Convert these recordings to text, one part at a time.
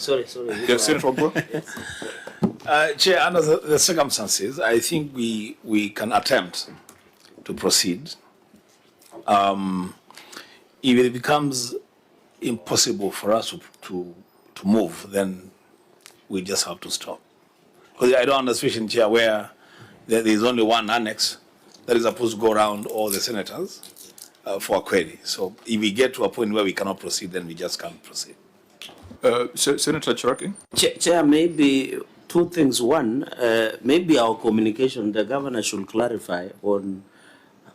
Sorry. Yes, Senator. Chair, under the circumstances, I think we can attempt to proceed. If it becomes impossible for us to move, then we just have to stop. Because I don't understand, Chair, where there is only one annex that is supposed to go around all the senators for a query. So if we get to a point where we cannot proceed, then we just can't proceed. Senator Cheraki? Chair, maybe two things. One, maybe our communication, the governor should clarify on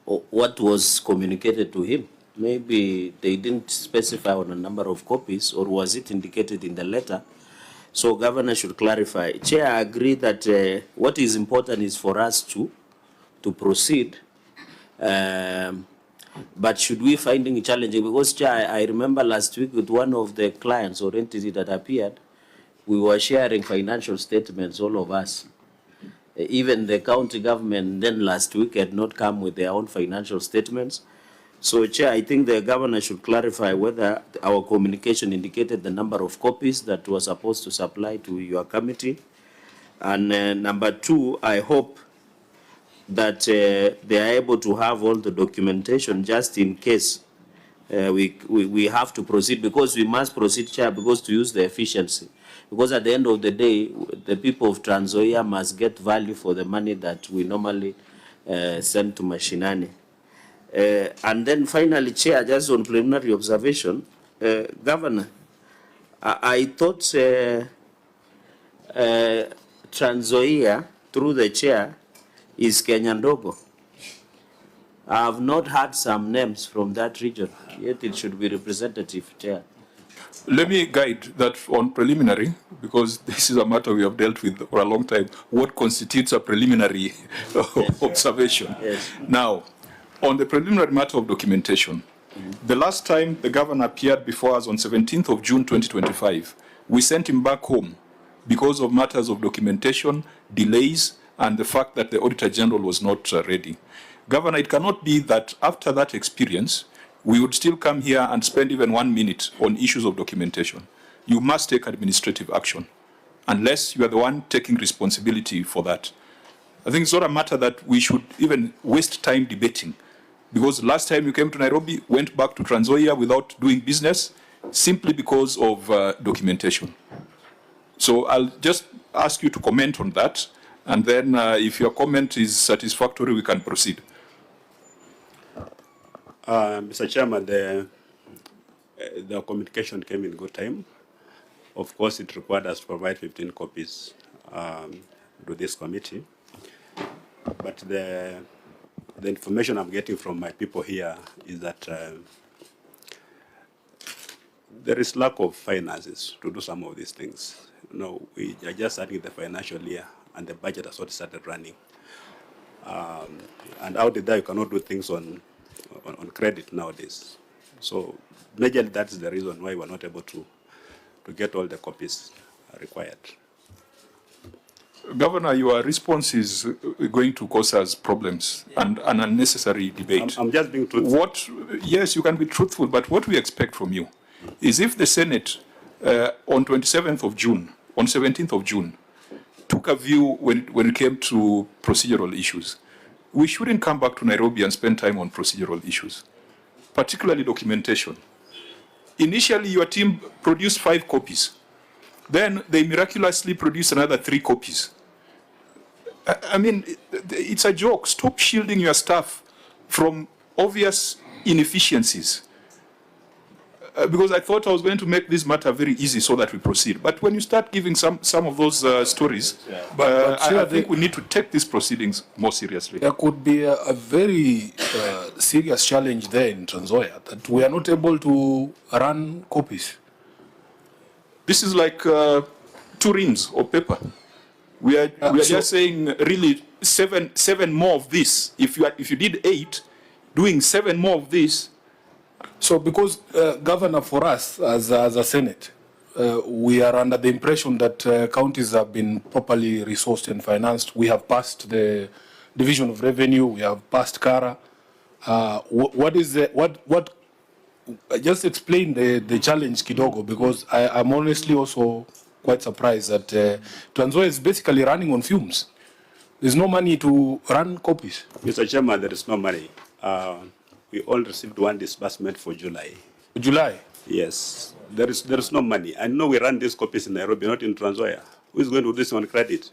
what was communicated to him. Maybe they didn't specify on a number of copies, or was it indicated in the letter? So governor should clarify. Chair, I agree that what is important is for us to proceed. But should we finding it challenging? Because, Chair, I remember last week with one of the clients or entity that appeared, we were sharing financial statements, all of us. Even the county government then last week had not come with their own financial statements. So, Chair, I think the governor should clarify whether our communication indicated the number of copies that was supposed to supply to your committee. And number two, I hope that they are able to have all the documentation just in case we have to proceed, because we must proceed, Chair, because to use the efficiency. Because at the end of the day, the people of Trans Nzoia must get value for the money that we normally send to Mashinani. And then finally, Chair, just on preliminary observation, Governor, I thought Trans Nzoia, through the Chair, is Kenya Ndogo. I have not heard some names from that region, yet it should be representative, Chair. Let me guide that on preliminary, because this is a matter we have dealt with for a long time. What constitutes a preliminary observation? Yes. Now, on the preliminary matter of documentation, the last time the governor appeared before us on 17th of June 2025, we sent him back home because of matters of documentation, delays, and the fact that the Auditor General was not ready. Governor, it cannot be that after that experience, we would still come here and spend even 1 minute on issues of documentation. You must take administrative action, unless you are the one taking responsibility for that. I think it's not a matter that we should even waste time debating, because last time you came to Nairobi, went back to Trans Nzoia without doing business, simply because of documentation. So I'll just ask you to comment on that, and then if your comment is satisfactory, we can proceed. Mr. Chairman, the communication came in good time. Of course, it required us to provide 15 copies to this committee. But the information I'm getting from my people here is that there is lack of finances to do some of these things. You know, we are just starting the financial year, and the budget has already started running. And out there, you cannot do things on credit nowadays. So majorly that's the reason why we're not able to get all the copies required. Governor, your response is going to cause us problems and an unnecessary debate. I'm just being truthful. Yes, you can be truthful, but what we expect from you is if the Senate on 27th of June, on 17th of June, took a view when it came to procedural issues, we shouldn't come back to Nairobi and spend time on procedural issues, particularly documentation. Initially, your team produced 5 copies. Then they miraculously produced another 3 copies. I mean, it's a joke. Stop shielding your staff from obvious inefficiencies. Because I thought I was going to make this matter very easy so that we proceed. But when you start giving some of those stories, I think we need to take these proceedings more seriously. There could be a very serious challenge there in Trans Nzoia that we are not able to run copies. This is like 2 reams of paper. We are just saying really seven more of this. If you did 8, doing 7 more of this. So because, Governor, for us as a Senate, we are under the impression that counties have been properly resourced and financed. We have passed the Division of Revenue. We have passed CARA. What just explain the challenge kidogo, because I'm honestly also quite surprised that Trans Nzoia is basically running on fumes. There's no money to run copies. Mr. Chairman, there is no money. We all received one disbursement for July. July. Yes, there is no money. I know we run these copies in Nairobi, not in Trans Nzoia. Who is going to do this on credit?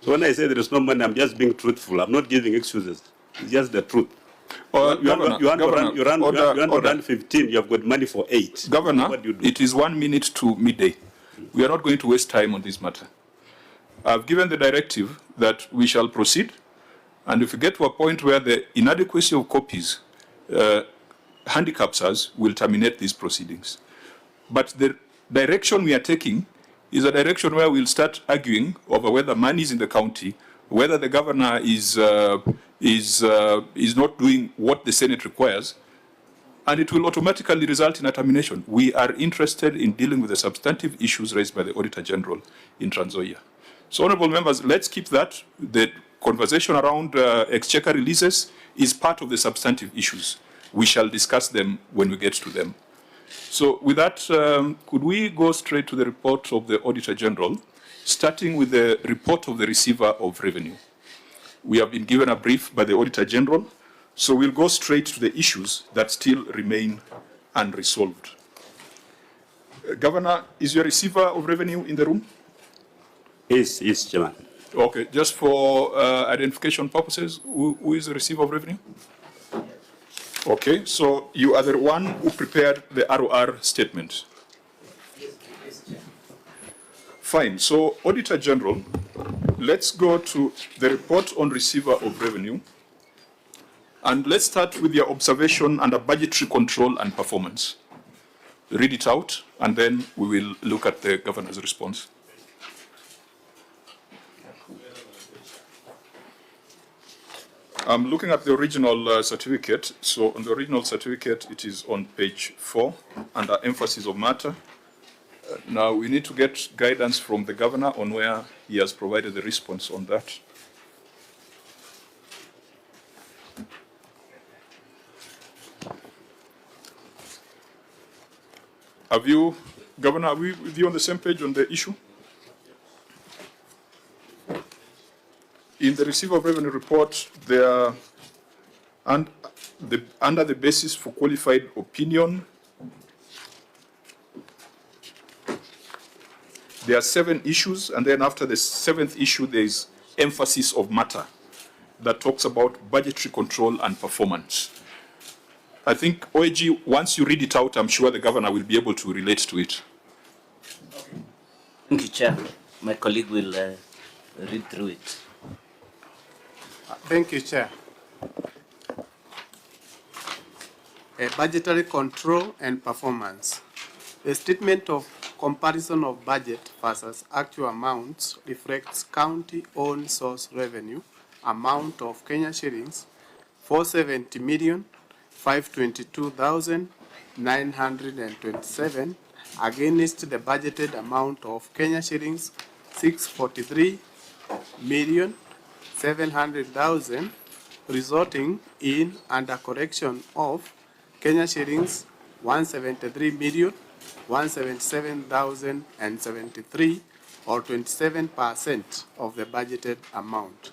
So when I say there is no money, I'm just being truthful. I'm not giving excuses. It's just the truth. You want to run 15, you have got money for 8. Governor, what do you do? it is 1 minute to midday. We are not going to waste time on this matter. I've given the directive that we shall proceed, and if we get to a point where the inadequacy of copies handicaps us, we'll terminate these proceedings. But the direction we are taking is a direction where we'll start arguing over whether money is in the county, whether the governor is not doing what the Senate requires, and it will automatically result in a termination. We are interested in dealing with the substantive issues raised by the Auditor General in Trans Nzoia. So, honourable members, let's keep that. The conversation around exchequer releases is part of the substantive issues. We shall discuss them when we get to them. So, with that, could we go straight to the report of the Auditor General, starting with the report of the receiver of revenue? We have been given a brief by the Auditor General, so we'll go straight to the issues that still remain unresolved. Governor, is your receiver of revenue in the room? Yes, Chairman. Okay, just for identification purposes, who is the receiver of revenue? Okay, so you are the one who prepared the ROR statement. Fine, so Auditor General, let's go to the report on receiver of revenue. And let's start with your observation under budgetary control and performance. Read it out, and then we will look at the governor's response. I'm looking at the original certificate. So on the original certificate, it is on page 4 under emphasis of matter. Now we need to get guidance from the governor on where he has provided the response on that. Have you, Governor, are we with you on the same page on the issue? In the receiver of revenue report, there are, under the basis for qualified opinion, there are 7 issues, and then after the 7th issue, there is emphasis of matter that talks about budgetary control and performance. I think, OAG, once you read it out, I'm sure the governor will be able to relate to it. Thank you, Chair. My colleague will read through it. Thank you, Chair. Budgetary control and performance. The statement of comparison of budget versus actual amounts reflects county-owned source revenue amount of Kenya shillings 470,522,927 against the budgeted amount of Kenya shillings 643,700,000, resulting in under correction of Kenya shillings 173,177,073, or 27% of the budgeted amount.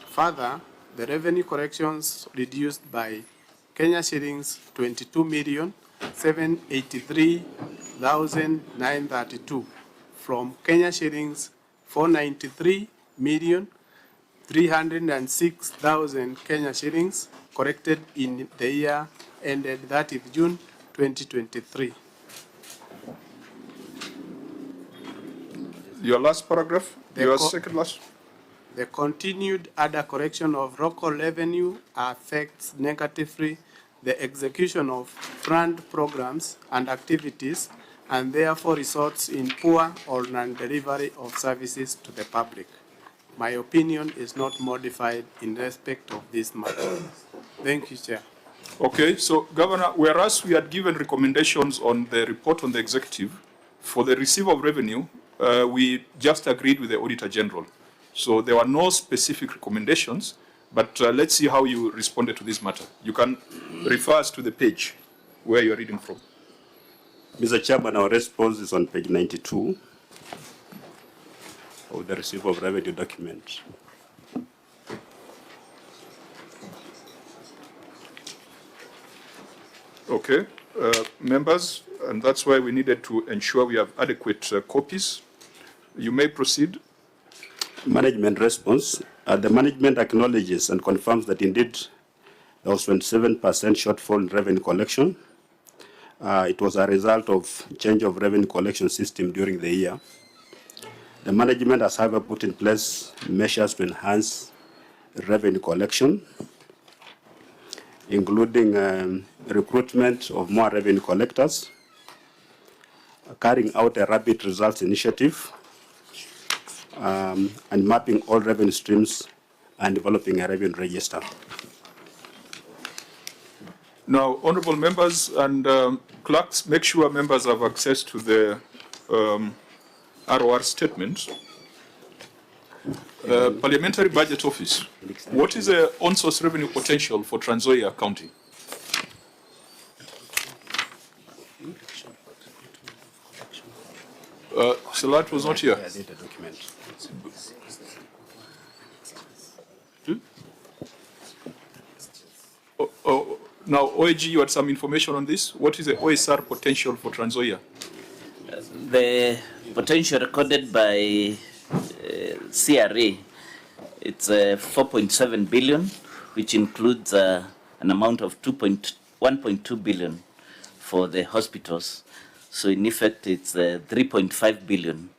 Further, the revenue corrections reduced by Kenya shillings 22,783,932 from Kenya shillings 493,306,000 Kenya shillings corrected in the year ended 30th June 2023. Your last paragraph, your second last. The continued under correction of local revenue affects negatively the execution of planned programs and activities, and therefore results in poor or non-delivery of services to the public. My opinion is not modified in respect of this matter. Thank you, Chair. Okay, so Governor, whereas we had given recommendations on the report on the executive, for the receiver of revenue, we just agreed with the Auditor General. So there were no specific recommendations, but let's see how you responded to this matter. You can refer us to the page where you're reading from. Mr. Chairman, our response is on page 92 of the receipt of revenue document. Okay, members, and that's why we needed to ensure we have adequate copies. You may proceed. Management response. The management acknowledges and confirms that indeed there was 27% shortfall in revenue collection. It was a result of change of revenue collection system during the year. The management has, however, put in place measures to enhance revenue collection, including recruitment of more revenue collectors, carrying out a rapid results initiative, and mapping all revenue streams and developing a revenue register. Now, honorable members and clerks, make sure members have access to the ROR statement. Parliamentary Budget Office. What is the on-source revenue potential for Trans Nzoia County? Salat was not here. Now, OAG, you had some information on this. What is the OSR potential for Trans Nzoia? The potential recorded by CRA, it's 4.7 billion, which includes an amount of 1.2 billion for the hospitals. So in effect, it's 3.5 billion.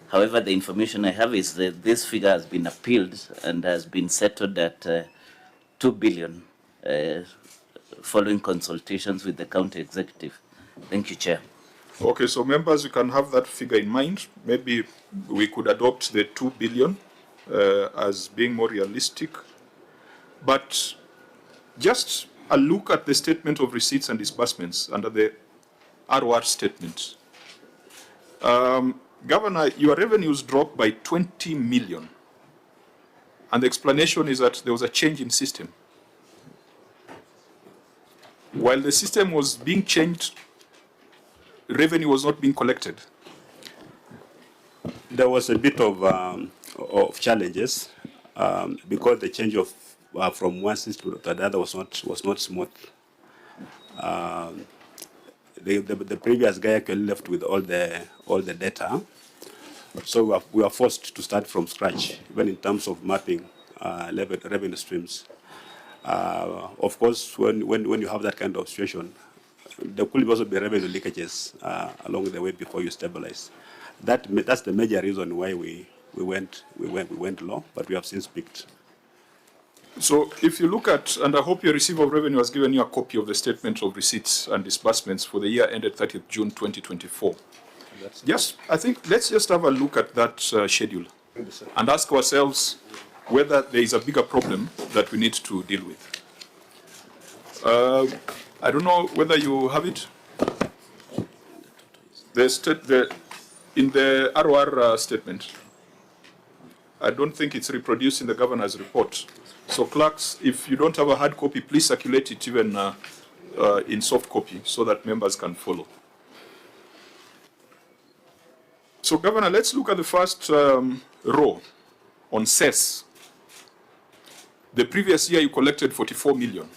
However, the information I have is that this figure has been appealed and has been settled at 2 billion following consultations with the county executive. Thank you, Chair. Okay, so members, you can have that figure in mind. Maybe we could adopt the 2 billion as being more realistic. But just a look at the statement of receipts and disbursements under the ROR statement. Governor, your revenues dropped by 20 million. And the explanation is that there was a change in system. While the system was being changed, revenue was not being collected. There was a bit of challenges because the change of from one system to the other was not smooth. The previous guy actually left with all the data, so we were forced to start from scratch, even in terms of mapping revenue streams. Of course, when you have that kind of situation, there could also be revenue leakages along the way before you stabilize. That's the major reason why we went low, but we have since peaked. So if you look at, and I hope your receiver of revenue has given you a copy of the statement of receipts and disbursements for the year ended 30th June 2024. I think let's just have a look at that schedule and ask ourselves whether there is a bigger problem that we need to deal with. I don't know whether you have it. In the ROR statement, I don't think it's reproduced in the governor's report. So clerks, if you don't have a hard copy, please circulate it even in soft copy so that members can follow. So Governor, let's look at the first row on Cess. The previous year you collected 44 million.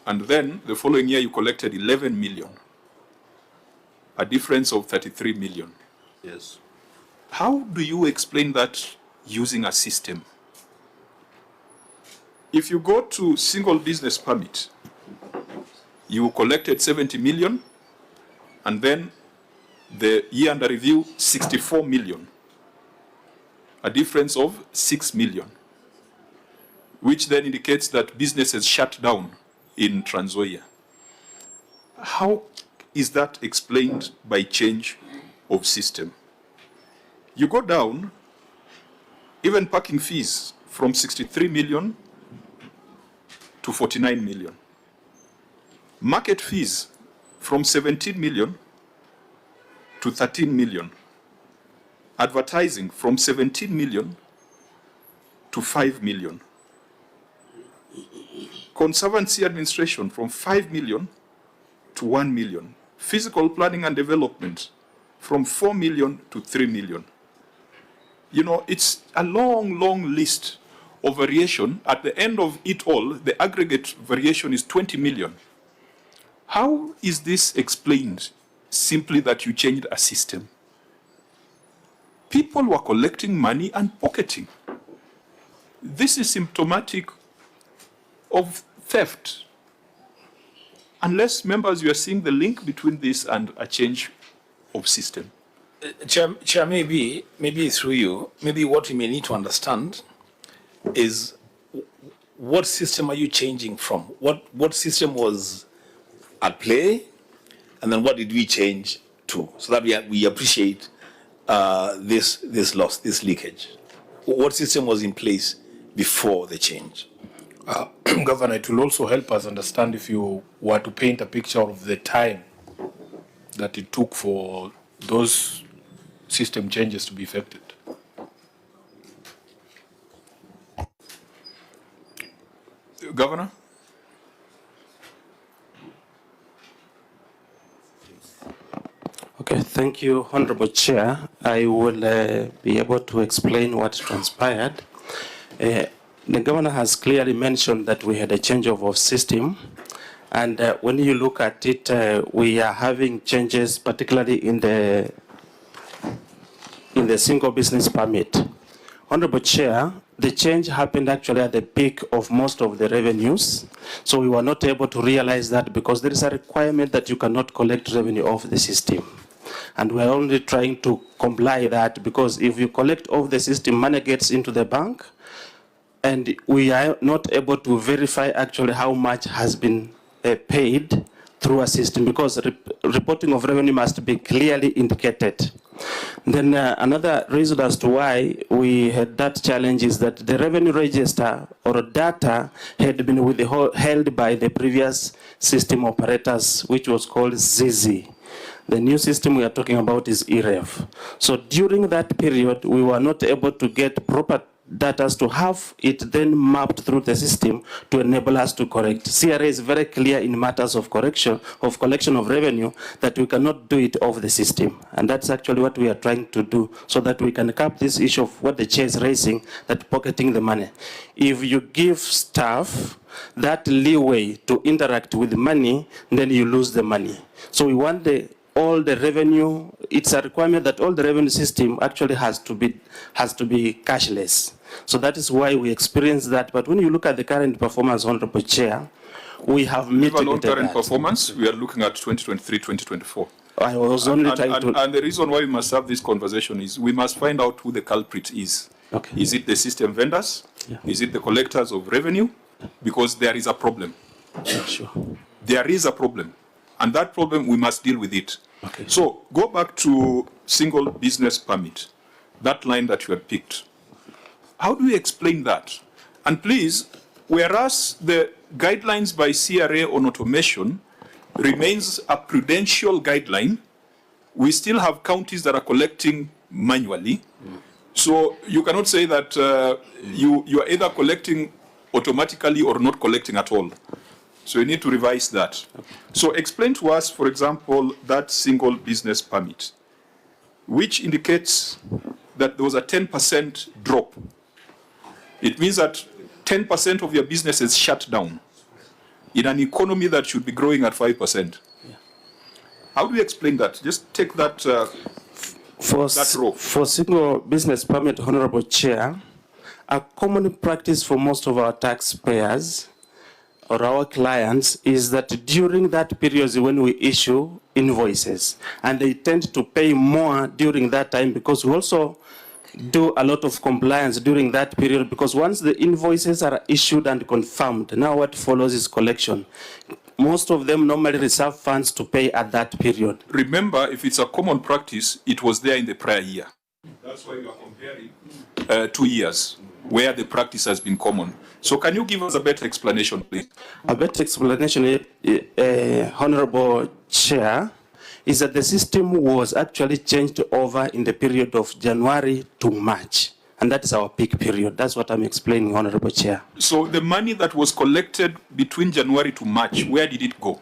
And then the following year you collected 11 million. A difference of 33 million. Yes. How do you explain that using a system? If you go to single business permit, you collected 70 million, and then the year under review, 64 million. A difference of 6 million, which then indicates that business has shut down in Trans Nzoia. How is that explained by change of system? You go down, even parking fees from 63 million to 49 million. Market fees from 17 million to 13 million. Advertising from 17 million to 5 million. Conservancy administration from 5 million to 1 million. Physical planning and development from 4 million to 3 million. You know, it's a long, long list of variation. At the end of it all, the aggregate variation is 20 million. How is this explained? Simply that you changed a system. People were collecting money and pocketing. This is symptomatic of theft. Unless, members, you are seeing the link between this and a change of system. Chair, maybe through you, maybe what we may need to understand is what system are you changing from? What system was at play, and then what did we change to, so that we appreciate this loss, this leakage? What system was in place before the change? Governor, it will also help us understand if you were to paint a picture of the time that it took for those system changes to be effected. Governor? Okay, thank you, Honorable Chair. I will be able to explain what transpired. The Governor has clearly mentioned that we had a changeover of system, and when you look at it, we are having changes, particularly in the single business permit. Honorable Chair, the change happened actually at the peak of most of the revenues, so we were not able to realize that because there is a requirement that you cannot collect revenue off the system. And we're only trying to comply that, because if you collect off the system, money gets into the bank, and we are not able to verify actually how much has been paid through a system, because reporting of revenue must be clearly indicated. Then another reason as to why we had that challenge is that the revenue register or data had been withheld by the previous system operators, which was called ZZ. The new system we are talking about is EREV. So during that period, we were not able to get proper data to have it then mapped through the system to enable us to correct. CRA is very clear in matters of collection of revenue that we cannot do it off the system. And that's actually what we are trying to do, so that we can cap this issue of what the chair is raising, that pocketing the money. If you give staff that leeway to interact with money, then you lose the money. So we want all the revenue, it's a requirement that all the revenue system actually has to be cashless. So that is why we experience that. But when you look at the current performance, Honorable Chair, we have mitigated that. Current performance, we are looking at 2023, 2024. I was only trying to... And the reason why we must have this conversation is we must find out who the culprit is. Okay. Is it the system vendors? Yeah. Is it the collectors of revenue? Because there is a problem. Yeah, sure. There is a problem. And that problem, we must deal with it. Okay. So go back to single business permit, that line that you had picked. How do we explain that? And please, whereas the guidelines by CRA on automation remains a prudential guideline, we still have counties that are collecting manually. So you cannot say that you are either collecting automatically or not collecting at all. So you need to revise that. Okay. So explain to us, for example, that single business permit, which indicates that there was a 10% drop. It means that 10% of your business is shut down in an economy that should be growing at 5%. Yeah. How do you explain that? Just take that, that row. For single business permit, Honorable Chair, a common practice for most of our taxpayers or our clients is that during that period when we issue invoices, and they tend to pay more during that time, because we also do a lot of compliance during that period, because once the invoices are issued and confirmed, now what follows is collection. Most of them normally reserve funds to pay at that period. Remember, if it's a common practice, it was there in the prior year. That's why you are comparing 2 years where the practice has been common. So can you give us a better explanation, please? A better explanation, Honorable Chair, is that the system was actually changed over in the period of January to March. And that is our peak period. That's what I'm explaining, Honorable Chair. So the money that was collected between January to March, where did it go?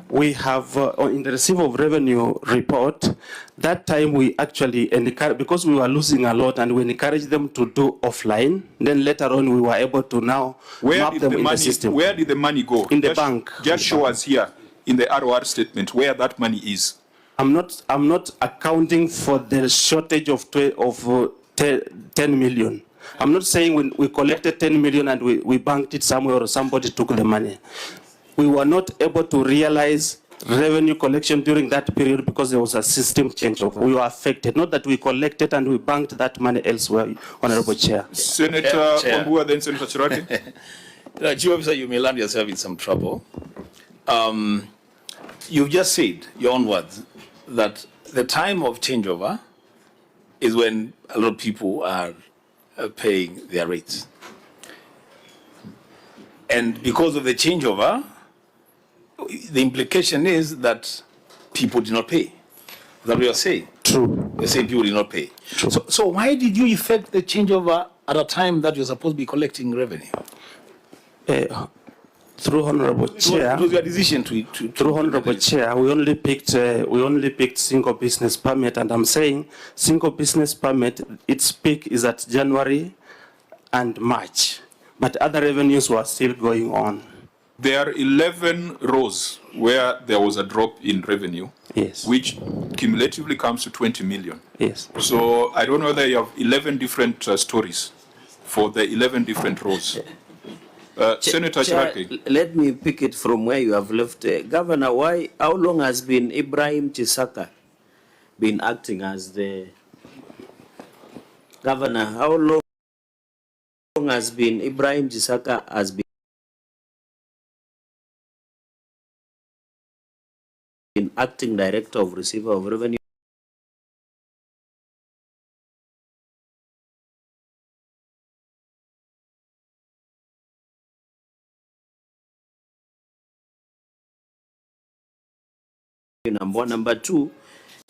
We have, in the receipt of revenue report, that time we actually encouraged, because we were losing a lot, and we encouraged them to do offline. Then later on, we were able to now map them in the system. Where did the money go? In the bank. Just show us here in the ROR statement where that money is. I'm not accounting for the shortage of 10 million. I'm not saying when we collected 10 million and we banked it somewhere or somebody took the money. We were not able to realize revenue collection during that period because there was a system changeover. We were affected. Not that we collected and we banked that money elsewhere, Honorable Chair. Senator Chair. Wambua, then Senator Chirati. Chief Officer, you may land yourself in some trouble. You've just said, your own words, that the time of changeover is when a lot of people are paying their rates. And because of the changeover, the implication is that people did not pay. Is that what you're saying? True. You're saying people did not pay. True. So why did you effect the changeover at a time that you're supposed to be collecting revenue? Through Honorable Chair. It was your decision to Through Honorable Chair, we only picked single business permit, and I'm saying single business permit, its peak is at January and March, but other revenues were still going on. There are 11 rows where there was a drop in revenue, Yes. which cumulatively comes to 20 million. Yes. So I don't know whether you have 11 different stories for the 11 different rows. Senator Chair, Chirati. let me pick it from where you have left. Governor, how long has been Ibrahim Chisaka been acting as the governor? How long has been Ibrahim Chisaka has been acting director of receiver of revenue? Number one. Number two,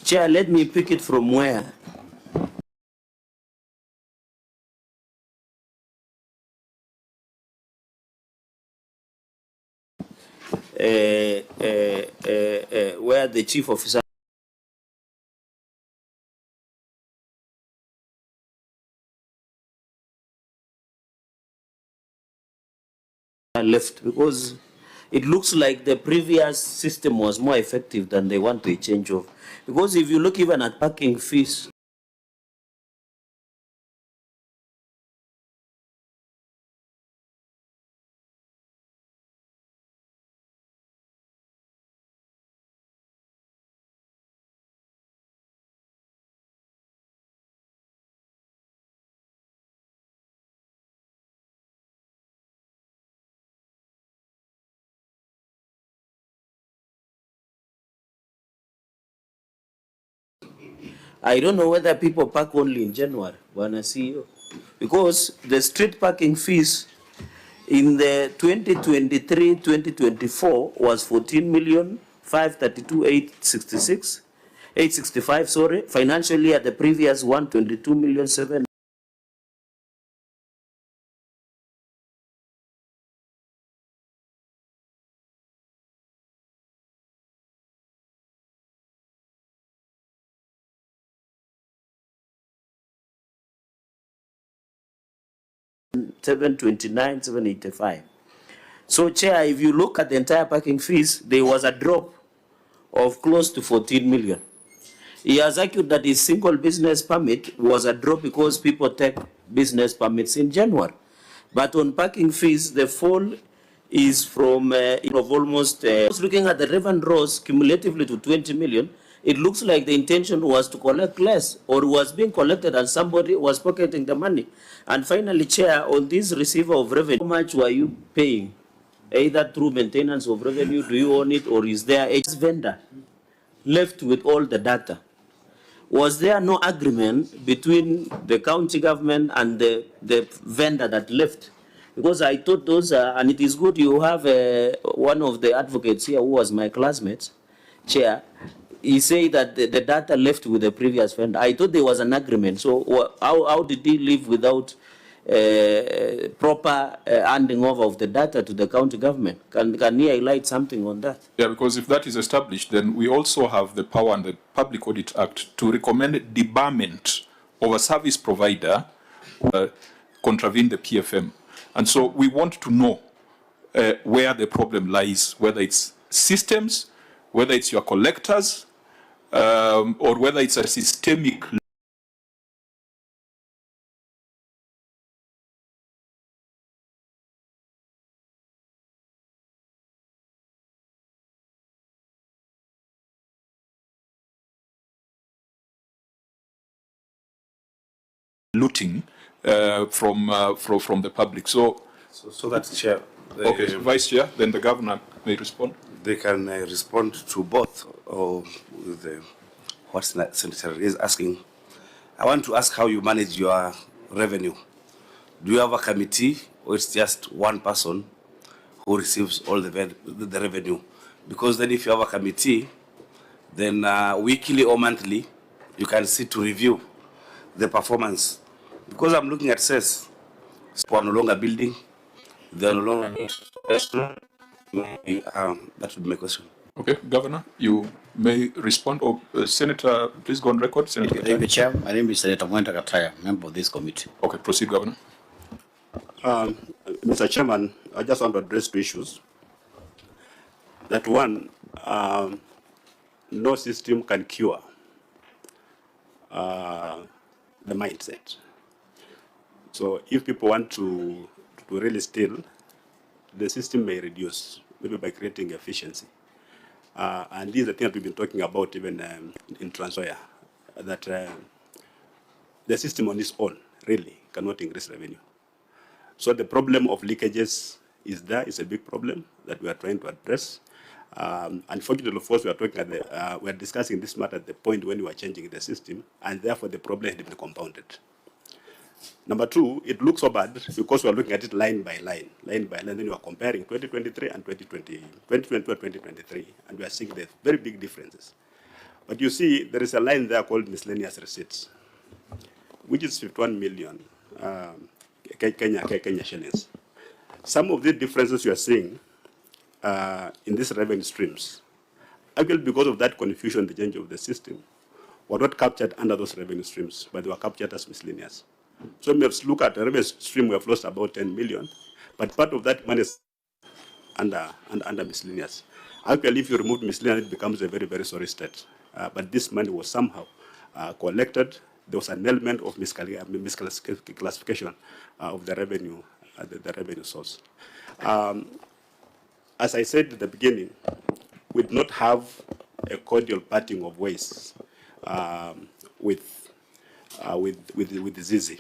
Chair, let me pick it from where. Where the chief officer left, because it looks like the previous system was more effective than they want to change of. Because if you look even at parking fees, I don't know whether people park only in January, Bwana CEO, because the street parking fees in the 2023-2024 was 14,532,865, sorry. Financially at the previous one, 22,700,000. $729, $785. So, Chair, if you look at the entire parking fees, there was a drop of close to 14 million. He has argued that his single business permit was a drop because people take business permits in January. But on parking fees, the fall is from of almost, looking at the revenue rose cumulatively to 20 million, it looks like the intention was to collect less, or was being collected and somebody was pocketing the money. And finally, Chair, on this receiver of revenue, how much were you paying? Either through maintenance of revenue, do you own it, or is there a vendor left with all the data? Was there no agreement between the county government and the vendor that left? Because I thought those are, and it is good you have one of the advocates here who was my classmate, Chair. he say that the data left with the previous vendor. I thought there was an agreement. So how did he leave without proper handing over of the data to the county government? Can he highlight something on that? Yeah, because if that is established, then we also have the power under the Public Audit Act to recommend debarment of a service provider who contravene the PFM. And so we want to know where the problem lies, whether it's systems, whether it's your collectors, or whether it's a systemic looting from the public. So that's Chair. okay, Vice Chair, then the Governor may respond. They can respond to both with what Senator is asking. I want to ask how you manage your revenue. Do you have a committee, or it's just one person who receives all the revenue? Because then if you have a committee, then weekly or monthly, you can sit to review the performance. Because I'm looking at Cess, we're no longer building, they're no longer. That would be my question. Okay, Governor, you may respond. Or Senator, please go on record. Senator Thank you, Chair. My name is Senator Mwenda Kataya, member of this committee. Okay, proceed, Governor. Mr. Chairman, I just want to address two issues. That one, no system can cure the mindset. So if people want to really steal, the system may reduce, maybe by creating efficiency. And these are things that we've been talking about even in Transoya, that the system on its own really cannot increase revenue. So the problem of leakages is there. It's a big problem that we are trying to address. Unfortunately, of course, we are discussing this matter at the point when we are changing the system, and therefore the problem has been compounded. Number two, it looks so bad because we are looking at it line by line, then you are comparing 2023 and 2022 and 2023, and we are seeing the very big differences. But you see, there is a line there called miscellaneous receipts, which is 51 million Kenya shillings. Some of the differences you are seeing in these revenue streams, actually because of that confusion, the change of the system, were not captured under those revenue streams, but they were captured as miscellaneous. So we have to look at the revenue stream, we have lost about 10 million, but part of that money is under miscellaneous. Actually, if you remove miscellaneous, it becomes a very, very sorry state. But this money was somehow collected. There was an element of misclassification of the revenue, the revenue source. As I said at the beginning, we did not have a cordial parting of ways with Zizi.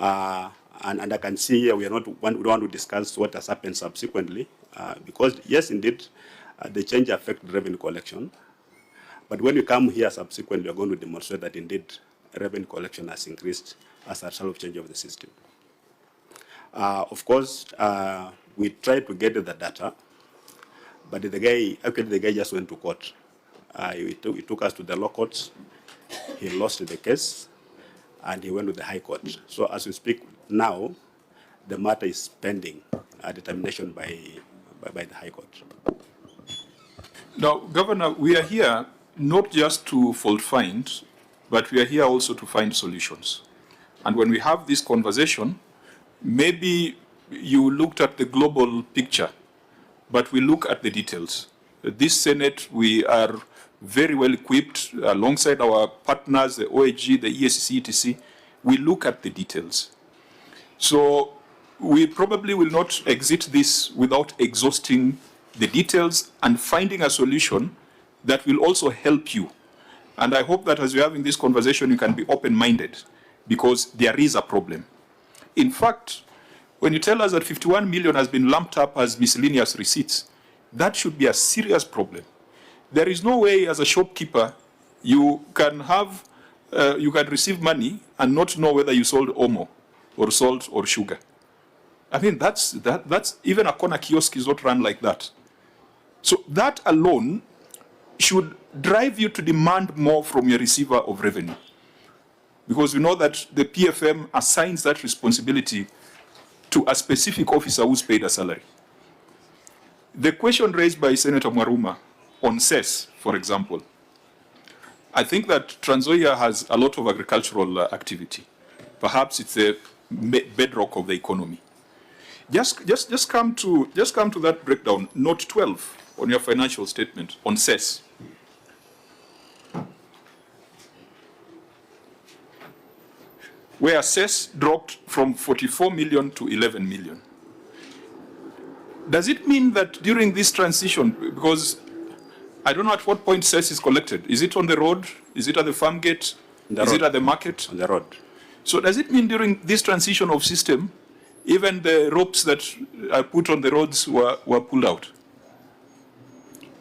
And I can see here we don't want to discuss what has happened subsequently, because yes, indeed, the change affected revenue collection. But when we come here subsequently, we are going to demonstrate that indeed revenue collection has increased as a result of change of the system. Of course, we tried to get the data, but the guy just went to court. He took us to the law courts. He lost the case, and he went to the High Court. So as we speak now, the matter is pending a determination by the High Court. Now, Governor, we are here not just to fault find, but we are here also to find solutions. And when we have this conversation, maybe you looked at the global picture, but we look at the details. This Senate, we are very well equipped alongside our partners, the OAG, the ESCC, etc. We look at the details. So we probably will not exit this without exhausting the details and finding a solution that will also help you. And I hope that as you're having this conversation, you can be open-minded, because there is a problem. In fact, when you tell us that 51 million has been lumped up as miscellaneous receipts, that should be a serious problem. There is no way as a shopkeeper you can have, you can receive money and not know whether you sold Omo or salt or sugar. I mean, that's even a corner kiosk is not run like that. So that alone should drive you to demand more from your receiver of revenue. Because we know that the PFM assigns that responsibility to a specific officer who's paid a salary. The question raised by Senator Mwaruma on Cess, for example, I think that Trans Nzoia has a lot of agricultural activity. Perhaps it's the bedrock of the economy. Just come to that breakdown, note 12 on your financial statement on Cess. Where Cess dropped from 44 million to 11 million. Does it mean that during this transition, because I don't know at what point Cess is collected, is it on the road? Is it at the farm gate? Is it at the market? On the road. So does it mean during this transition of system, even the ropes that are put on the roads were pulled out?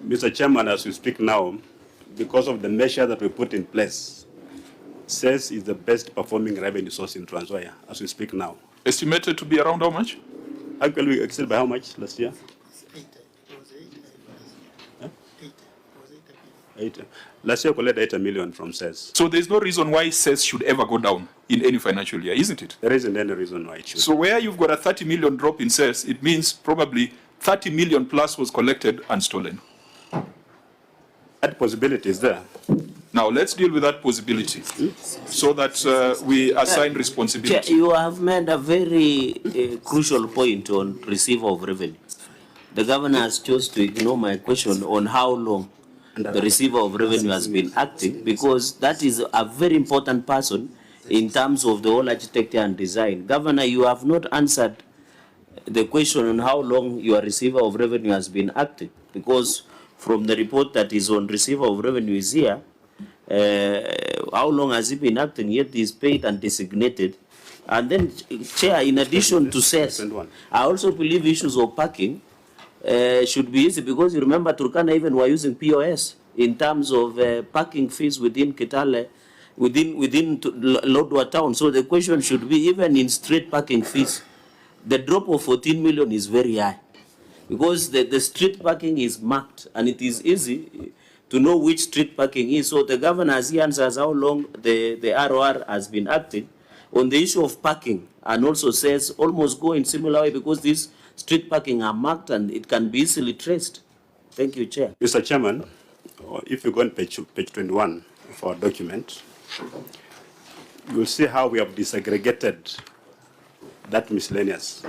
Mr. Chairman, as we speak now, because of the measure that we put in place, Cess is the best performing revenue source in Trans Nzoia as we speak now. Estimated to be around how much? Actually, we exceeded by how much last year? 8. Last year, we collected 80 million from Cess. So there's no reason why Cess should ever go down in any financial year, isn't it? There isn't any reason why it should. So where you've got a 30 million drop in Cess, it means probably 30 million plus was collected and stolen. That possibility is there. Now let's deal with that possibility so that we assign responsibility. Chair, you have made a very crucial point on receiver of revenue. The governor has chosen to ignore my question on how long the receiver of revenue has been acting, because that is a very important person in terms of the whole architecture and design. Governor, you have not answered the question on how long your receiver of revenue has been acting, because from the report that is on receiver of revenue is here, how long has he been acting, yet he is paid and designated. And then, Chair, in addition to Cess, I also believe issues of parking should be easy, because you remember Turkana even were using POS in terms of parking fees within Kitale, within Lodwar town. So the question should be, even in street parking fees, the drop of 14 million is very high, because the street parking is marked and it is easy to know which street parking is. So the governor, as he answers how long the ROR has been acting on the issue of parking, and also says almost go in similar way, because these street parking are marked and it can be easily traced. Thank you, Chair. Mr. Chairman, if you go on page 21 of our document, you'll see how we have disaggregated that miscellaneous.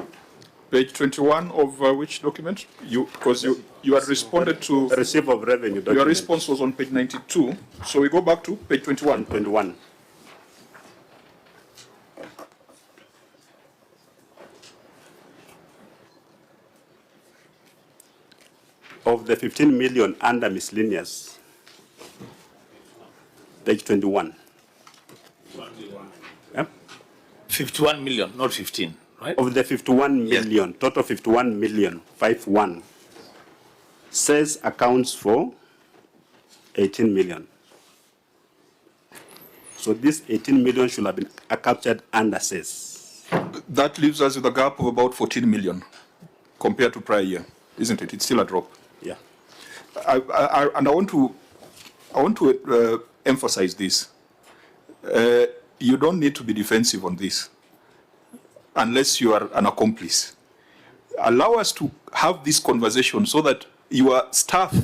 Page 21 of which document? Because you had responded to... Receiver of revenue document. Your response was on page 92. So we go back to page 21. 21. Of the 15 million under miscellaneous, page 21. 51 million, not 15, right? Of the 51 million, total 51 million, 51, Cess accounts for 18 million. So this 18 million should have been captured under Cess. That leaves us with a gap of about 14 million compared to prior year, isn't it? It's still a drop. Yeah. And I want to emphasize this. You don't need to be defensive on this unless you are an accomplice. Allow us to have this conversation so that your staff,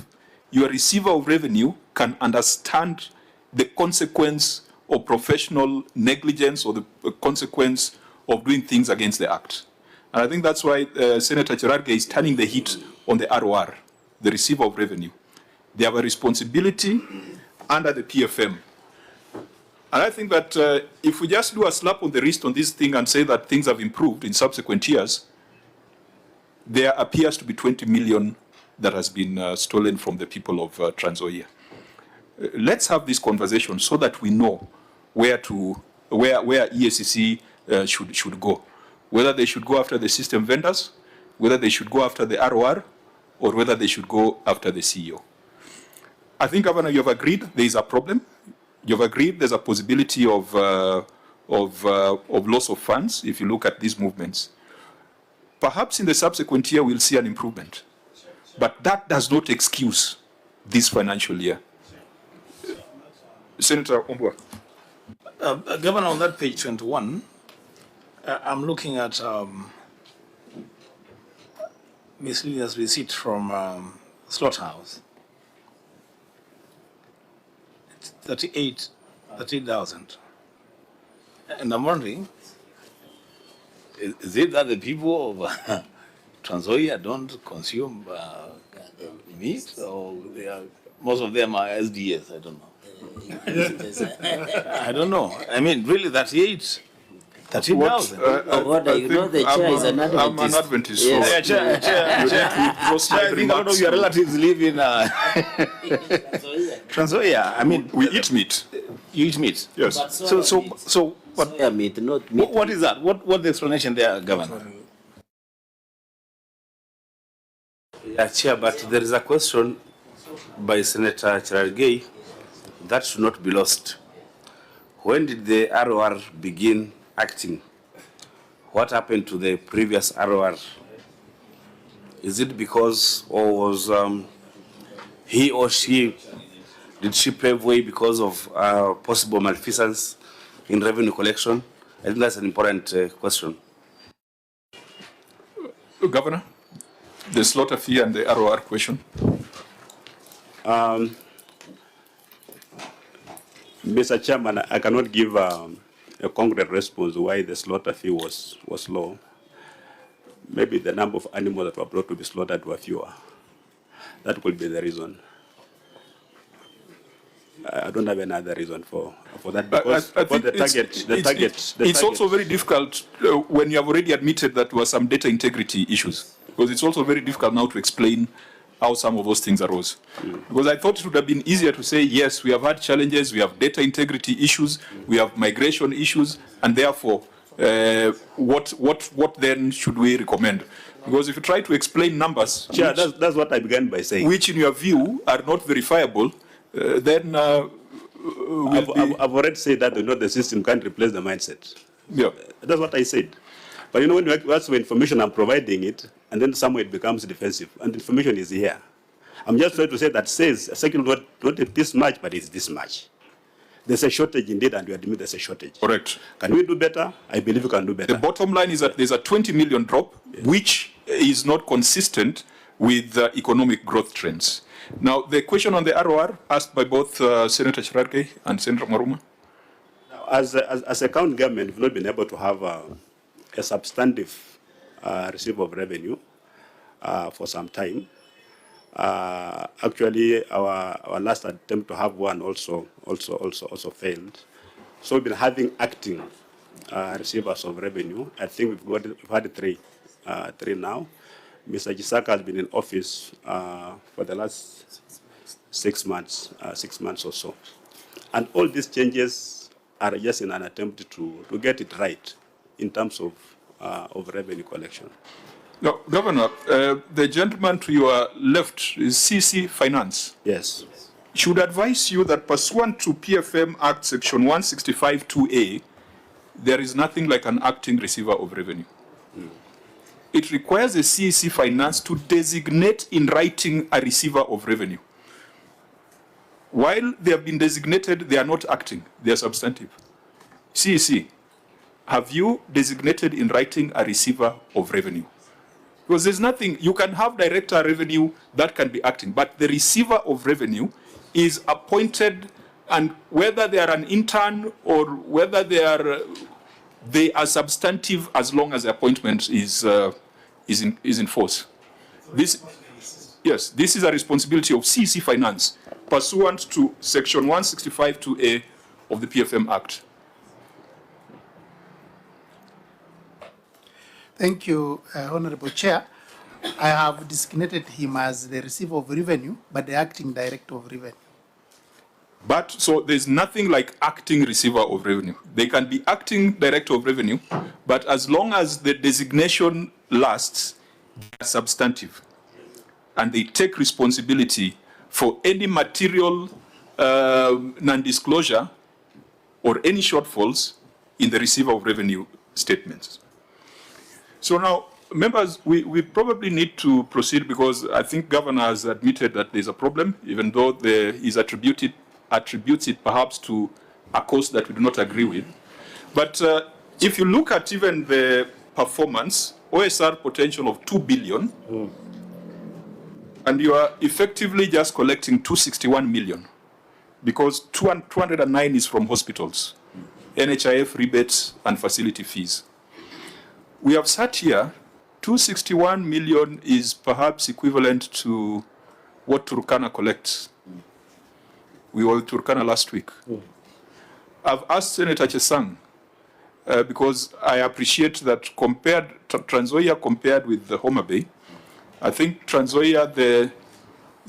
your receiver of revenue, can understand the consequence of professional negligence or the consequence of doing things against the Act. And I think that's why Senator Cherargei is turning the heat on the ROR, the receiver of revenue. They have a responsibility under the PFM. And I think that if we just do a slap on the wrist on this thing and say that things have improved in subsequent years, there appears to be 20 million that has been stolen from the people of Trans Nzoia. Let's have this conversation so that we know where EACC should go. Whether they should go after the system vendors, whether they should go after the ROR, or whether they should go after the CEO. I think, Governor, you have agreed there is a problem. You've agreed there's a possibility of loss of funds if you look at these movements. Perhaps in the subsequent year we'll see an improvement. But that does not excuse this financial year. Senator Ombwa. Governor, on that page 21, I'm looking at miscellaneous receipt from Slaughterhouse. It's 38,000. And I'm wondering, is it that the people of Transoia don't consume meat, or most of them are SDS? I don't know. I don't know. I mean, really, 38,000. You know the chair is an Adventist. I'm an Adventist. Yes. So Chair, I think a lot of your relatives live in Transoia. I mean, we eat meat. you eat meat. Yes. So what? Soya meat, not meat. What is that? What the explanation there, Governor? Yeah, Chair, but there is a question by Senator Cherargei that should not be lost. When did the ROR begin acting? What happened to the previous ROR? Is it because, or was he or she, did she pave way because of possible malfeasance in revenue collection? I think that's an important question. Governor, the slaughter fee and the ROR question. Mr. Chairman, I cannot give a concrete response why the slaughter fee was low. Maybe the number of animals that were brought to be slaughtered were fewer. That could be the reason. I don't have another reason for that, because It's also very difficult when you have already admitted that there were some data integrity issues, because it's also very difficult now to explain how some of those things arose. Because I thought it would have been easier to say, yes, we have had challenges, we have data integrity issues, we have migration issues, and therefore, what then should we recommend? Because if you try to explain numbers, Chair, that's what I began by saying, which in your view are not verifiable, then I've already said that the system can't replace the mindset. Yeah. That's what I said. But you know, when you ask for information, I'm providing it, and then somewhere it becomes defensive, and the information is here. I'm just trying to say that says a cycle not this much, but it's this much. There's a shortage indeed, and we admit there's a shortage. Correct. Can we do better? I believe we can do better. The bottom line is that there's a 20 million drop, which is not consistent with economic growth trends. Now, the question on the ROR asked by both Senator Cherargei and Senator Maruma. As a county government, we've not been able to have a substantive receipt of revenue for some time. Actually, our last attempt to have one also failed. So we've been having acting receivers of revenue. I think we've had three now. Mr. Gisaka has been in office for the last 6 months or so. And all these changes are just in an attempt to get it right in terms of revenue collection. Now, Governor, the gentleman to your left is CC Finance. Yes. Should advise you that pursuant to PFM Act Section 165(2)A, there is nothing like an acting receiver of revenue. It requires the CEC Finance to designate in writing a receiver of revenue. While they have been designated, they are not acting, they are substantive. CEC, have you designated in writing a receiver of revenue? Because there's nothing, you can have director revenue that can be acting, but the receiver of revenue is appointed, and whether they are an intern or whether they are substantive as long as the appointment is in force. This is a responsibility of CEC Finance pursuant to Section 165(2)A of the PFM Act. Thank you, Honorable Chair. I have designated him as the receiver of revenue, but the acting director of revenue. But so there's nothing like acting receiver of revenue. They can be acting director of revenue, but as long as the designation lasts, they're substantive. And they take responsibility for any material non-disclosure or any shortfalls in the receiver of revenue statements. So now, Members, we probably need to proceed because I think Governor has admitted that there's a problem, even though there is attributes it perhaps to a cost that we do not agree with. But if you look at even the performance, OSR potential of 2 billion, and you are effectively just collecting 261 million because 209 is from hospitals, NHIF rebates and facility fees. We have sat here, 261 million is perhaps equivalent to what Turkana collects. We were in Turkana last week. I've asked Senator Chesang, because I appreciate that Trans Nzoia compared with the Homa Bay, I think Trans Nzoia,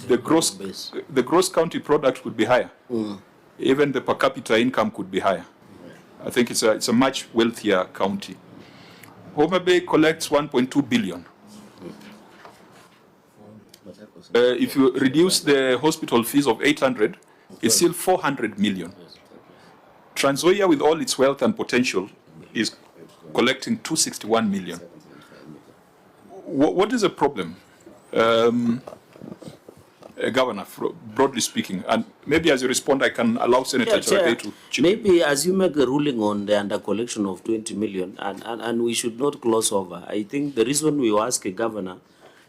the gross county product would be higher. Even the per capita income could be higher. I think it's a much wealthier county. Homa Bay collects 1.2 billion. If you reduce the hospital fees of 800, it's still 400 million. Trans Nzoia, with all its wealth and potential, is collecting 261 million. What is the problem? Governor, broadly speaking, and maybe as you respond, I can allow Senator Cherargei to chip in. Maybe as you make a ruling on the under collection of 20 million, and we should not gloss over. I think the reason we ask a governor,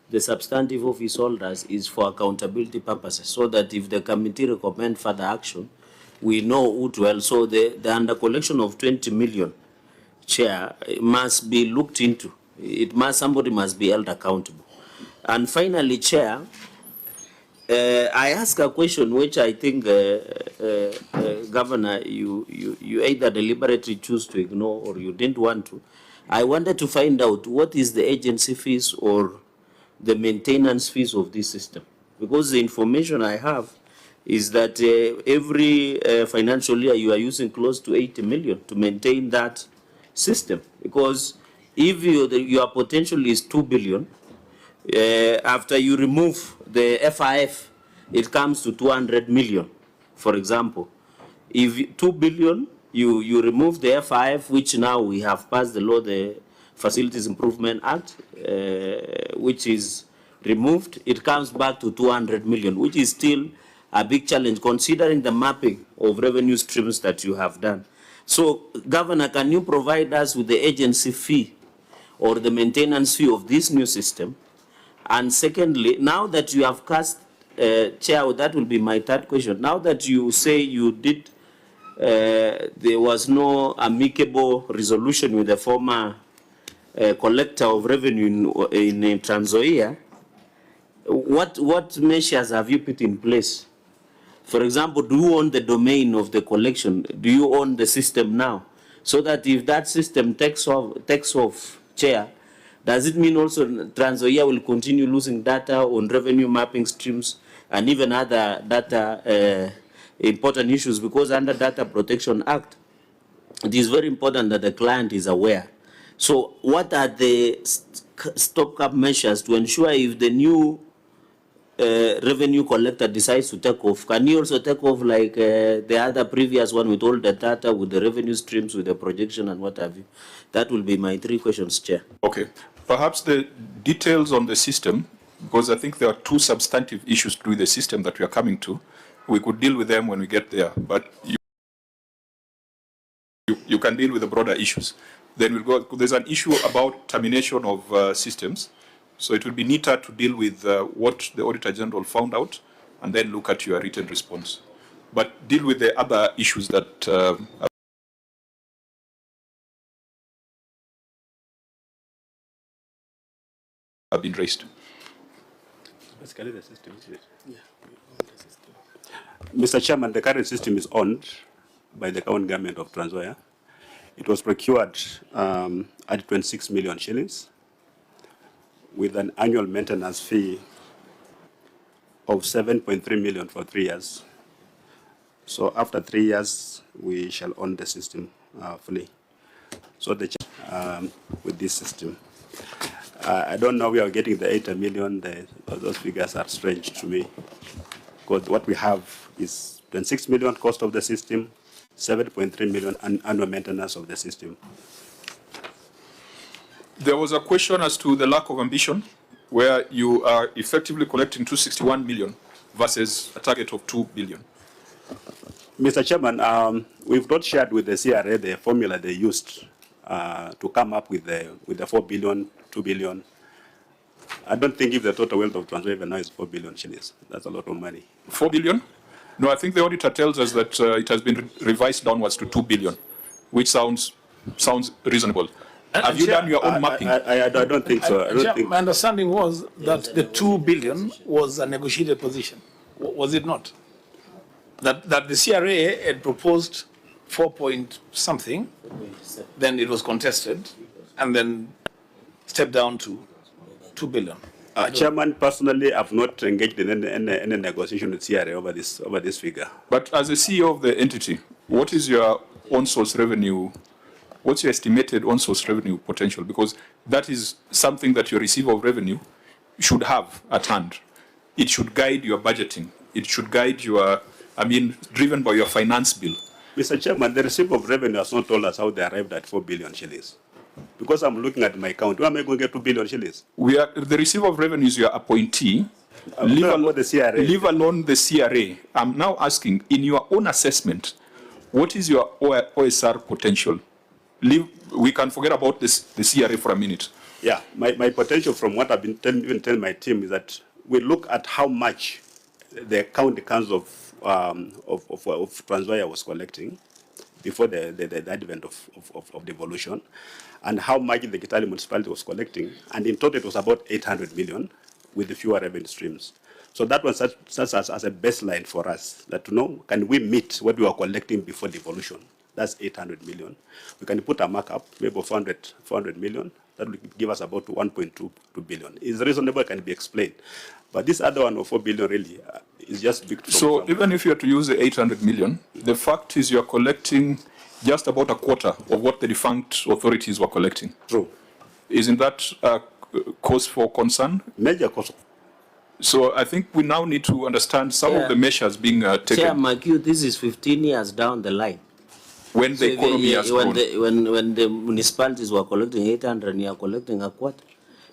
the substantive office holders, is for accountability purposes, so that if the committee recommend further action, we know who to help. So the under collection of 20 million, Chair, must be looked into. Somebody must be held accountable. And finally, Chair, I ask a question which I think, Governor, you either deliberately choose to ignore or you didn't want to. I wanted to find out what is the agency fees or the maintenance fees of this system. Because the information I have is that every financial year you are using close to 80 million to maintain that system. Because if your potential is 2 billion, after you remove the FIF, it comes to 200 million, for example. If 2 billion, you remove the FIF, which now we have passed the law, the Facilities Improvement Act, which is removed, it comes back to 200 million, which is still a big challenge considering the mapping of revenue streams that you have done. So, Governor, can you provide us with the agency fee or the maintenance fee of this new system? And secondly, now that you have cast, Chair, that will be my third question. Now that you say you did, there was no amicable resolution with the former collector of revenue in Trans Nzoia, what measures have you put in place? For example, do you own the domain of the collection? Do you own the system now? So that if that system takes off, Chair, does it mean also Trans Nzoia will continue losing data on revenue mapping streams and even other data important issues? Because under Data Protection Act, it is very important that the client is aware. So what are the stopgap measures to ensure if the new revenue collector decides to take off, can he also take off like the other previous one with all the data, with the revenue streams, with the projection and what have you? That will be my three questions, Chair. Okay. Perhaps the details on the system, because I think there are two substantive issues to the system that we are coming to. We could deal with them when we get there, but you can deal with the broader issues. Then we'll go, there's an issue about termination of systems. So it would be neater to deal with what the Auditor General found out and then look at your written response. But deal with the other issues that have been raised. Basically the system, isn't it? Yeah, we own the system. Mr. Chairman, the current system is owned by the county government of Trans Nzoia. It was procured at 26 million shillings with an annual maintenance fee of 7.3 million for 3 years. So after 3 years, we shall own the system fully. So the with this system. I don't know where we are getting the 80 million. Those figures are strange to me. Because what we have is 26 million cost of the system, 7.3 million annual maintenance of the system. There was a question as to the lack of ambition, where you are effectively collecting 261 million versus a target of 2 billion. Mr. Chairman, we've not shared with the CRA the formula they used to come up with the 4 billion, 2 billion. I don't think if the total wealth of Transvaal now is 4 billion shillings. That's a lot of money. 4 billion? No, I think the auditor tells us that it has been revised downwards to 2 billion, which sounds reasonable. Have you done your own mapping? I don't think so. I don't think. My understanding was that the 2 billion was a negotiated position. Was it not? That the CRA had proposed 4 point something, then it was contested, and then stepped down to 2 billion. Chairman, personally, I've not engaged in any negotiation with CRA over this figure. But as the CEO of the entity, what is your on-source revenue? What's your estimated on-source revenue potential? Because that is something that your receiver of revenue should have at hand. It should guide your budgeting. It should guide your, driven by your finance bill. Mr. Chairman, the receiver of revenue has not told us how they arrived at 4 billion shillings. Because I'm looking at my account, where am I going to get 2 billion shillings? The receiver of revenue is your appointee. Leave alone the CRA. I'm now asking, in your own assessment, what is your OSR potential? We can forget about the CRA for a minute. Yeah, my potential from what I've been telling my team is that we look at how much the county council of Transvaal was collecting before the advent of devolution, and how much the Kitale municipality was collecting, and in total it was about 800 million with the fewer revenue streams. So that was such as a baseline for us, that to know, can we meet what we were collecting before devolution? That's 800 million. We can put a markup, maybe 400 million. That will give us about 1.2 billion. It's reasonable, can be explained. But this other one of 4 billion really is just big. So even if you are to use the 800 million, the fact is you're collecting just about a quarter of what the defunct authorities were collecting. True. Isn't that a cause for concern? Major cause. So I think we now need to understand some of the measures being taken. Chair Makiu, this is 15 years down the line. When the economy has grown. When the municipalities were collecting 800 and you are collecting a quarter.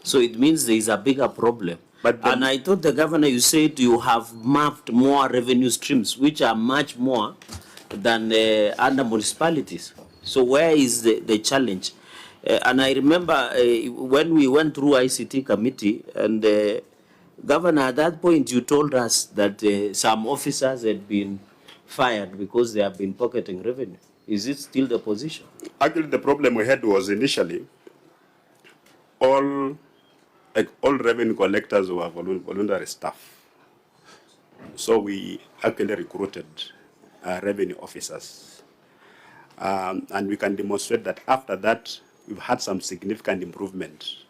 So it means there is a bigger problem. And I thought the governor, you said you have mapped more revenue streams, which are much more than other municipalities. So where is the challenge? And I remember when we went through ICT committee, and Governor, at that point you told us that some officers had been fired because they have been pocketing revenue. Is it still the position? Actually, the problem we had was initially all revenue collectors were voluntary staff. So we actually recruited revenue officers. And we can demonstrate that after that, we've had some significant improvement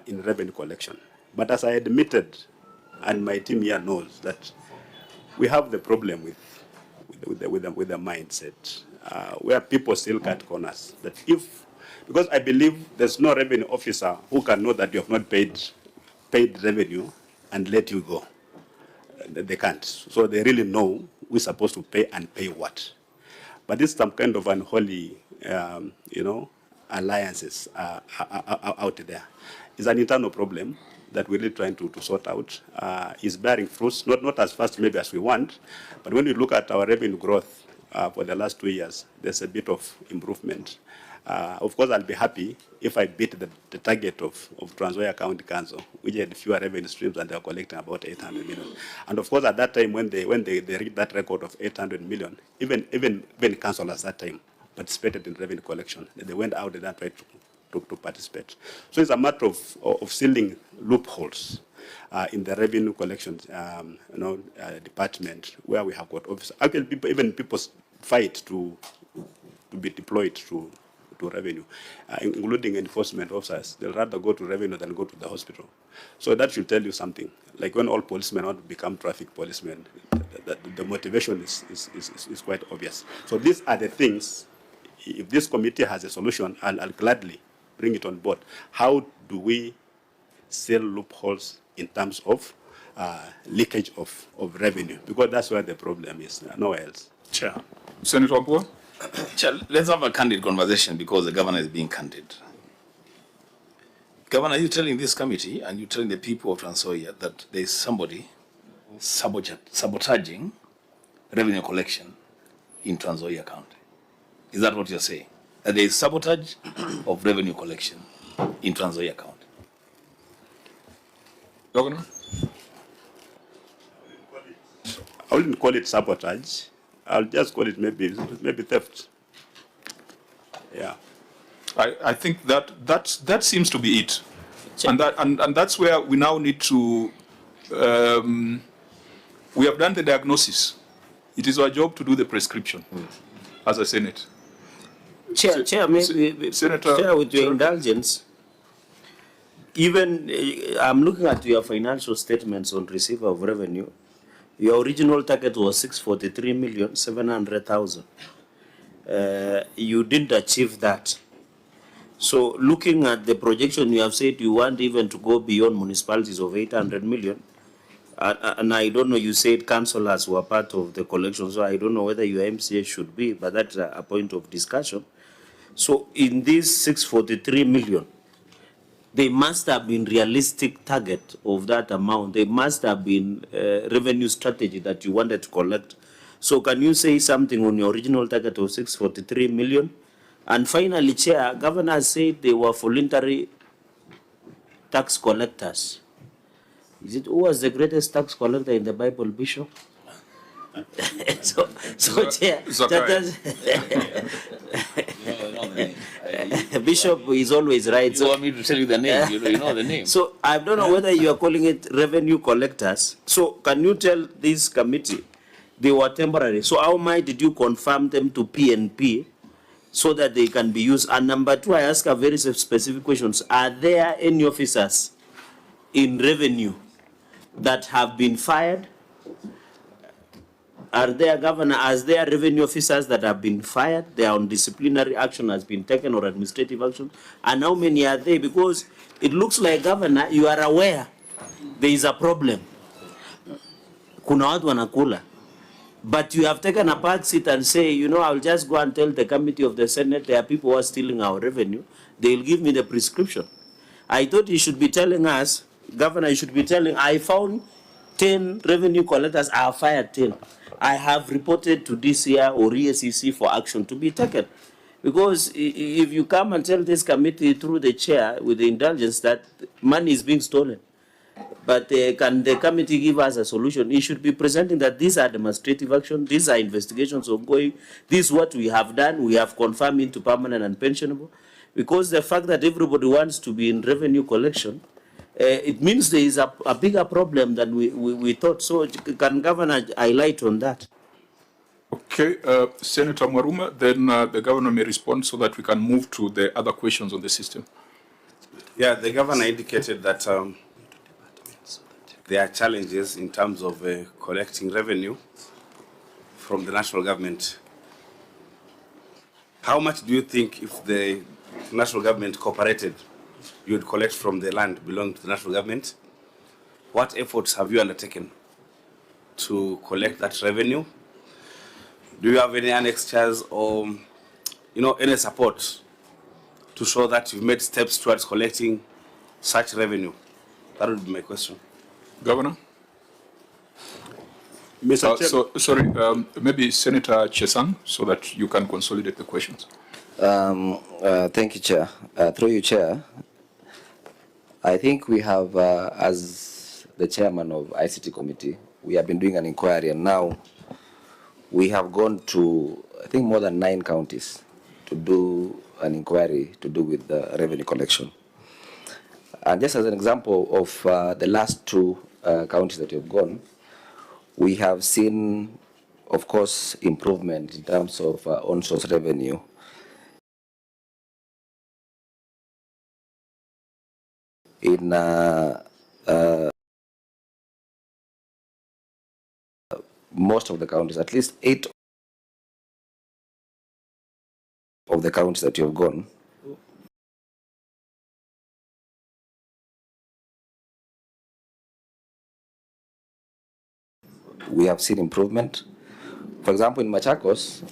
in revenue collection. But as I admitted, and my team here knows, that we have the problem with the mindset, where people still cut corners. That because I believe there's no revenue officer who can know that you have not paid revenue and let you go. They can't. So they really know we're supposed to pay and pay what. But it's some kind of unholy, alliances out there. It's an internal problem that we're really trying to sort out. Is bearing fruits, not as fast maybe as we want, but when we look at our revenue growth for the last 2 years, there's a bit of improvement. Of course, I'll be happy if I beat the target of Transvaal County Council, which had fewer revenue streams and they were collecting about 800 million. And of course, at that time, when they reached that record of 800 million, even councillors at that time participated in revenue collection. They went out and tried to participate. So it's a matter of sealing loopholes in the revenue collection department, where we have got officers. Actually, people fight to be deployed to revenue, including enforcement officers. They'll rather go to revenue than go to the hospital. So that should tell you something. Like when all policemen want to become traffic policemen, the motivation is quite obvious. So these are the things. If this committee has a solution, I'll gladly bring it on board. How do we seal loopholes in terms of leakage of revenue? Because that's where the problem is, nowhere else. Chair. Senator Ampua? Chair, let's have a candid conversation because the governor is being candid. Governor, are you telling this committee and you telling the people of Trans Nzoia that there is somebody sabotaging revenue collection in Trans Nzoia County? Is that what you're saying? That there is sabotage of revenue collection in Trans Nzoia County? Governor? I wouldn't call it sabotage. I'll just call it maybe theft. Yeah. I think that seems to be it. And that's where we now need to, we have done the diagnosis. It is our job to do the prescription as a Senate. Chair, maybe, Senator, Chair, with your indulgence, even I'm looking at your financial statements on receiver of revenue. Your original target was 643,700,000. You didn't achieve that. So looking at the projection, you have said you want even to go beyond municipalities of 800 million. And I don't know, you said councillors were part of the collection, so I don't know whether your MCA should be, but that's a point of discussion. So in this 643 million, they must have been realistic target of that amount. They must have been revenue strategy that you wanted to collect. So can you say something on your original target of 643 million? And finally, Chair, Governor said they were voluntary tax collectors. Is it who was the greatest tax collector in the Bible, Bishop? so Chair, Bishop is always right. You want me to tell you the name? You know the name. So I don't know whether you are calling it revenue collectors. So can you tell this committee they were temporary? So how much did you confirm them to PNP so that they can be used? And number two, I ask a very specific questions. Are there any officers in revenue that have been fired? Are there, Governor, as there revenue officers that have been fired? They are on disciplinary action has been taken or administrative action. And how many are there? Because it looks like, Governor, you are aware there is a problem. Kuna watu wanakula. But you have taken a back seat and say, you know, I'll just go and tell the committee of the Senate there are people who are stealing our revenue. They'll give me the prescription. I thought you should be telling us, Governor, you should be telling, I found 10 revenue collectors, I have fired 10. I have reported to DCI or ESCC for action to be taken. Because if you come and tell this committee through the chair with the indulgence that money is being stolen, but can the committee give us a solution? It should be presenting that these are demonstrative action, these are investigations ongoing, this is what we have done, we have confirmed into permanent and pensionable. Because the fact that everybody wants to be in revenue collection, it means there is a bigger problem than we thought. So can Governor highlight on that? Okay, Senator Mwaruma, then the Governor may respond so that we can move to the other questions on the system. Yeah, the Governor indicated that there are challenges in terms of collecting revenue from the national government. How much do you think, if the national government cooperated, you would collect from the land belonging to the national government? What efforts have you undertaken to collect that revenue? Do you have any annexures or, you know, any support to show that you've made steps towards collecting such revenue? That would be my question. Governor? Mr. Chair. Sorry, maybe Senator Chesang, so that you can consolidate the questions. Thank you, Chair. Through you, Chair, I think we have, as the chairman of ICT committee, we have been doing an inquiry, and now we have gone to, I think, more than 9 counties to do an inquiry to do with the revenue collection. And just as an example of the last 2 counties that have gone, we have seen, of course, improvement in terms of on-source revenue. In most of the counties, at least 8 of the counties that you have gone, we have seen improvement. For example, in Machakos,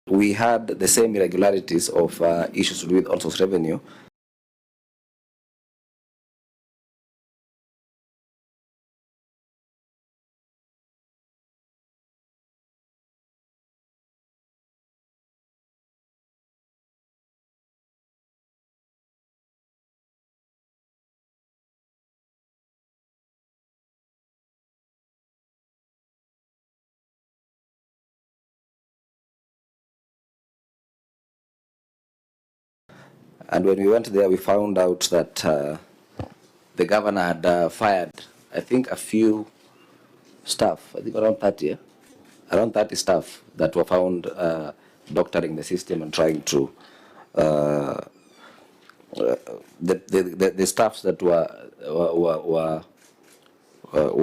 we had the same irregularities of issues to do with all source revenue. And when we went there, we found out that the governor had fired, I think, a few staff, I think around 30, around 30 staff that were found doctoring the system and trying to, the staffs that were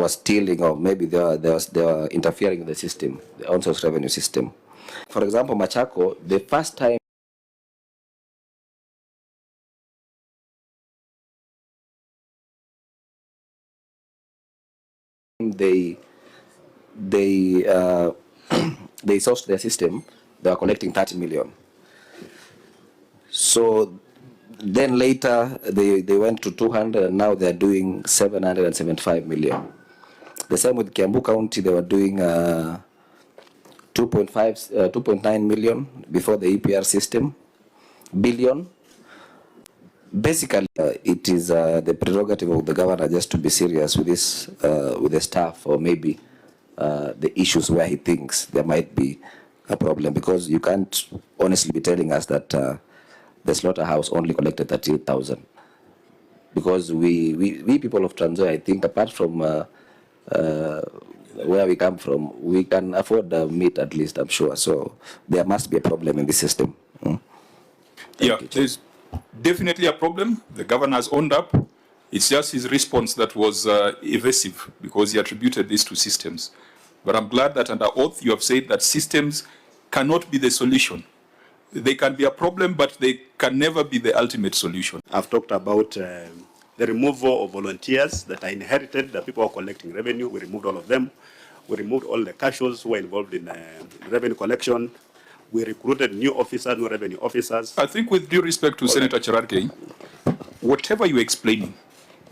stealing, or maybe they were interfering with the system, the on-source revenue system. For example, Machako, the first time they they sourced their system, they were collecting 30 million. So then later they went to 200, and now they're doing 775 million. The same with Kiambu County, they were doing 2.9 million before the EPR system, billion. Basically, it is the prerogative of the governor just to be serious with this, with the staff, or maybe the issues where he thinks there might be a problem, because you can't honestly be telling us that the Slaughterhouse only collected 38,000. Because we people of Trans Nzoia, I think, apart from where we come from, we can afford meat at least, I'm sure. So there must be a problem in the system. Yeah, there's definitely a problem. The governor has owned up. It's just his response that was evasive, because he attributed this to systems. But I'm glad that under oath you have said that systems cannot be the solution. They can be a problem, but they can never be the ultimate solution. I've talked about the removal of volunteers that are inherited, the people who are collecting revenue. We removed all of them. We removed all the casuals who were involved in revenue collection. We recruited new officers, new revenue officers. I think, with due respect to Senator Cherargei, whatever you're explaining,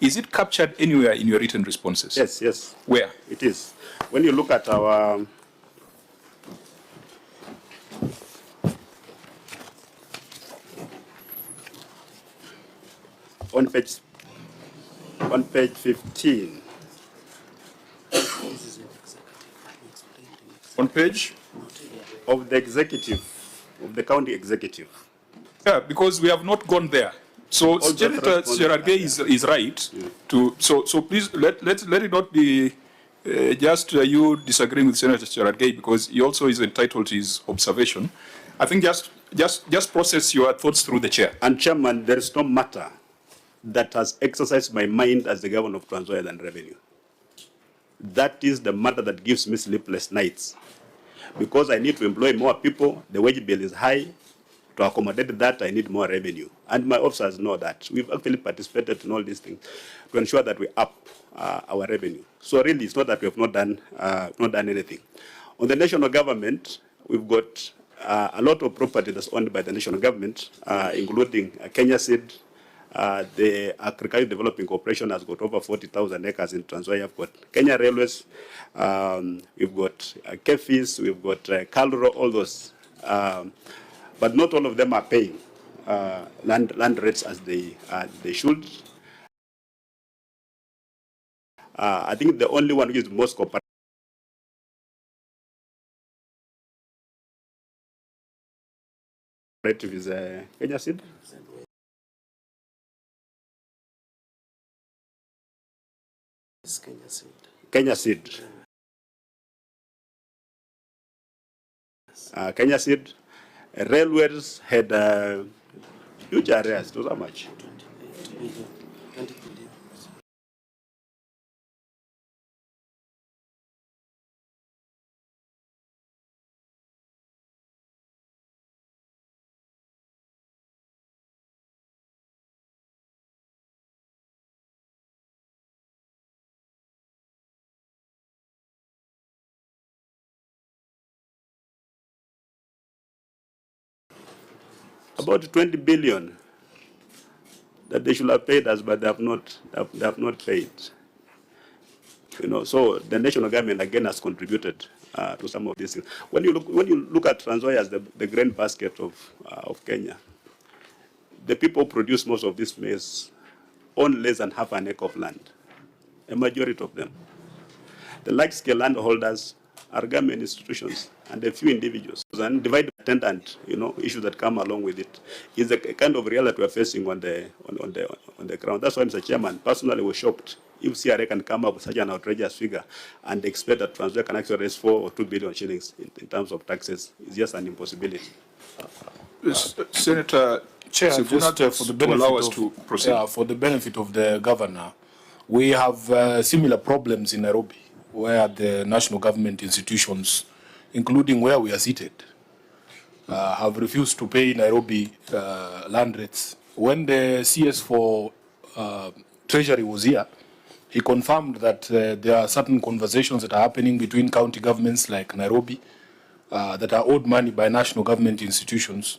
is it captured anywhere in your written responses? Yes, yes. Where? It is. When you look at our on page 15. On page? Of the executive, of the county executive. Yeah, because we have not gone there. So Senator Cherargei is right. Yeah. So please let it not be just you disagreeing with Senator Cherargei, because he also is entitled to his observation. I think just process your thoughts through the chair. And Chairman, there is no matter that has exercised my mind as the governor of Trans Nzoia than revenue. That is the matter that gives me sleepless nights. Because I need to employ more people, the wage bill is high. To accommodate that, I need more revenue. And my officers know that. We've actually participated in all these things to ensure that we up our revenue. So really, it's not that we have not done anything. On the national government, we've got a lot of property that's owned by the national government, including Kenya Seed. The Agricultural Developing Corporation has got over 40,000 acres in Trans Nzoia. We've got Kenya Railways, we've got Kefis, we've got Kaluro, all those. But not all of them are paying land rates as they should. I think the only one which is most cooperative is Kenya Seed. Kenya Seed. Kenya Seed. Railways had huge areas. It was how much? about 20 billion that they should have paid us, but they have not paid. You know, so the national government again has contributed to some of these things. When you look at Trans Nzoia as the grain basket of Kenya, the people who produce most of this maize own less than half an acre of land. A majority of them. The large-scale landholders are government institutions and a few individuals. And divide attendant, you know, issues that come along with it is a kind of reality we are facing on the ground. That's why, Mr. Chairman, personally we're shocked if CRA can come up with such an outrageous figure and expect that Trans Nzoia can actually raise 4 or 2 billion shillings in terms of taxes. It's just an impossibility. Senator Chair, Sifuna, just for the benefit allow us of, to proceed. for the benefit of the governor, we have similar problems in Nairobi, where the national government institutions, including where we are seated, have refused to pay Nairobi land rates. When the CS for Treasury was here, he confirmed that there are certain conversations that are happening between county governments like Nairobi that are owed money by national government institutions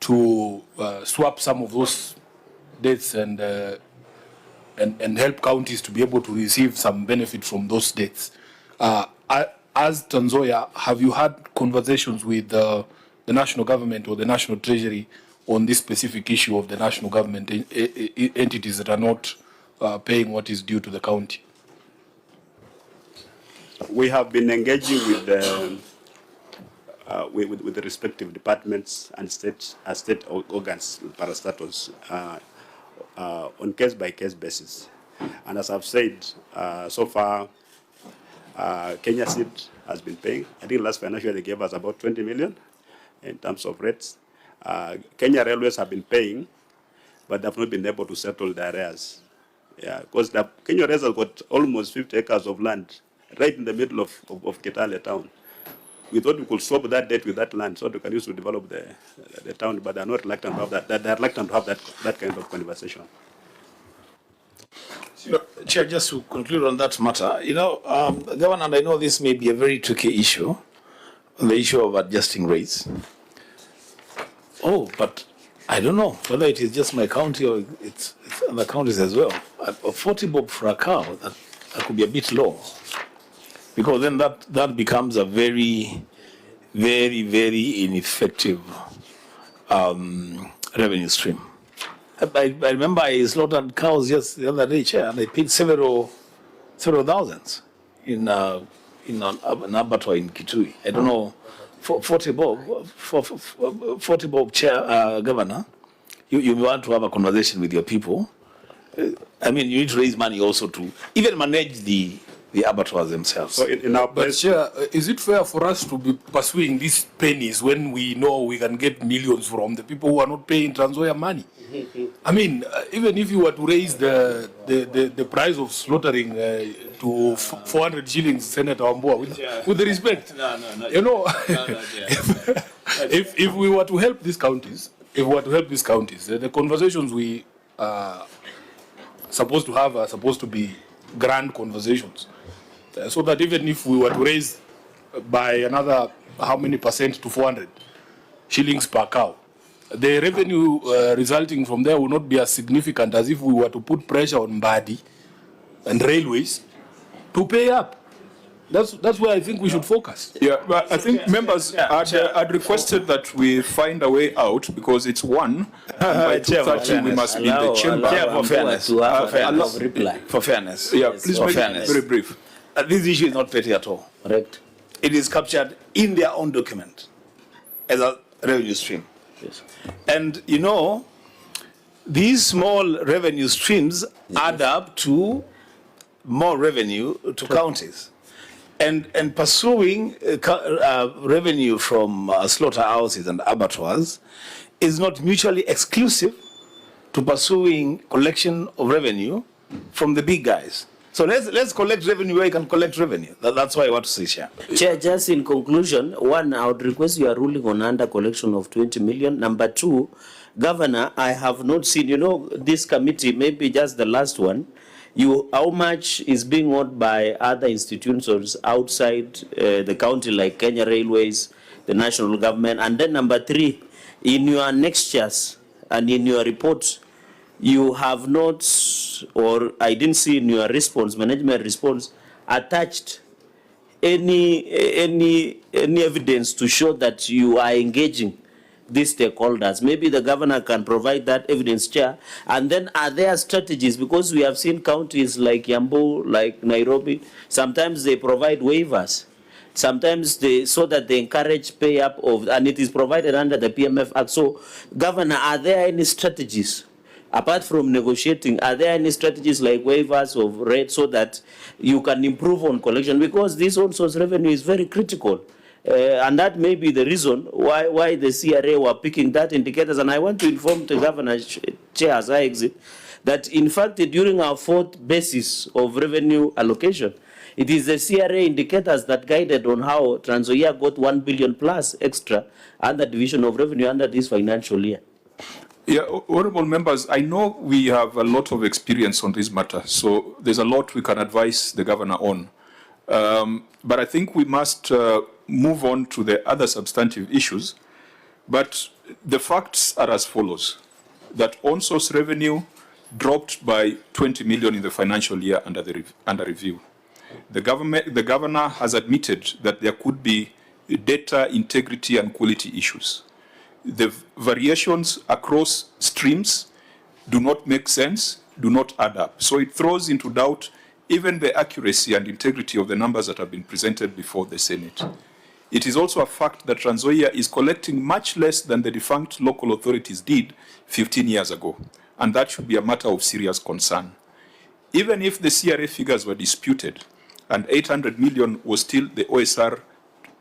to swap some of those debts and help counties to be able to receive some benefit from those debts. As Trans Nzoia, have you had conversations with the national government or the national treasury on this specific issue of the national government entities that are not paying what is due to the county? We have been engaging with the respective departments and state organs, parastatals, on case-by-case basis. And as I've said, so far, Kenya Seed has been paying. I think last financial year they gave us about 20 million in terms of rates. Kenya Railways have been paying, but they've not been able to settle their arrears. Yeah, because the Kenya Railways have got almost 50 acres of land right in the middle of Kitale town. We thought we could swap that debt with that land so they can use to develop the town, but they're not reluctant to have that. They're reluctant to have that kind of conversation. Chair, just to conclude on that matter, Governor, and I know this may be a very tricky issue, on the issue of adjusting rates. Oh, but I don't know whether it is just my county or it's other counties as well. 40 bob for a cow, that could be a bit low. Because then that becomes a very, very, very ineffective revenue stream. I remember I slaughtered cows just the other day, Chair, and I paid several thousands in an abattoir in Kitui. I don't know, 40 bob, Chair, Governor. You want to have a conversation with your people. I mean, you need to raise money also to even manage the abattoirs themselves. So in our But Chair, is it fair for us to be pursuing these pennies when we know we can get millions from the people who are not paying Trans Nzoia money? I mean, even if you were to raise the price of slaughtering to 400 shillings, Senator Wambua, with the respect, if we were to help these counties, the conversations we are supposed to have are supposed to be grand conversations. So that even if we were to raise by another, how many percent to 400 shillings per cow, the revenue resulting from there will not be as significant as if we were to put pressure on Mbadi and railways to pay up. That's where I think we should focus. Yeah, but I think members had requested that we find a way out because it's one. By 2:30 we must be in the chamber. For fairness. Yeah, please make it very brief. This issue is not petty at all. Correct. It is captured in their own document as a revenue stream. Yes. And these small revenue streams add up to more revenue to counties. And pursuing revenue from slaughterhouses and abattoirs is not mutually exclusive to pursuing collection of revenue from the big guys. So let's collect revenue where you can collect revenue. That's why I want to say, Chair. Chair, just in conclusion, one, I would request your ruling on under collection of 20 million. Number two, Governor, I have not seen, this committee, maybe just the last one, how much is being owed by other institutions outside the county, like Kenya Railways, the national government? And then number three, in your annexures and in your reports, you have not, or I didn't see in your response, management response, attached any evidence to show that you are engaging these stakeholders. Maybe the governor can provide that evidence, Chair. And then are there strategies? Because we have seen counties like Yambu, like Nairobi, sometimes they provide waivers. Sometimes they, so that they encourage pay up of, and it is provided under the PMF Act. So, Governor, are there any strategies? Apart from negotiating, are there any strategies like waivers of rate so that you can improve on collection? Because this own source revenue is very critical. And that may be the reason why the CRA were picking that indicators. And I want to inform the Governor, Chair, as I exit, that in fact, during our fourth basis of revenue allocation, it is the CRA indicators that guided on how Trans Nzoia got 1 billion plus extra under division of revenue under this financial year. Yeah, honorable members, I know we have a lot of experience on this matter, so there's a lot we can advise the governor on. But I think we must move on to the other substantive issues. But the facts are as follows: that on-source revenue dropped by 20 million in the financial year under review. The governor has admitted that there could be data integrity and quality issues. The variations across streams do not make sense, do not add up. So it throws into doubt even the accuracy and integrity of the numbers that have been presented before the Senate. It is also a fact that Trans Nzoia is collecting much less than the defunct local authorities did 15 years ago, and that should be a matter of serious concern. Even if the CRA figures were disputed and 800 million was still the OSR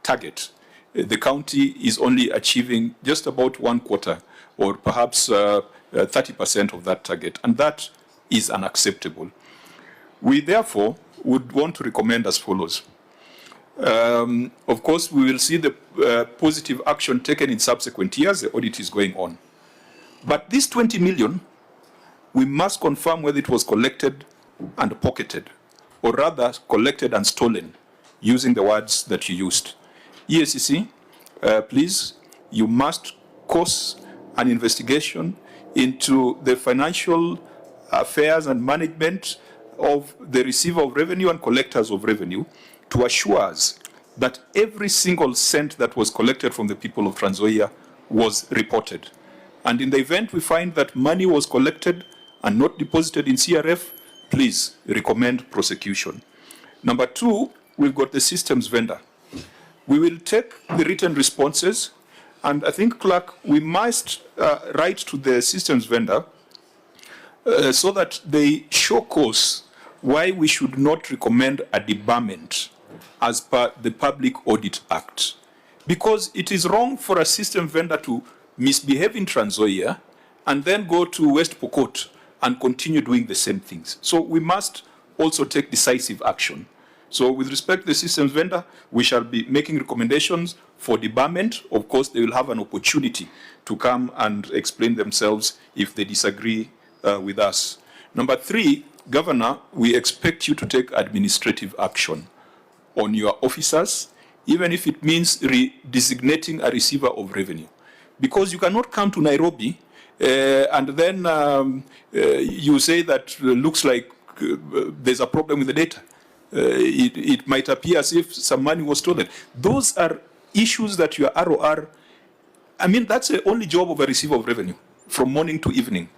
target, the county is only achieving just about 1/4 or perhaps 30% of that target, and that is unacceptable. We therefore would want to recommend as follows. Of course, we will see the positive action taken in subsequent years. The audit is going on. But this 20 million, we must confirm whether it was collected and pocketed, or rather collected and stolen, using the words that you used. EACC, please, you must cause an investigation into the financial affairs and management of the receiver of revenue and collectors of revenue to assure us that every single cent that was collected from the people of Trans Nzoia was reported. And in the event we find that money was collected and not deposited in CRF, please recommend prosecution. Number two, we've got the systems vendor. We will take the written responses, and I think, Clerk, we must write to the systems vendor so that they show cause why we should not recommend a debarment as per the Public Audit Act. Because it is wrong for a system vendor to misbehave in Trans Nzoia and then go to West Pokot and continue doing the same things. So we must also take decisive action. So with respect to the systems vendor, we shall be making recommendations for debarment. Of course, they will have an opportunity to come and explain themselves if they disagree with us. Number three, Governor, we expect you to take administrative action on your officers, even if it means designating a receiver of revenue. Because you cannot come to Nairobi and then you say that looks like there's a problem with the data. It might appear as if some money was stolen. Those are issues that your ROR, I mean, that's the only job of a receiver of revenue, from morning to evening.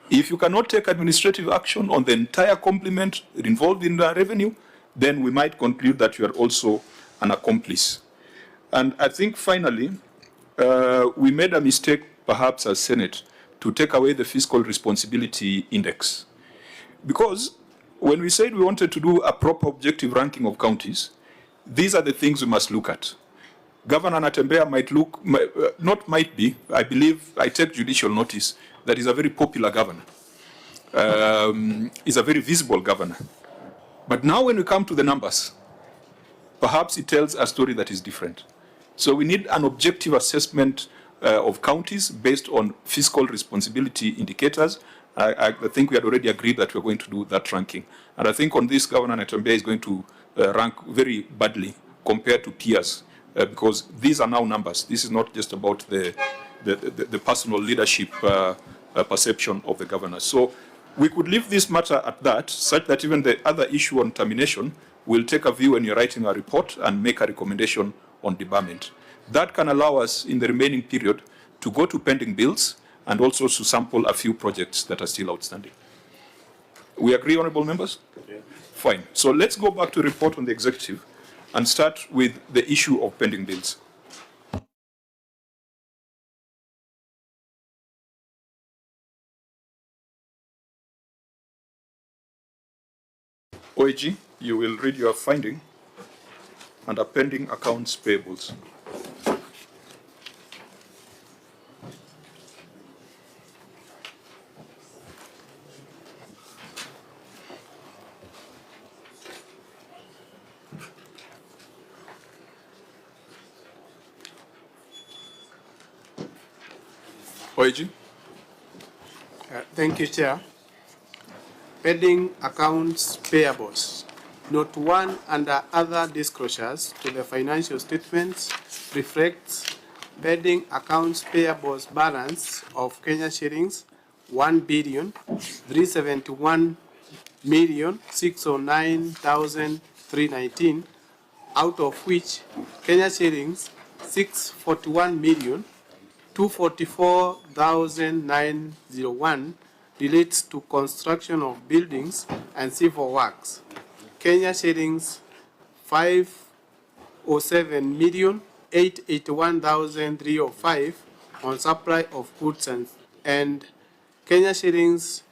If you cannot take administrative action on the entire complement involved in the revenue, then we might conclude that you are also an accomplice. And I think finally, we made a mistake, perhaps as Senate, to take away the fiscal responsibility index. Because when we said we wanted to do a proper objective ranking of counties, these are the things we must look at. Governor Natembeya I believe, I take judicial notice that he's a very popular governor. He's a very visible governor. But now when we come to the numbers, perhaps it tells a story that is different. So we need an objective assessment of counties based on fiscal responsibility indicators. I think we had already agreed that we're going to do that ranking. And I think on this, Governor Natembeya is going to rank very badly compared to peers, because these are now numbers. This is not just about the the personal leadership perception of the governor. So we could leave this matter at that, such that even the other issue on termination will take a view when you're writing a report and make a recommendation on debarment. That can allow us in the remaining period to go to pending bills and also to sample a few projects that are still outstanding. We agree, honorable members? Yeah. Fine. So let's go back to report on the executive and start with the issue of pending bills. OAG, you will read your finding under pending accounts payables. OAG. Thank you, Chair. Pending accounts payables. Note 1 under other disclosures to the financial statements reflects pending accounts payables balance of Kenya shillings 1,371,609,319, out of which Kenya shillings 641,244,901 relates to construction of buildings and civil works. Kenya shillings 507,881,305 on supply of goods and Kenya shillings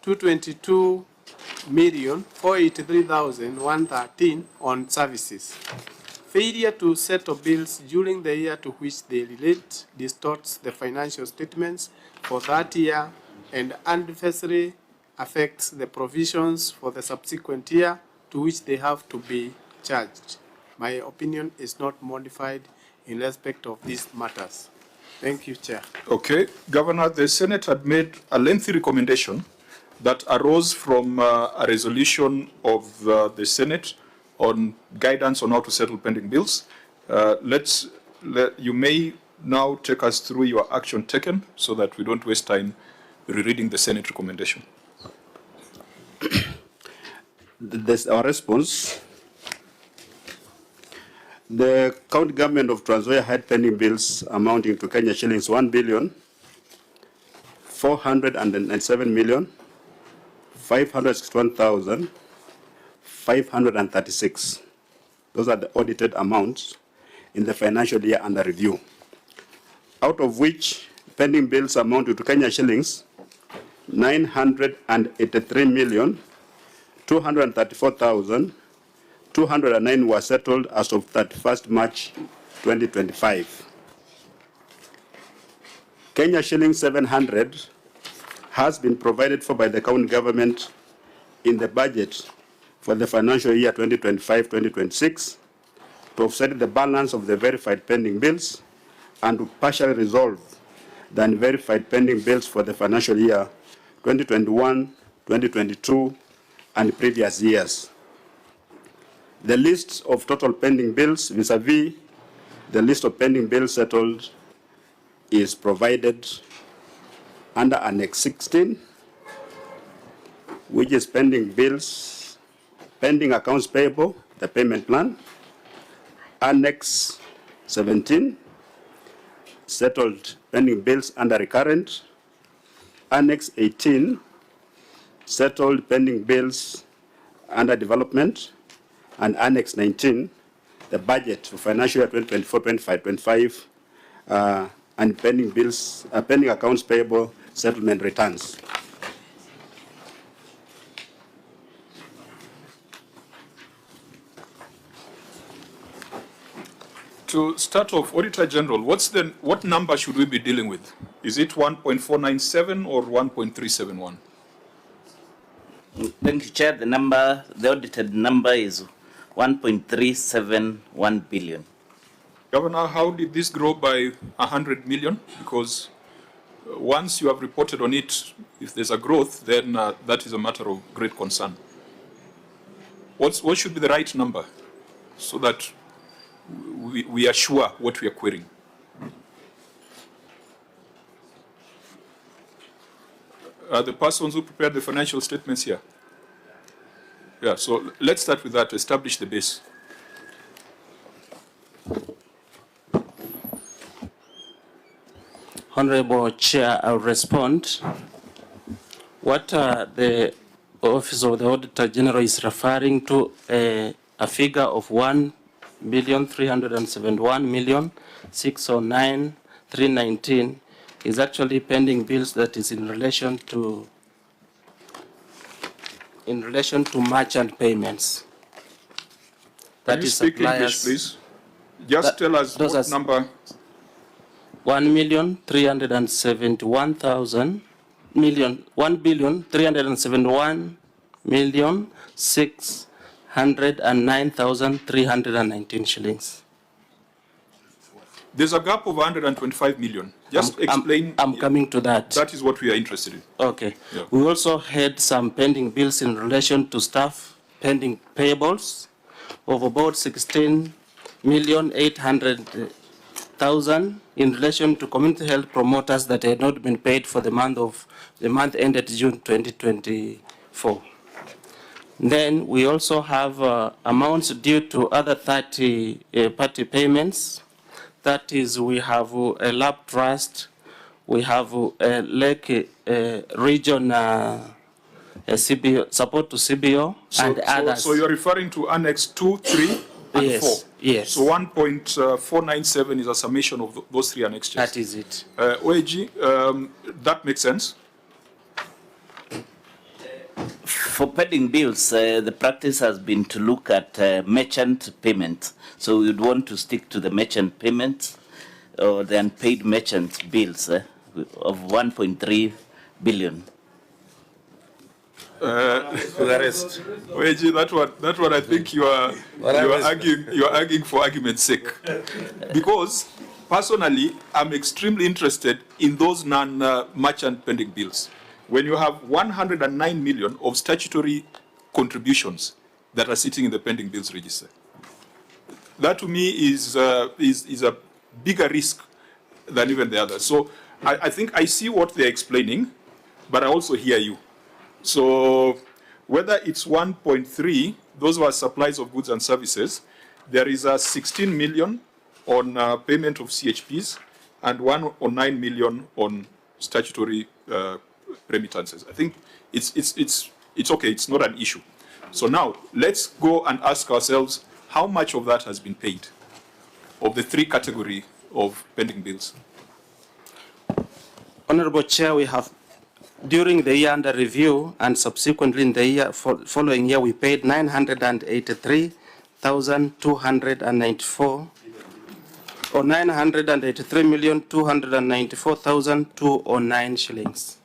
222,483,113 on services. Failure to settle bills during the year to which they relate distorts the financial statements for that year and adversely affects the provisions for the subsequent year to which they have to be charged. My opinion is not modified in respect of these matters. Thank you, Chair. Okay, Governor, the Senate had made a lengthy recommendation that arose from a resolution of the Senate on guidance on how to settle pending bills. You may now take us through your action taken so that we don't waste time rereading the Senate recommendation. This our response. The county government of Trans Nzoia had pending bills amounting to Kenya shillings 1,497,561,536. Those are the audited amounts in the financial year under review. Out of which pending bills amounted to Kenya shillings 983,234,209 were settled as of 31st March 2025. Kenya shilling 700 has been provided for by the county government in the budget for the financial year 2025-2026 to offset the balance of the verified pending bills and to partially resolve the unverified pending bills for the financial year 2021, 2022, and previous years. The list of total pending bills vis-a-vis the list of pending bills settled is provided under Annex 16, which is pending bills, pending accounts payable, the payment plan. Annex 17, settled pending bills under recurrent. Annex 18, settled pending bills under development. And Annex 19, the budget for financial year 2024-25, and pending bills, pending accounts payable settlement returns. To start off, Auditor General, what number should we be dealing with? Is it 1.497 or 1.371? Thank you, Chair. The audited number is 1.371 billion. Governor, how did this grow by 100 million? Because once you have reported on it, if there's a growth, then that is a matter of great concern. What should be the right number so that we are sure what we are querying? are the persons who prepared the financial statements here? Yeah, so let's start with that to establish the base. Honorable Chair, I'll respond. What the Office of the Auditor General is referring to a figure of 1,371,609,319 is actually pending bills that is in relation to merchant payments. Can you speak English, please? Just tell us what number. 1,371,609,319 shillings. There's a gap of 125 million. Just explain. I'm coming to that. That is what we are interested in. Okay. Yeah. We also had some pending bills in relation to staff pending payables of about 16,800,000 in relation to community health promoters that had not been paid for the month ended June 2024. Then we also have amounts due to other 30-party payments. That is, we have a lab trust, we have a Lake region CBO, support to CBO, and others. So you're referring to Annex 2, 3, and Yes, 4? yes. So 1.497 is a summation of those three annexes? That is it. OAG, that makes sense? For pending bills, the practice has been to look at merchant payments. So we would want to stick to the merchant payments or the unpaid merchant bills of 1.3 billion. The rest. OAG, that one I think you are arguing for argument's sake. Because personally, I'm extremely interested in those non-merchant pending bills. When you have 109 million of statutory contributions that are sitting in the pending bills register, that to me is a bigger risk than even the others. So I think I see what they're explaining, but I also hear you. So whether it's 1.3, those were supplies of goods and services, there is a 16 million on payment of CHPs and 109 million on statutory remittances. I think it's okay, it's not an issue. So now let's go and ask ourselves how much of that has been paid of the three category of pending bills. Honorable Chair, we have during the year under review and subsequently in the year following year, we paid 983,294 or 983,294,209 shillings.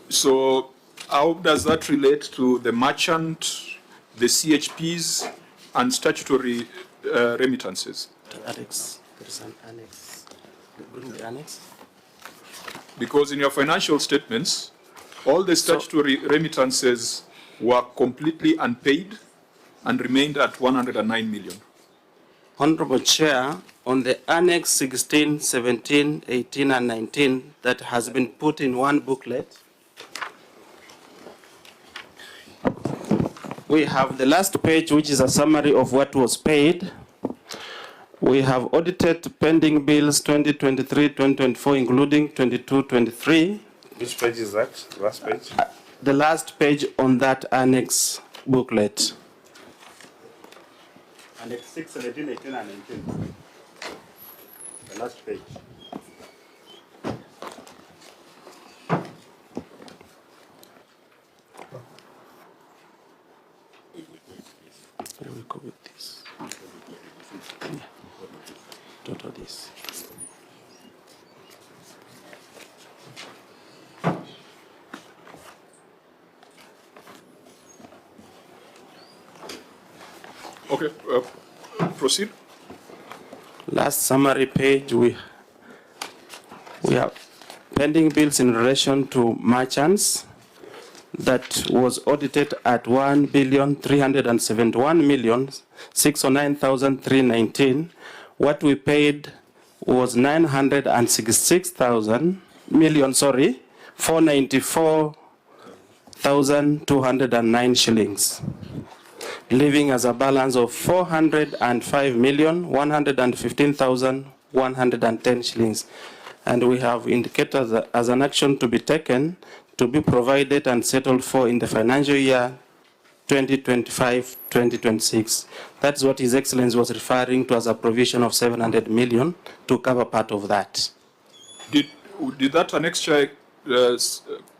So how does that relate to the merchant, the CHPs, and statutory remittances? Annex. There is an annex. Bring the annex. Because in your financial statements, all the statutory remittances were completely unpaid and remained at 109 million. Honorable Chair, on the Annex 16, 17, 18, and 19 that has been put in one booklet, we have the last page, which is a summary of what was paid. We have audited pending bills 2023, 2024, including 22, 23. Which page is that? Last page? The last page on that annex booklet. Annex 6, 17, 18, and 19. The last page. Where we go with this? Total this. Okay, proceed. Last summary page, we have pending bills in relation to merchants that was audited at 1,371,609,319. What we paid was 966,000 million, 494,209 shillings, leaving as a balance of 405,115,110 shillings. And we have indicated that as an action to be taken to be provided and settled for in the financial year 2025-2026. That's what His Excellency was referring to as a provision of 700 million to cover part of that. Did that annexure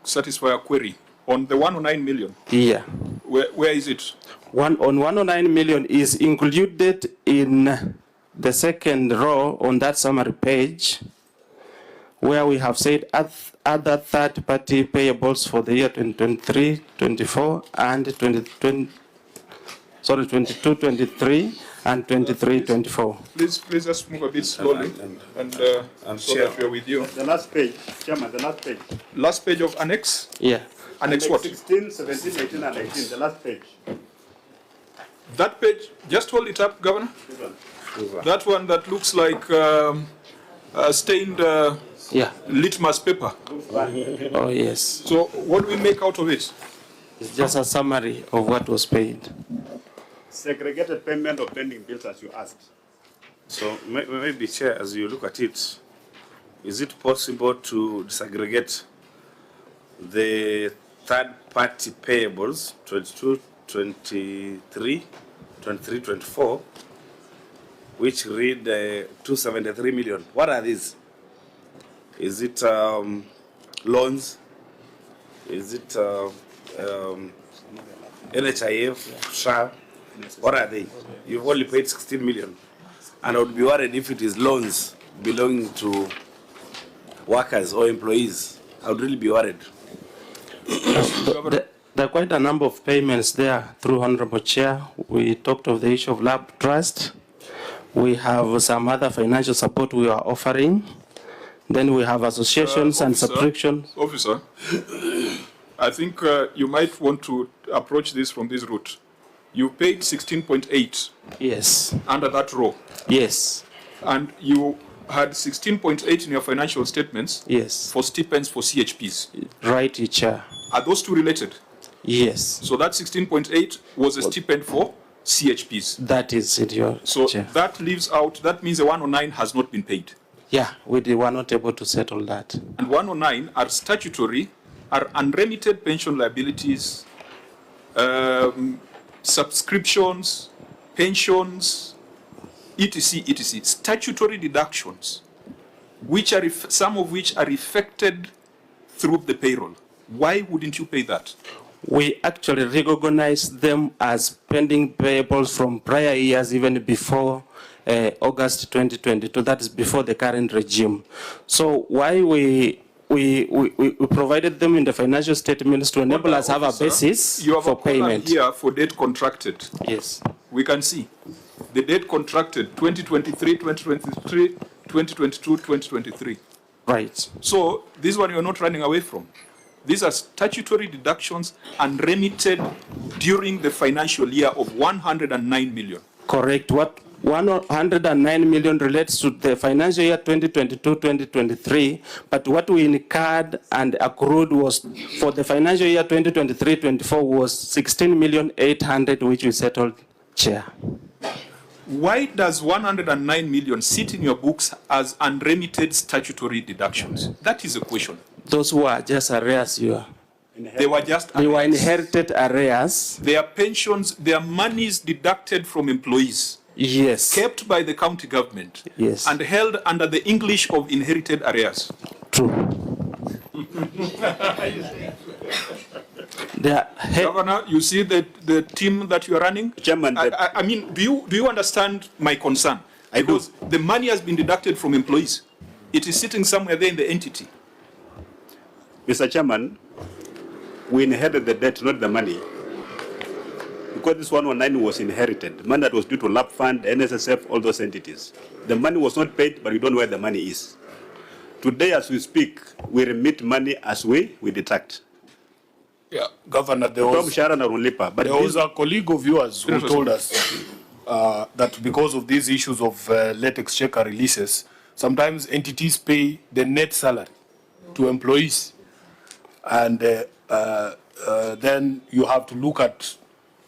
satisfy a query on the 109 million? Yeah. Where is it? On 109 million is included in the second row on that summary page, where we have said other third-party payables for the year 2023-24 and 22-23 and 23-24. Please just move a bit slowly and so that we are with you. The last page, Chairman, the last page. Last page of annex? Yeah. Annex what? 16, 17, 18, and 19, the last page. That page, just hold it up, Governor. That one that looks like stained litmus paper. Oh, yes. So what do we make out of it? It's just a summary of what was paid. Segregated payment of pending bills as you asked. So maybe, Chair, as you look at it, is it possible to disaggregate the third-party payables, 22, 23, 23, 24, which read 273 million? What are these? Is it loans? Is it NHIF, SHA? What are they? You've only paid 16 million. And I would be worried if it is loans belonging to workers or employees. I would really be worried. There are quite a number of payments there through Honorable Chair. We talked of the issue of lab trust. We have some other financial support we are offering. Then we have associations and subscriptions. Officer, I think you might want to approach this from this route. You paid 16.8. Yes. Under that row. Yes. And you had 16.8 in your financial statements. Yes. For stipends for CHPs. Right, Chair. Are those two related? Yes. So that 16.8 was a stipend for CHPs. That is it, Your Chair. That leaves out, that means the 109 has not been paid. Yeah, we were not able to settle that. And 109 are statutory, are unremitted pension liabilities, subscriptions, pensions, etc., etc., statutory deductions, which are some of which are effected through the payroll. Why wouldn't you pay that? We actually recognize them as pending payables from prior years, even before August 2022. That is before the current regime. So why we provided them in the financial statements to enable us to have a basis for payment. You have a column here for date contracted. Yes. We can see the date contracted 2023, 2023, 2022, 2023. Right. So this one you're not running away from. These are statutory deductions unremitted during the financial year of 109 million. Correct. What 109 million relates to the financial year 2022-2023, but what we incurred and accrued was for the financial year 2023-24 was 16,800,000, which we settled, Chair. Why does 109 million sit in your books as unremitted statutory deductions? That is a question. Those were just arrears, They were just arrears. They were inherited arrears. Their pensions, their monies deducted from employees. Yes. Kept by the county government. Yes. And held under the English of inherited arrears. True. Governor, you see the team that you are running? Chairman, I mean, do you understand my concern? Because the money has been deducted from employees. It is sitting somewhere there in the entity. Mr. Chairman, we inherited the debt, not the money. Because this 119 was inherited, the money that was due to LAP Fund, NSSF, all those entities. The money was not paid, but we don't know where the money is. Today, as we speak, we remit money as we deduct. Yeah, Governor, there was a colleague of yours who told us that because of these issues of late exchequer releases, sometimes entities pay the net salary to employees. and then you have to look at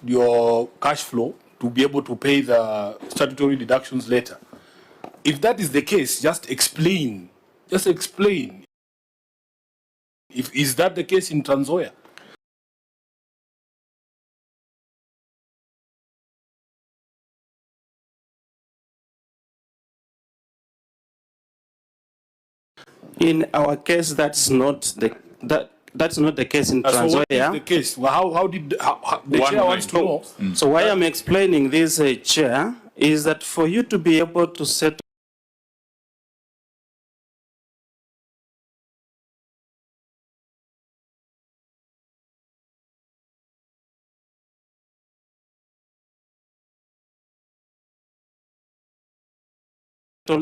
your cash flow to be able to pay the statutory deductions later. If that is the case, just explain. Just explain. Is that the case in Trans Nzoia? In our case, that's not the case in Trans So what is Nzoia. the case? Well, how did the chair wants to know? So why I'm explaining this, Chair, is that for you to be able to set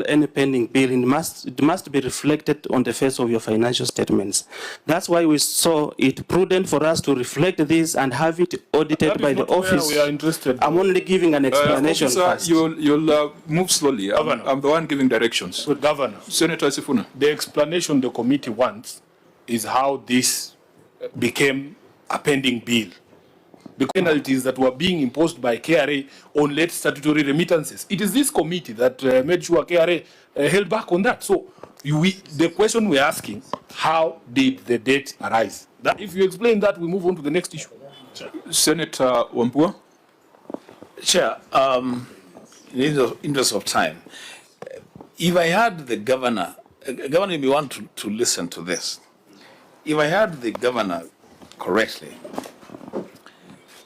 any pending bill, it must be reflected on the face of your financial statements. That's why we saw it prudent for us to reflect this and have it audited by the office. We are interested. I'm only giving an explanation Officer, first. you'll move slowly. I'm the one giving directions. So, Governor, Senator Sifuna. the explanation the committee wants is how this became a pending bill. The penalties that were being imposed by KRA on late statutory remittances. It is this committee that made sure KRA held back on that. So the question we're asking, how did the debt arise? That, if you explain that, we move on to the next issue. Senator Wambua. Chair, in the interest of time, if I had the governor may want to listen to this. If I heard the governor correctly,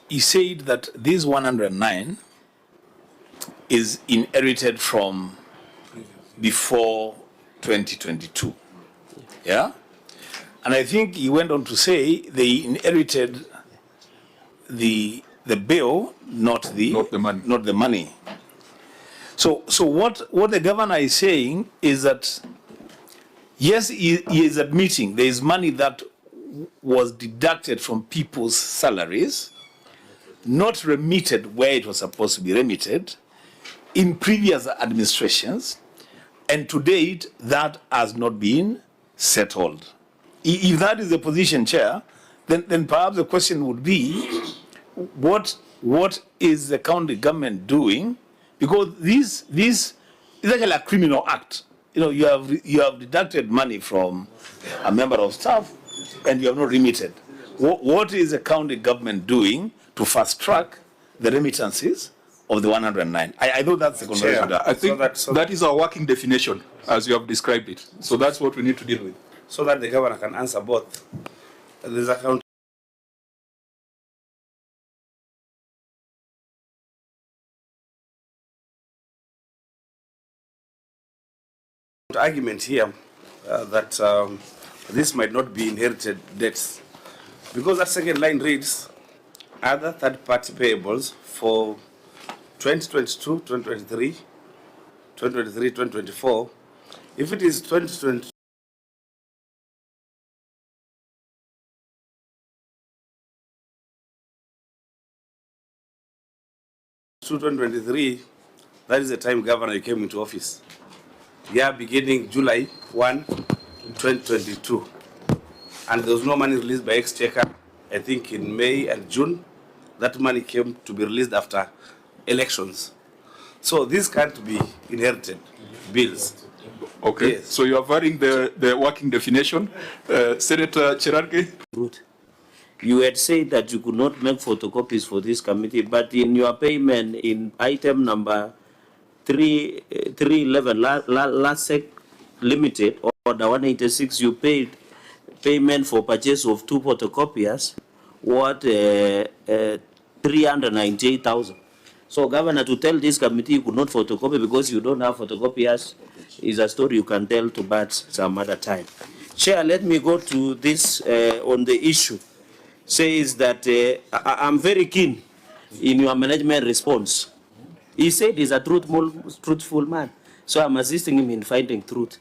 he said that this 109 is inherited from before 2022. Yeah? And I think he went on to say they inherited the bill, not the money. So what the governor is saying is that yes, he is admitting there is money that was deducted from people's salaries, not remitted where it was supposed to be remitted in previous administrations, and to date that has not been settled. If that is the position, Chair, then perhaps the question would be, what is the county government doing? Because this is actually a criminal act. You know, you have deducted money from a member of staff and you have not remitted. What is the county government doing to fast track the remittances of the 109? I know that's the conversation. I think that is our working definition as you have described it. So that's what we need to deal with. So that the governor can answer both. There's account argument here that this might not be inherited debts, because that second line reads other third-party payables for 2022, 2023, 2023, 2024. If it is 2022, 2023, that is the time governor came into office. Yeah, beginning July 1, 2022. And there was no money released by Exchequer, I think in May and June. That money came to be released after elections. So this can't be inherited bills. Okay, yes. So you are varying the working definition. Senator Cherargei? You had said that you could not make photocopies for this committee, but in your payment in item number 311, LASEC Limited, order 186, you paid payment for purchase of 2 photocopiers, worth 398,000. So, Governor, to tell this committee you could not photocopy because you don't have photocopiers is a story you can tell to Bart some other time. Chair, let me go to this on the issue. Says that I'm very keen in your management response. He said he's a truthful man, so I'm assisting him in finding truth.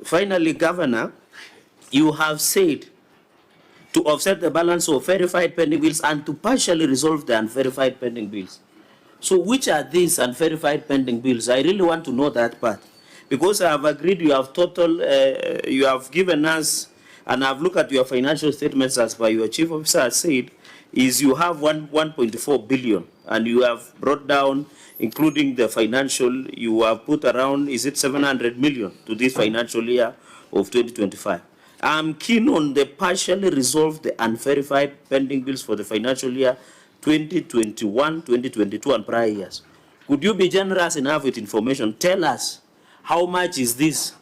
Finally, Governor, you have said to offset the balance of verified pending bills and to partially resolve the unverified pending bills. So which are these unverified pending bills? I really want to know that part. Because I have agreed you have you have given us and I've looked at your financial statements as per your chief officer has said, is you have 1.4 billion, and you have brought down, including the financial, you have put around, is it 700 million to this financial year of 2025. I'm keen on the partially resolve the unverified pending bills for the financial year 2021, 2022, and prior years. Could you be generous enough with information? Tell us how much is this?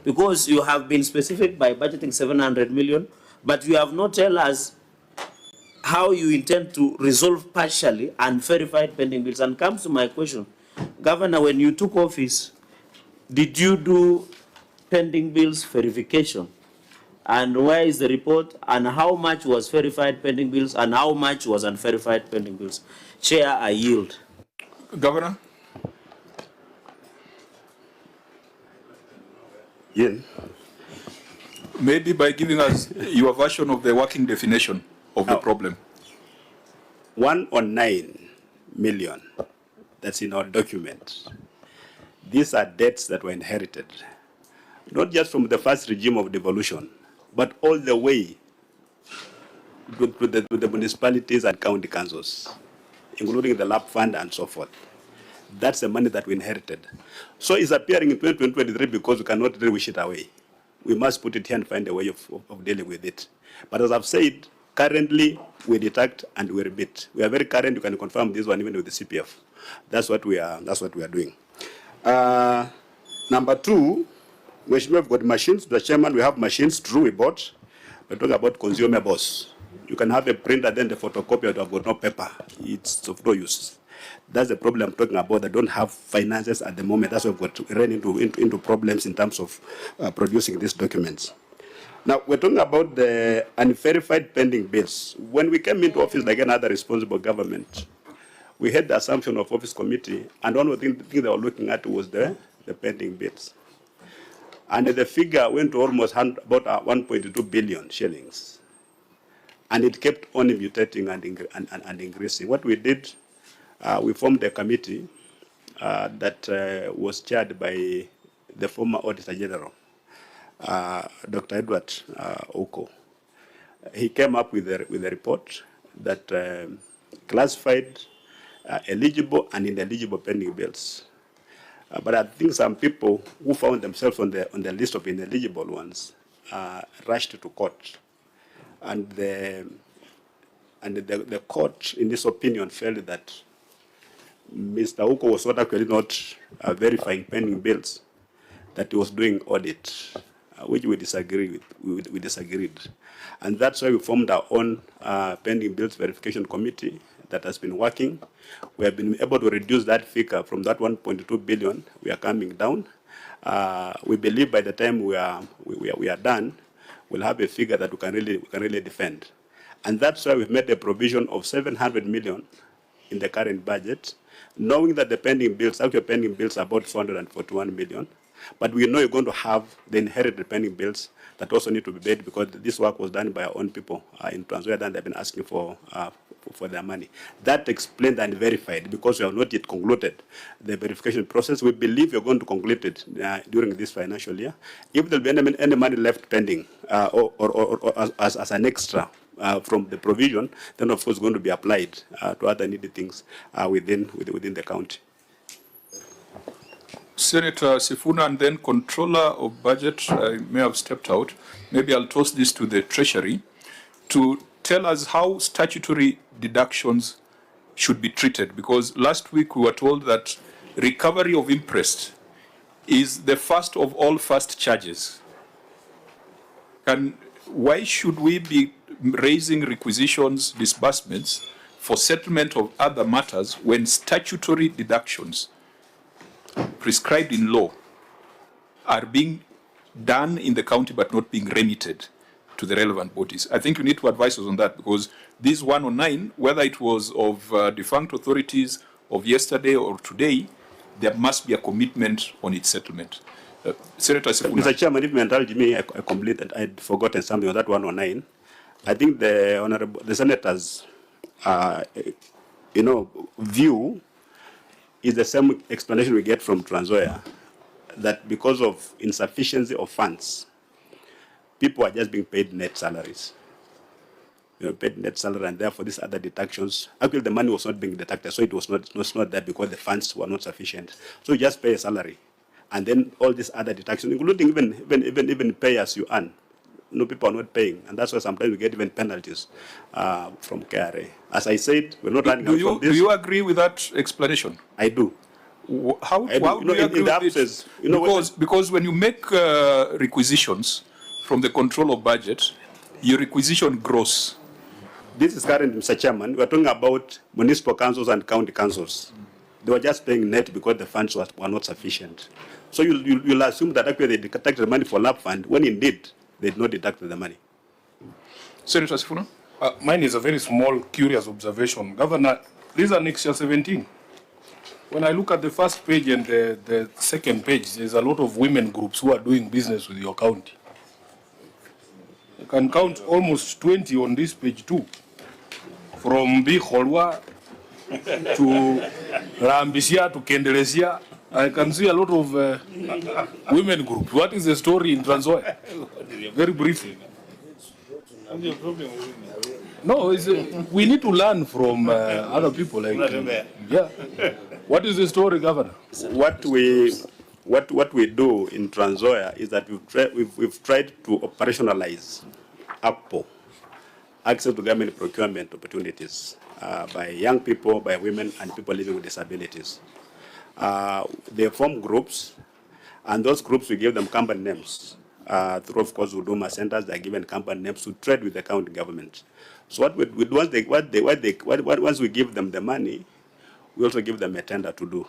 Because you have been specific by budgeting 700 million, but you have not tell us how you intend to resolve partially unverified pending bills. And comes to my question, Governor, when you took office, did you do pending bills verification? And where is the report? And how much was verified pending bills? And how much was unverified pending bills? Chair, I yield. Governor? Yeah. Maybe by giving us your version of the working definition of the problem. 109 million, that's in our document. These are debts that were inherited, not just from the first regime of devolution, but all the way to the municipalities and county councils, including the LAP fund and so forth. That's the money that we inherited. So it's appearing in 2023 because we cannot really wish it away. We must put it here and find a way of dealing with it. But as I've said, currently we deduct and we remit. We are very current. You can confirm this one even with the CPF. That's what we are doing. Number two, we've got machines. The chairman, we have machines. True, we bought. We're talking about consumables. You can have a printer, then the photocopier to have got no paper. It's of no use. That's the problem I'm talking about. They don't have finances at the moment. That's why we've got to run into problems in terms of producing these documents. Now, we're talking about the unverified pending bills. When we came into office like another responsible government, we had the assumption of office committee, and one of the things they were looking at was the pending bills. And the figure went to almost about 1.2 billion shillings. And it kept on mutating and increasing. What we did, we formed a committee that was chaired by the former Auditor General, Dr. Edward Oko. He came up with a report that classified eligible and ineligible pending bills. But I think some people who found themselves on the list of ineligible ones rushed to court. And the court, in this opinion, felt that Mr. Oko was not actually not verifying pending bills, that he was doing audit, which we disagree with. We disagreed. And that's why we formed our own pending bills verification committee that has been working. We have been able to reduce that figure from that 1.2 billion. We are coming down. We believe by the time we are done, we'll have a figure that we can really defend. And that's why we've made a provision of 700 million in the current budget, knowing that the pending bills, actually pending bills are about 441 million. But we know you're going to have the inherited pending bills that also need to be paid because this work was done by our own people in Transvaal, and they've been asking for their money. That explained and verified because we have not yet concluded the verification process. We believe we're going to conclude it during this financial year. If there'll be any money left pending or as an extra from the provision, then of course it's going to be applied to other needy things within the county. Senator Sifuna and then Controller of Budget may have stepped out. Maybe I'll toss this to the Treasury to tell us how statutory deductions should be treated, because last week we were told that recovery of interest is the first of all first charges. Why should we be raising requisitions, disbursements for settlement of other matters when statutory deductions prescribed in law are being done in the county but not being remitted to the relevant bodies? I think you need to advise us on that, because this 109, whether it was of defunct authorities of yesterday or today, there must be a commitment on its settlement. Senator Sifuna. Mr. Chairman, if you indulge me, I completed. I'd forgotten something on that 109. I think the senators, view is the same explanation we get from Transvaal, that because of insufficiency of funds, people are just being paid net salaries. Paid net salary, and therefore these other deductions, actually the money was not being deducted, so it was not there because the funds were not sufficient. So you just pay a salary, and then all these other deductions, including even pay as you earn. People are not paying, and that's why sometimes we get even penalties from KRA. As I said, we're not running out from this. Do you agree with that explanation? I do. How do you agree with it? Because when you make requisitions from the control of budget, your requisition grows. This is current, Mr. Chairman. We're talking about municipal councils and county councils. They were just paying net because the funds were not sufficient. So you'll assume that actually they deducted the money for lab fund when indeed they did not deduct the money. Senator Sifuna? Mine is a very small, curious observation. Governor, these are next year 17. When I look at the first page and the second page, there's a lot of women groups who are doing business with your county. You can count almost 20 on this page too. From Bicholwa to Rambisia to Kendelesia, I can see a lot of women groups. What is the story in Trans-Nzoia? Very briefly. No, we need to learn from other people. Yeah. What is the story, Governor? What we do in Trans-Nzoia is that we've tried to operationalize APO, access to government procurement opportunities, by young people, by women, and people living with disabilities. They form groups, and those groups, we give them company names. Through, of course, Huduma centers, they're given company names to trade with the county government. So what we do, once we give them the money, we also give them a tender to do.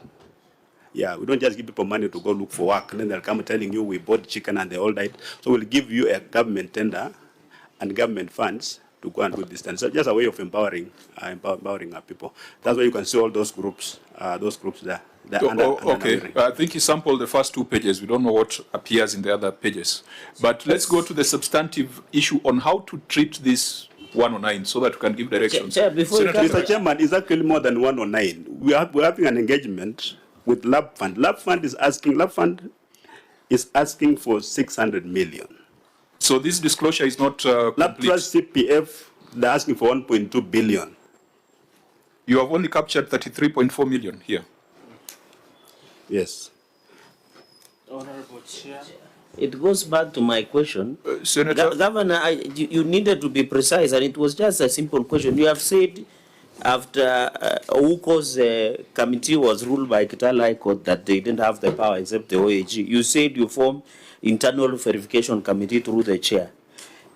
Yeah, we don't just give people money to go look for work, and then they'll come telling you we bought chicken and they all died. So we'll give you a government tender and government funds to go and do this. And so just a way of empowering our people. That's why you can see all those groups there. Okay, I think he sampled the first 2 pages. We don't know what appears in the other pages. But let's go to the substantive issue on how to treat this 109 so that we can give directions. Mr. Chairman, it's actually more than 109. We're having an engagement with Lab Fund. Lab Fund is asking for 600 million. So this disclosure is not Lab Trust CPF, they're asking for 1.2 billion. You have only captured 33.4 million here. Yes. Honorable Chair. It goes back to my question. Senator. Governor, you needed to be precise, and it was just a simple question. You have said after UCO's committee was ruled by Kitale High Court that they didn't have the power except the OAG. You said you formed internal verification committee through the chair.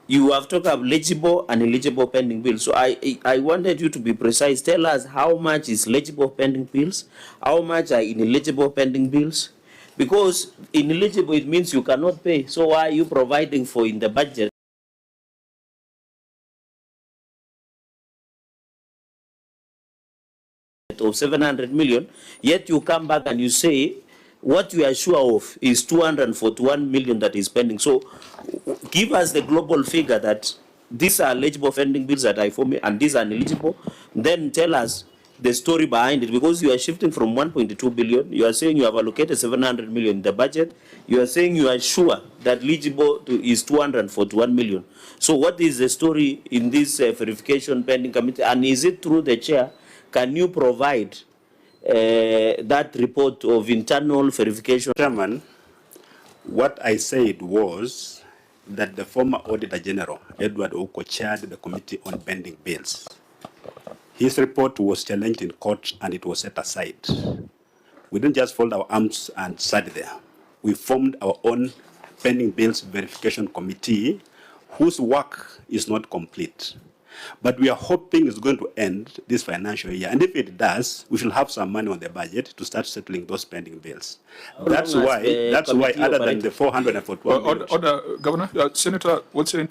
You have talked about legible and illegible pending bills. So I wanted you to be precise. Tell us how much is legible pending bills, how much are ineligible pending bills. Because ineligible, it means you cannot pay. So why are you providing for in the budget of 700 million, yet you come back and you say what you are sure of is 241 million that is pending. So give us the global figure that these are eligible pending bills that I form and these are ineligible. Then tell us the story behind it, because you are shifting from 1.2 billion. You are saying you have allocated 700 million in the budget. You are saying you are sure that eligible is 241 million. So what is the story in this verification pending committee? And is it through the chair? Can you provide that report of internal verification? Chairman, what I said was that the former Auditor General, Edward Oko, chaired the committee on pending bills. His report was challenged in court and it was set aside. We didn't just fold our arms and sat there. We formed our own pending bills verification committee whose work is not complete. But we are hoping it's going to end this financial year. And if it does, we should have some money on the budget to start settling those pending bills. That's why other than the 441 million. Order, Governor. Senator, what's your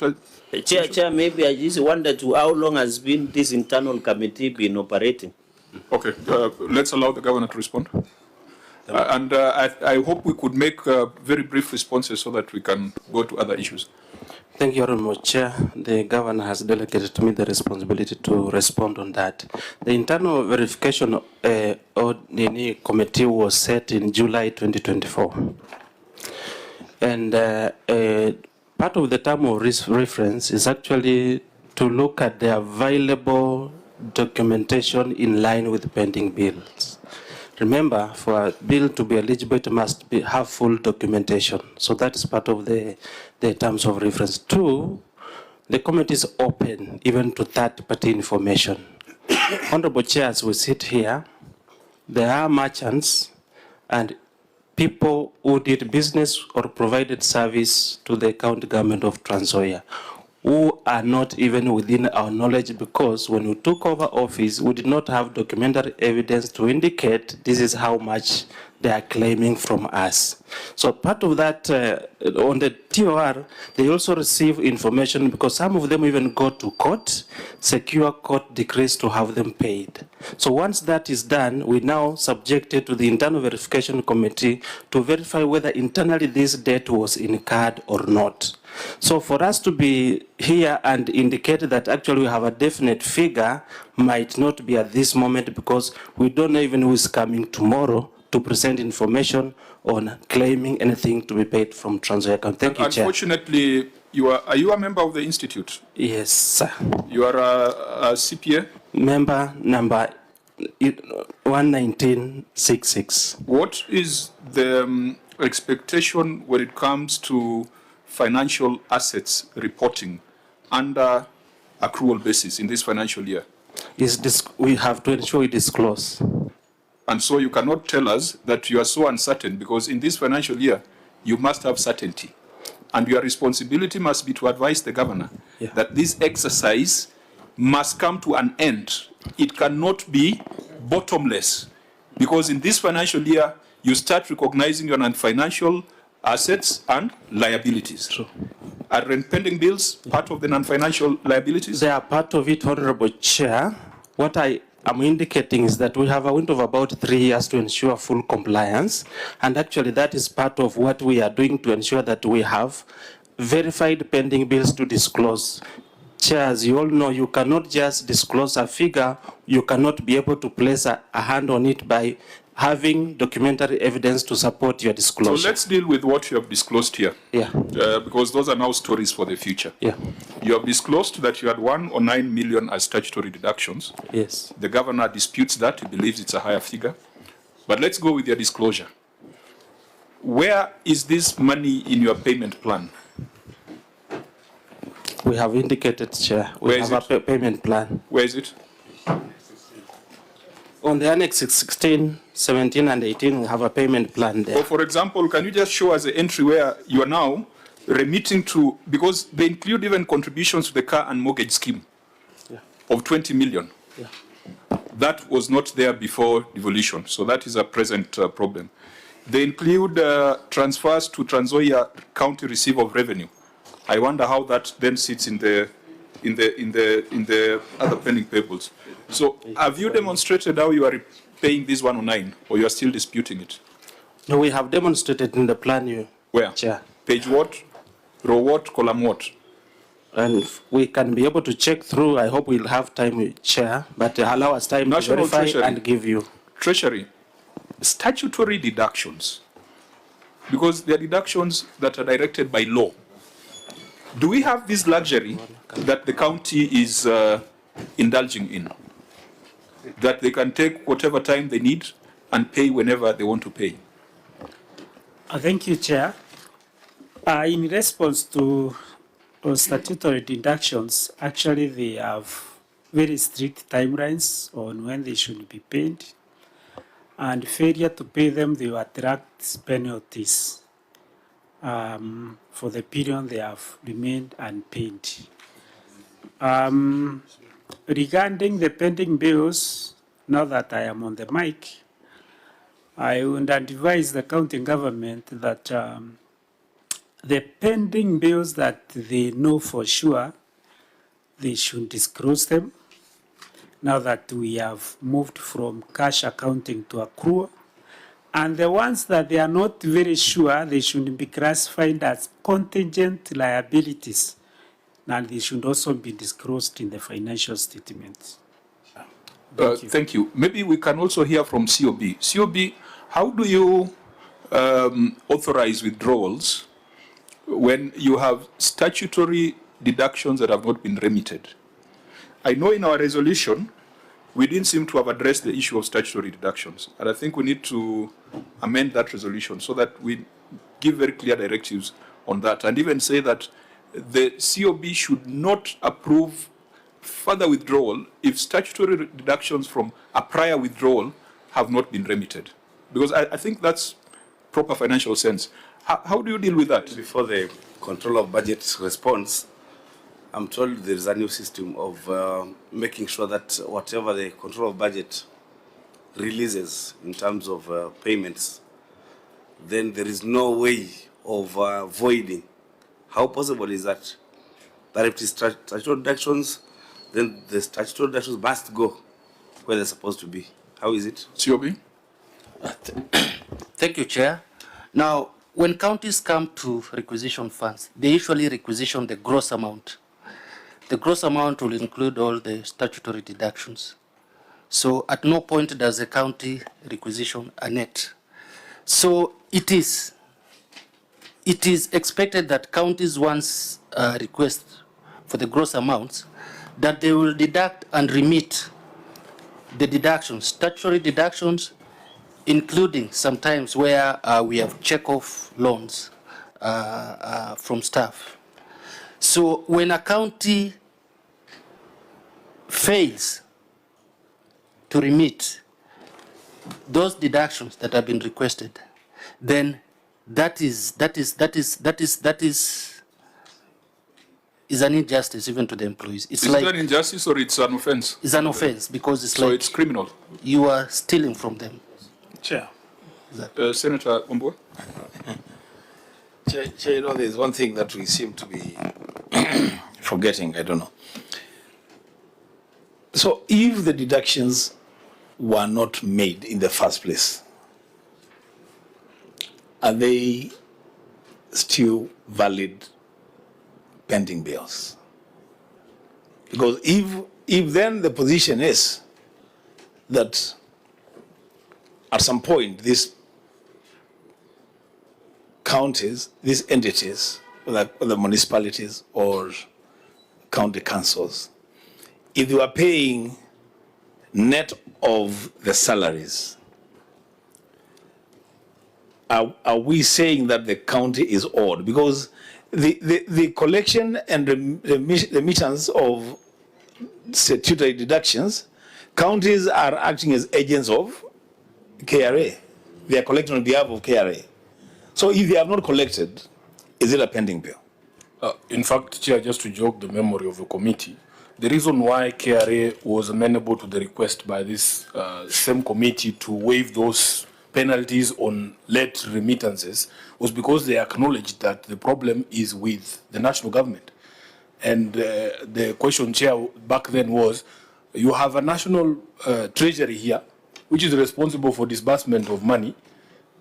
Chair, maybe I just wonder to how long has been this internal committee been operating? Okay, let's allow the Governor to respond. And I hope we could make very brief responses so that we can go to other issues. Thank you, Honourable Chair. The Governor has delegated to me the responsibility to respond on that. The internal verification committee was set in July 2024. And part of the term of reference is actually to look at the available documentation in line with pending bills. Remember, for a bill to be eligible, it must have full documentation. So that is part of the terms of reference. Two, the committee is open even to third-party information. Honorable Chair, as we sit here, there are merchants and people who did business or provided service to the county government of Trans Nzoia who are not even within our knowledge, because when we took over office, we did not have documentary evidence to indicate this is how much they are claiming from us. So part of that, on the TOR, they also receive information because some of them even go to court, secure court decrees to have them paid. So once that is done, we now subject it to the internal verification committee to verify whether internally this debt was incurred or not. So for us to be here and indicate that actually we have a definite figure might not be at this moment, because we don't know even who is coming tomorrow to present information on claiming anything to be paid from Trans Nzoia County. Thank you, Chair. Unfortunately, are you a member of the institute? Yes, sir. You are a CPA? Member number 11966. What is the expectation when it comes to financial assets reporting under accrual basis in this financial year? We have to ensure we disclose. And so you cannot tell us that you are so uncertain, because in this financial year, you must have certainty. And your responsibility must be to advise the governor that this exercise must come to an end. It cannot be bottomless, because in this financial year, you start recognizing your non-financial assets and liabilities. True. Are rent pending bills part of the non-financial liabilities? They are part of it, Honorable Chair. What I am indicating is that we have a window of about 3 years to ensure full compliance. And actually that is part of what we are doing to ensure that we have verified pending bills to disclose. Chair, as you all know, you cannot just disclose a figure. You cannot be able to place a hand on it by having documentary evidence to support your disclosure. So let's deal with what you have disclosed here. Yeah. Because those are now stories for the future. Yeah. You have disclosed that you had 109 million as statutory deductions. Yes. The governor disputes that. He believes it's a higher figure. But let's go with your disclosure. Where is this money in your payment plan? We have indicated, Chair. We have a payment plan. Where is it? On the Annex 16, 17, and 18, we have a payment plan there. So, for example, can you just show us the entry where you are now remitting to, because they include even contributions to the car and mortgage scheme of 20 million. Yeah. That was not there before devolution, so that is a present problem. They include transfers to Trans Nzoia County Receive of Revenue. I wonder how that then sits in the other pending payables. So have you demonstrated how you are paying this 109, or you are still disputing it? No, we have demonstrated in the plan. Where? Chair. Page what? Row what? Column what? And we can be able to check through. I hope we'll have time, Chair, but allow us time to verify Treasury. And give you. Treasury, statutory deductions, because they are deductions that are directed by law. Do we have this luxury that the county is indulging in? That they can take whatever time they need and pay whenever they want to pay? Thank you, Chair. In response to statutory deductions, actually they have very strict timelines on when they should be paid, and failure to pay them, they will attract penalties for the period they have remained unpaid. Regarding the pending bills, now that I am on the mic, I would advise the county government that the pending bills that they know for sure, they should disclose them. Now that we have moved from cash accounting to accrual, and the ones that they are not very sure, they should be classified as contingent liabilities, and they should also be disclosed in the financial statements. Thank you. Maybe we can also hear from COB. COB, how do you authorize withdrawals when you have statutory deductions that have not been remitted. I know in our resolution, we didn't seem to have addressed the issue of statutory deductions. And I think we need to amend that resolution so that we give very clear directives on that, and even say that the COB should not approve further withdrawal if statutory deductions from a prior withdrawal have not been remitted. Because I think that's proper financial sense. How do you deal with that? Before the control of budget response, I'm told there is a new system of making sure that whatever the control of budget releases in terms of payments, then there is no way of voiding. How possible is that? That if it is statutory deductions, then the statutory deductions must go where they're supposed to be. How is it? COB? Thank you, Chair. Now, when counties come to requisition funds, they usually requisition the gross amount. The gross amount will include all the statutory deductions. So at no point does the county requisition a net. So it is expected that counties once request for the gross amounts, that they will deduct and remit the deductions, statutory deductions, including sometimes where we have check-off loans from staff. So when a county fails to remit those deductions that have been requested, then that is an injustice even to the employees. It's Is like it an injustice or it's an offense? it's an offense because it's So like it's criminal. you are stealing from them. Chair. Senator Ombo? Chair, you know, there's one thing that we seem to be forgetting, I don't know. So if the deductions were not made in the first place, are they still valid pending bills? Because if then the position is that at some point these counties, these entities, whether municipalities or county councils, if they were paying net of the salaries, are we saying that the county is owed? Because the collection and remittance of statutory deductions, counties are acting as agents of KRA. They are collecting on behalf of KRA. So if they have not collected, is it a pending bill? In fact, Chair, just to jog the memory of the committee, the reason why KRA was amenable to the request by this same committee to waive those penalties on late remittances was because they acknowledged that the problem is with the national government. And the question, Chair, back then was, you have a national treasury here, which is responsible for disbursement of money.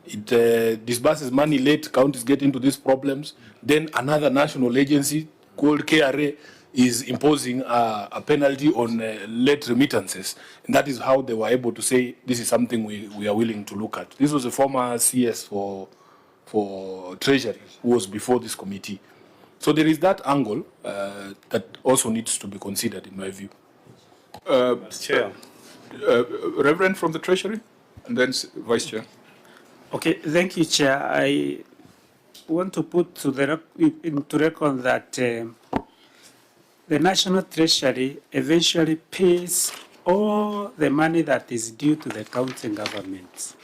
It disburses money late, counties get into these problems. Then another national agency called KRA is imposing a penalty on late remittances. And that is how they were able to say, this is something we are willing to look at. This was a former CS for Treasury, who was before this committee. So there is that angle that also needs to be considered, in my view. Chair. Reverend from the Treasury, and then Vice Chair. Okay, thank you, Chair. I want to put into record that the National Treasury eventually pays all the money that is due to the county government.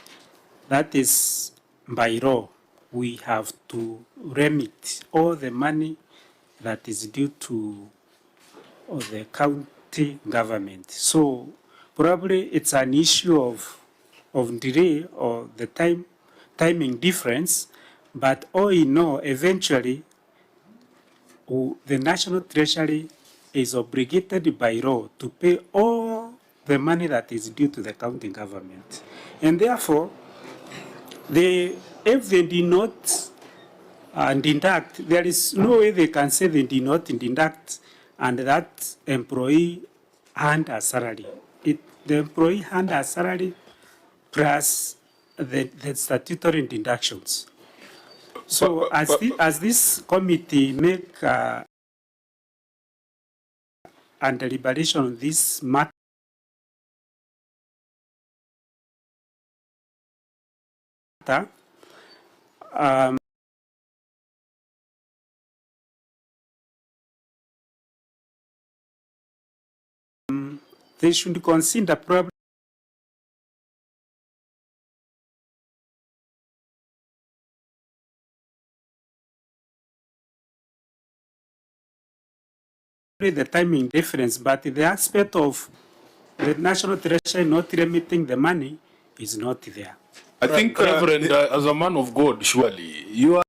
That is by law. We have to remit all the money that is due to the county government. So probably it's an issue of delay or the timing difference, but all in all, eventually, the National Treasury is obligated by law to pay all the money that is due to the county government. And therefore, if they did not deduct, there is no way they can say they did not deduct and that employee earned a salary. The employee earned a salary plus the statutory deductions. So as this committee make and deliberation on this matter, they should consider probably the timing difference, but the aspect of the national treasury not remitting the money is not there. I think, Reverend, as a man of God, surely you are.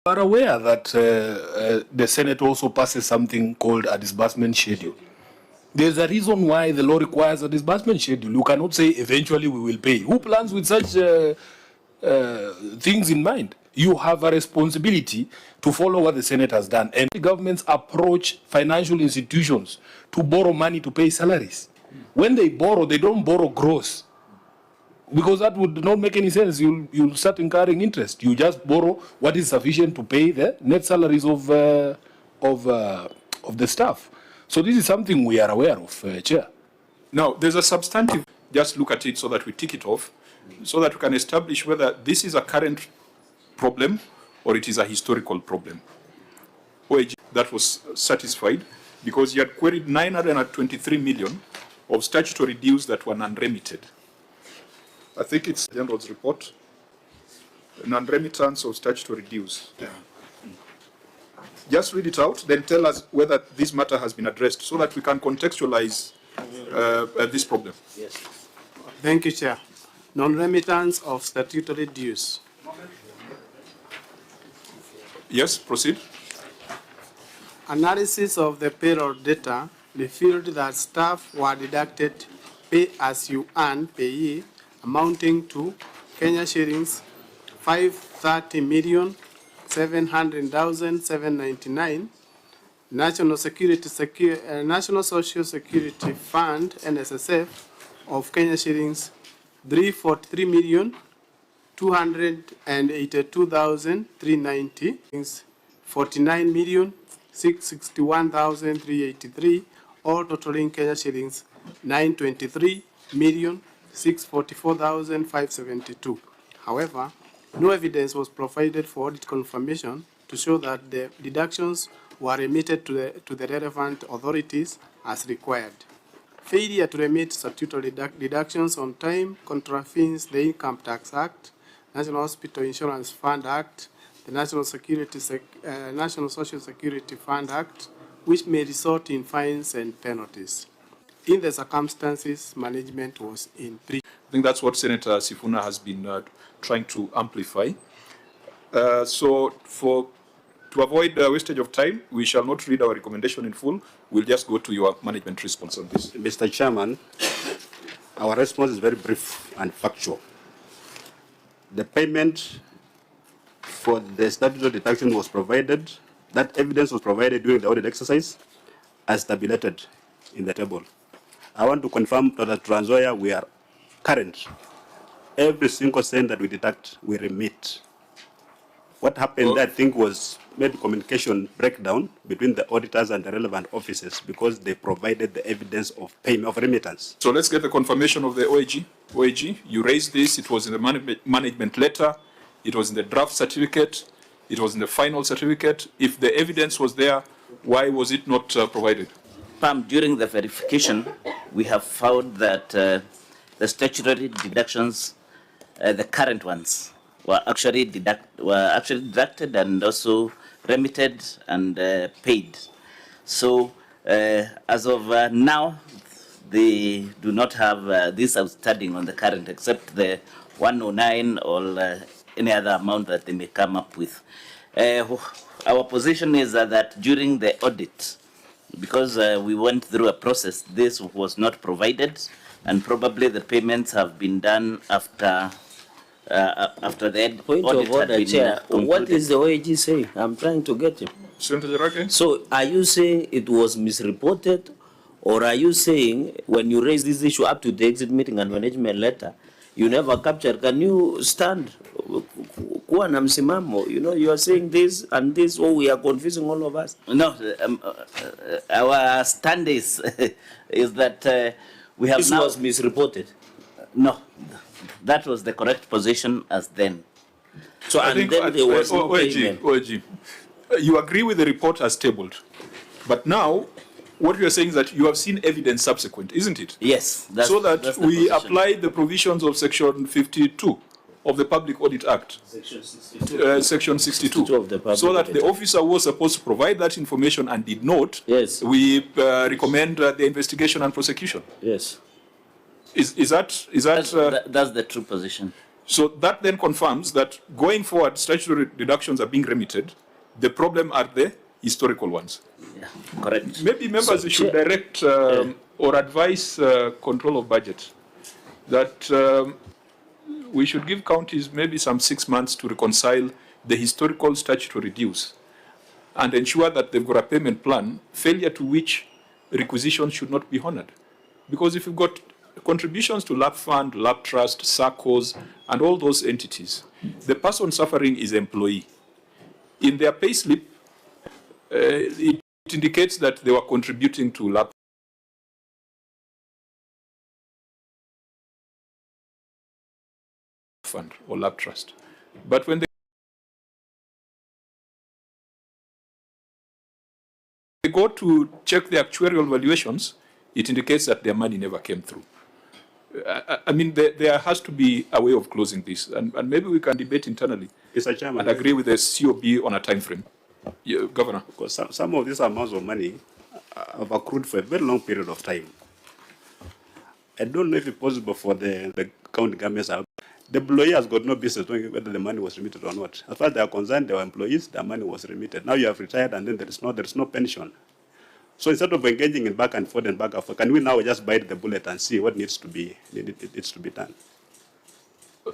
Are aware that the Senate also passes something called a disbursement schedule. There's a reason why the law requires a disbursement schedule. You cannot say eventually we will pay. Who plans with such things in mind? You have a responsibility to follow what the Senate has done. And governments approach financial institutions to borrow money to pay salaries. When they borrow, they don't borrow gross, because that would not make any sense. You'll start incurring interest. You just borrow what is sufficient to pay the net salaries of the staff. So this is something we are aware of, Chair. now, there's a substantive, just look at it so that we tick it off, so that we can establish whether this is a current problem or it is a historical problem. OAG, that was satisfied because you had queried 923 million of statutory dues that were non-remitted. I think it's the General's report, non-remittance of statutory dues. Yeah. Just read it out, then tell us whether this matter has been addressed so that we can contextualize this problem. Yes. Thank you, Chair. Non-remittance of statutory dues. Yes, proceed. Analysis of the payroll data revealed that staff were deducted pay-as-you-earn payee amounting to Kenya shillings 530,700,799, National Social Security Fund (NSSF) of Kenya shillings 343,282,390, 49,661,383, all totaling Kenya shillings 923,644,572. However, no evidence was provided for audit confirmation to show that the deductions were remitted to the relevant authorities as required. Failure to remit statutory deductions on time contravenes the Income Tax Act, National Hospital Insurance Fund Act, the National Social Security Fund Act, which may result in fines and penalties. In the circumstances, management was in breach. I think that's what Senator Sifuna has been trying to amplify. So to avoid wastage of time, we shall not read our recommendation in full. We'll just go to your management response on this. Mr. Chairman, our response is very brief and factual. The payment for the statutory deduction was provided, that evidence was provided during the audit exercise as tabulated in the table. I want to confirm that Trans Nzoia, we are current. Every single cent that we deduct, we remit. What happened, I think, was made communication breakdown between the auditors and the relevant offices because they provided the evidence of payment of remittance. So let's get the confirmation of the OAG. OAG, you raised this, it was in the management letter, it was in the draft certificate, it was in the final certificate. If the evidence was there, why was it not provided? Pam, during the verification, we have found that the statutory deductions, the current ones, were actually deducted and also remitted and paid. So as of now, they do not have this outstanding on the current, except the 109 or any other amount that they may come up with. Our position is that during the audit, because we went through a process, this was not provided, and probably the payments have been done after the Point audit of order, had been Chair. What concluded. is the OAG saying? I'm trying to get him. Senator Jerake? So are you saying it was misreported, or are you saying when you raise this issue up to the exit meeting and management letter, you never captured? Can you stand? Kuwa na msimamo. You know, you are saying this and this, oh, we are confusing all of us. No, our stand is, is that we have This now... was misreported. No, that was the correct position as then. So, and then there was no payment. OAG, you agree with the report as tabled, but now what you are saying is that you have seen evidence subsequent, isn't it? Yes. So that that's the we position. apply the provisions of Section 52 of the Public Audit Act. Section 62. Section 62. Of the Public So that Audit the Act. officer was supposed to provide that information and did not. Yes. We recommend the investigation and prosecution. Yes. Is that That's the true position. So that then confirms that going forward, statutory deductions are being remitted. The problem are the historical ones. Yeah, correct. Maybe members should direct or advise control of budget that we should give counties maybe some 6 months to reconcile the historical statutory dues and ensure that they've got a payment plan, failure to which requisitions should not be honored. Because if you've got contributions to LAP Fund, LAP Trust, SACCOs, and all those entities, the person suffering is employee. In their payslip, it indicates that they were contributing to LAP Fund or LAP Trust. But when they go to check the actuarial valuations, it indicates that their money never came through. I mean, there has to be a way of closing this, and maybe we can debate internally Mr. Chairman, and agree with the COB on a time frame. Yeah, Governor. Because some of these amounts of money have accrued for a very long period of time. I don't know if it's possible for the county governments. The employee has got no business knowing whether the money was remitted or not. As far as they are concerned, they were employees, their money was remitted. Now you have retired and then there is no pension. So instead of engaging in back and forth, can we now just bite the bullet and see what needs to be done?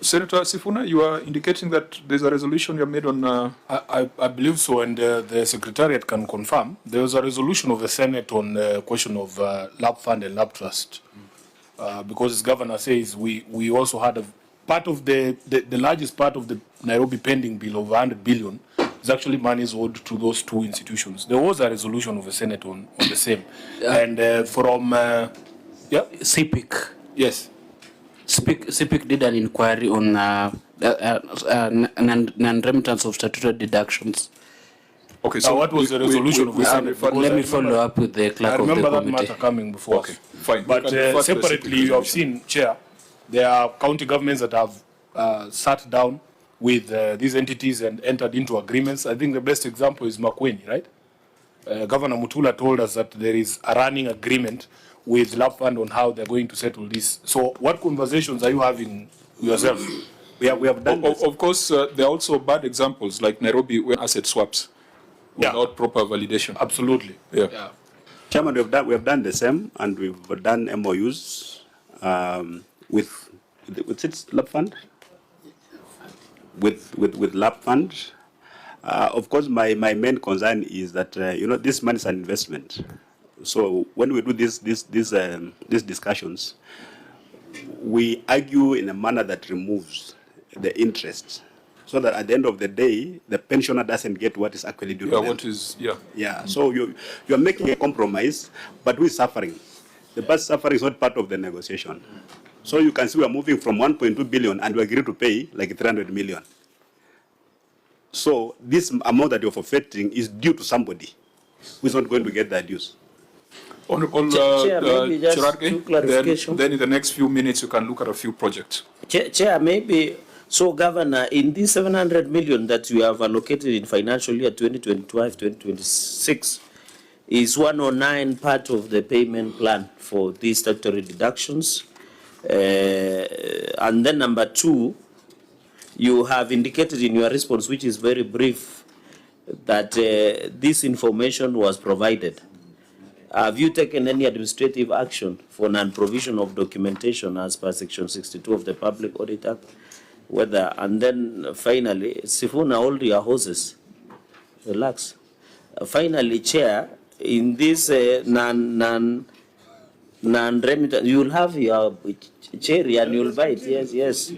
Senator Sifuna, you are indicating that there's a resolution you have made on... I believe so, and the Secretariat can confirm. There was a resolution of the Senate on the question of LAP Fund and LAP Trust. Because as Governor says, we also had a part of the largest part of the Nairobi pending bill of 100 billion is actually monies owed to those two institutions. There was a resolution of the Senate on the same. And from... CPIC. Yes. CPIC did an inquiry on non-remittance of statutory deductions. Okay, so what was the resolution of the Senate? Let me follow up with the clerk of the committee. I remember that matter coming before. Okay, fine. But separately, you have seen, Chair, there are county governments that have sat down with these entities and entered into agreements. I think the best example is Makueni, right? Governor Mutula told us that there is a running agreement with LAP Fund on how they're going to settle this. So what conversations are you having yourself? We have done of course, there are also bad examples like Nairobi when asset swaps without proper validation. Absolutely. Yeah. Chairman, we have done the same, and we've done MOUs with its LAP Fund, with LAP Fund. Of course, my main concern is that this money is an investment. So when we do these discussions, we argue in a manner that removes the interest, so that at the end of the day, the pensioner doesn't get what is actually due to them. Yeah. So you are making a compromise, but who is suffering? The past suffering is not part of the negotiation. So you can see we are moving from 1.2 billion and we agree to pay like 300 million. So this amount that you're forfeiting is due to somebody who is not going to get that dues. Honorable Chair, maybe just two clarification. Then in the next few minutes, you can look at a few projects. Chair, maybe, so Governor, in this 700 million that you have allocated in financial year 2025-2026, is 109 part of the payment plan for these statutory deductions? And then number two, you have indicated in your response, which is very brief, that this information was provided. Have you taken any administrative action for non-provision of documentation as per section 62 of the Public Audit Act? Whether, and then finally, Sifuna, hold your horses. Relax. Finally, Chair, in this non-remittance, you'll have your cherry and you'll buy it. Yes, yes.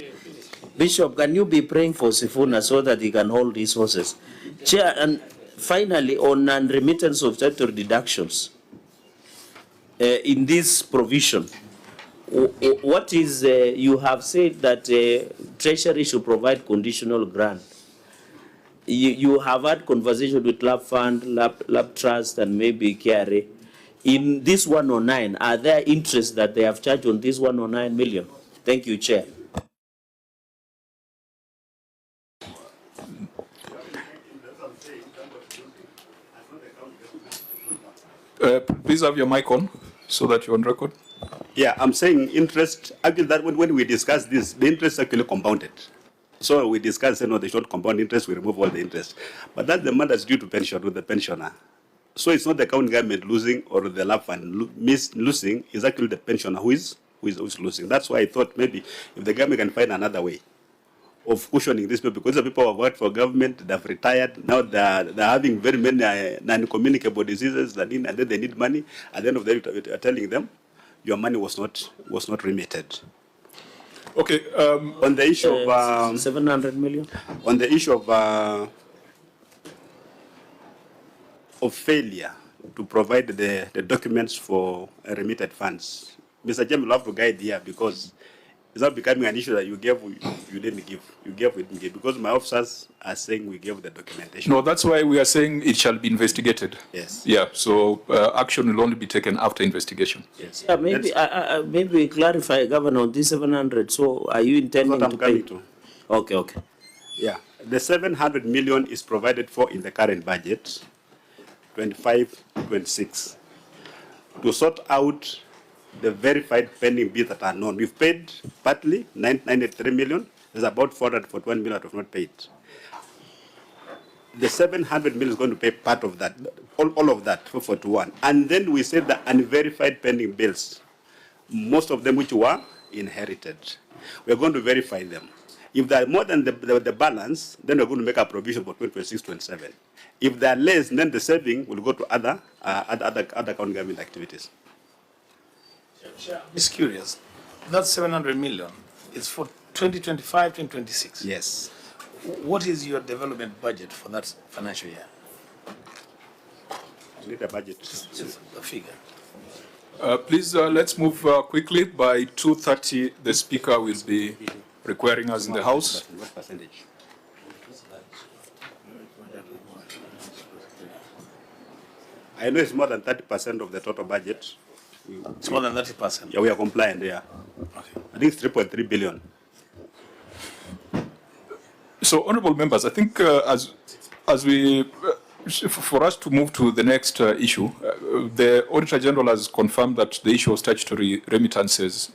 Bishop, can you be praying for Sifuna so that he can hold his horses? Chair, and finally, on non-remittance of statutory deductions, in this provision, what is, you have said that Treasury should provide conditional grant. You have had conversation with Lab Fund, Lab Trust, and maybe KRA. In this 109, are there interests that they have charged on this 109 million? Thank you, Chair. Please have your mic on so that you're on record. Yeah, I'm saying interest, actually that when we discuss this, the interest actually compounded. So we discussed, the short compound interest, we remove all the interest. But that's the money that's due to pension, to the pensioner. So it's not the county government losing or the lab fund losing, it's actually the pensioner who is losing. That's why I thought maybe if the government can find another way of cushioning these people, because the people who have worked for government, they've retired, now they're having very many non-communicable diseases, and then they need money. At the end of the day, we're telling them, your money was not remitted. Okay. On the issue of 700 million. On the issue of failure to provide the documents for remitted funds, Mr. James will have to guide here because it's not becoming an issue that you gave, you didn't give. You gave, we didn't give. Because my officers are saying we gave the documentation. No, that's why we are saying it shall be investigated. Yes. Yeah, so action will only be taken after investigation. Yes. Yeah, maybe clarify, Governor, on this 700. So are you intending That's what I'm coming to. Okay, okay. Yeah. The 700 million is provided for in the current budget, 25-26, to sort out the verified pending bills that are known. We've paid partly 93 million. There's about 441 million that have not paid. The 700 million is going to pay part of that, all of that, 441. And then we said the unverified pending bills, most of them which were inherited. We're going to verify them. If they're more than the balance, then we're going to make a provision for 2026-27. If they're less, then the saving will go to other county government activities. I'm just curious. That 700 million is for 2025, 2026. Yes. What is your development budget for that financial year? You need a budget. Just a figure. Please, let's move quickly. By 2:30, the Speaker will be requiring us in the House. What percentage? I know it's more than 30% of the total budget. It's more than 30%. Yeah, we are compliant there. Okay. I think it's 3.3 billion. So, honourable members, I think as we, for us to move to the next issue, the Auditor General has confirmed that the issue of statutory remittances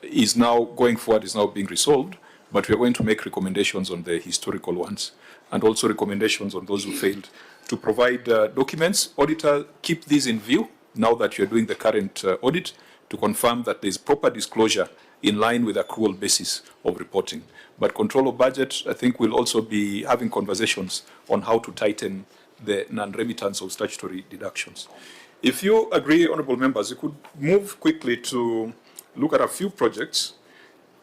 is now going forward, is now being resolved, but we are going to make recommendations on the historical ones and also recommendations on those who failed to provide documents. Auditor, keep these in view now that you're doing the current audit to confirm that there's proper disclosure in line with accrual basis of reporting. But control of budget, I think we'll also be having conversations on how to tighten the non-remittance of statutory deductions. If you agree, honourable members, you could move quickly to look at a few projects.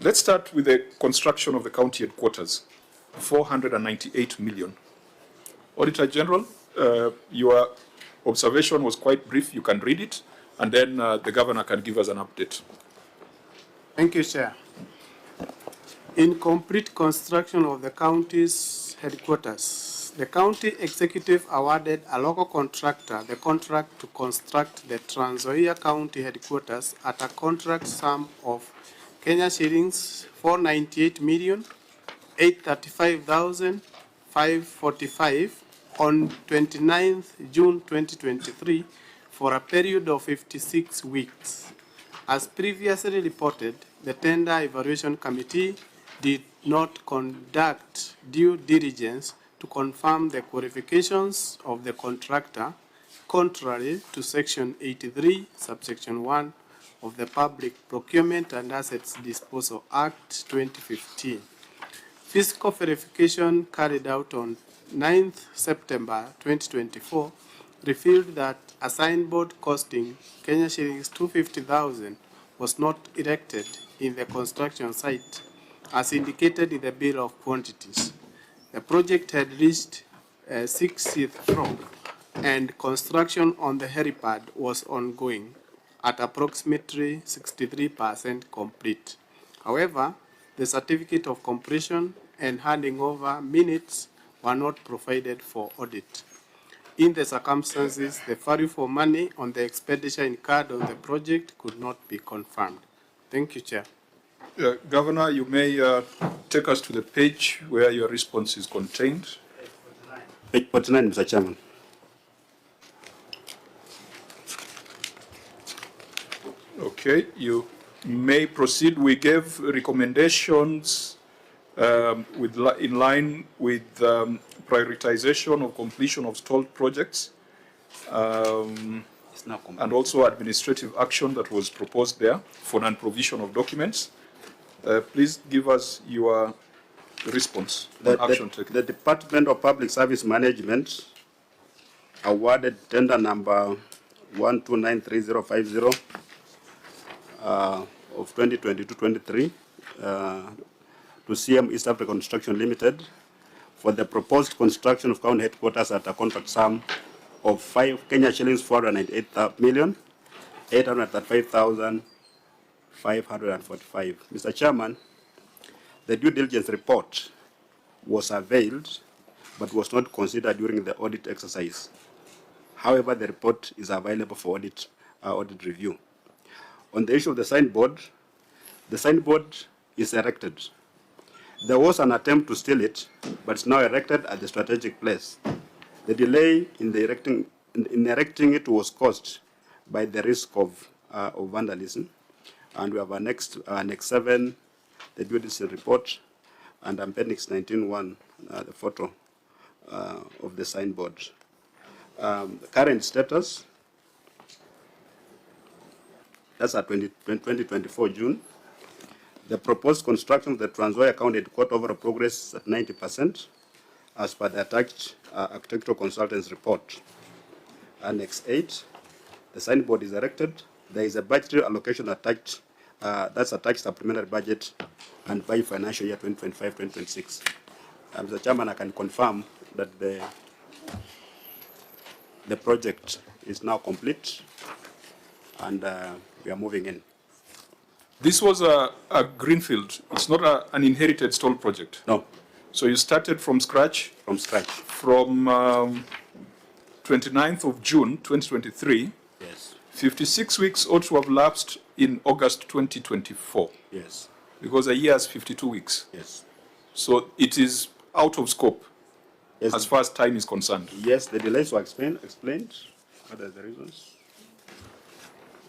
Let's start with the construction of the county headquarters, 498 million. Auditor General, your observation was quite brief. You can read it, and then the Governor can give us an update. Thank you, Chair. In complete construction of the county's headquarters, the county executive awarded a local contractor the contract to construct the Trans Nzoia County headquarters at a contract sum of Kenya shillings 498,835,545 on 29th June 2023 for a period of 56 weeks. As previously reported, the Tender Evaluation Committee did not conduct due diligence to confirm the qualifications of the contractor, contrary to Section 83, subsection 1 of the Public Procurement and Assets Disposal Act 2015. Fiscal verification carried out on 9th September 2024 revealed that a signboard costing Kenya shillings 250,000 was not erected in the construction site as indicated in the bill of quantities. The project had reached 60th floor and construction on the helipad was ongoing at approximately 63% complete. However, the certificate of completion and handing over minutes were not provided for audit. In the circumstances, the value for money on the expenditure incurred on the project could not be confirmed. Thank you, Chair. Governor, you may take us to the page where your response is contained. Page 49, Mr. Chairman. Okay, you may proceed. We gave recommendations in line with prioritization of completion of stalled projects and also administrative action that was proposed there for non-provision of documents. Please give us your response on action taken. The Department of Public Service Management awarded tender number 1293050 of 2022-23 to CM East Africa Construction Limited for the proposed construction of county headquarters at a contract sum of 5 Kenya shillings 498,835,545. Mr. Chairman, the due diligence report was availed but was not considered during the audit exercise. However, the report is available for audit review. On the issue of the signboard is erected. There was an attempt to steal it, but it's now erected at the strategic place. The delay in erecting it was caused by the risk of vandalism, and we have Annex 7, the due diligence report, and Appendix 19.1, the photo of the signboard. The current status, that's at 2024 June. The proposed construction of the Trans Nzoia County Headquarters overall progress is at 90%, as per the attached architectural consultant's report. Annex 8, the signboard is erected. There is a budgetary allocation attached, that's attached supplementary budget and by financial year 2025-2026. Mr. Chairman, I can confirm that the project is now complete and we are moving in. This was a greenfield. It's not an inherited stall project. No. So you started from scratch? From scratch. From 29th of June, 2023. Yes. 56 weeks ought to have lapsed in August 2024. Yes. Because a year has 52 weeks. Yes. So it is out of scope, yes, as far as time is concerned. Yes, the delays were explained. What are the reasons?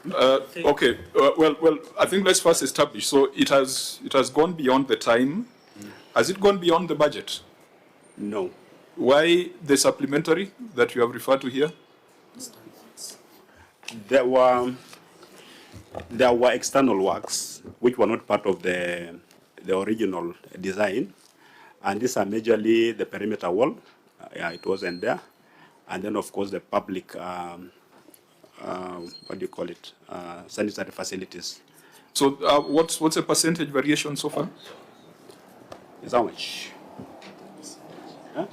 Okay. Well, I think let's first establish. So it has gone beyond the time. Has it gone beyond the budget? No. Why the supplementary that you have referred to here? There were external works which were not part of the original design, and these are majorly the perimeter wall. It wasn't there, and then of course the public. What do you call it? Sanitary facilities. So what's the percentage variation so far? Is how much? Huh?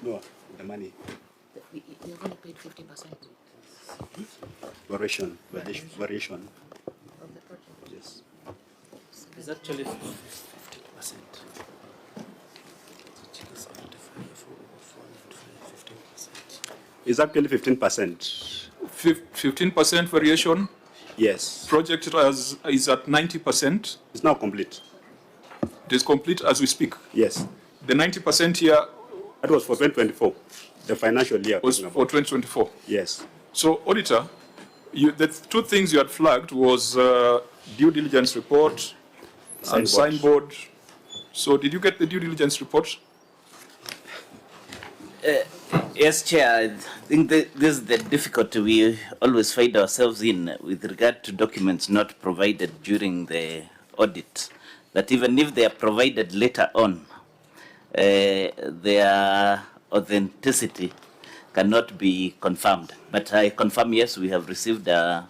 No, the money. We only paid 50%. Variation. Of the project. Yes. It's actually 15%. It's actually 15%. 15% variation? Yes. Project is at 90%? It's now complete. It is complete as we speak? Yes. The 90% here? That was for 2024, the financial year. Was for 2024? Yes. So, Auditor, the two things you had flagged was due diligence report and signboard. So, did you get the due diligence report? Yes, Chair. I think this is the difficulty we always find ourselves in with regard to documents not provided during the audit. That even if they are provided later on, their authenticity cannot be confirmed. But I confirm, yes, we have received that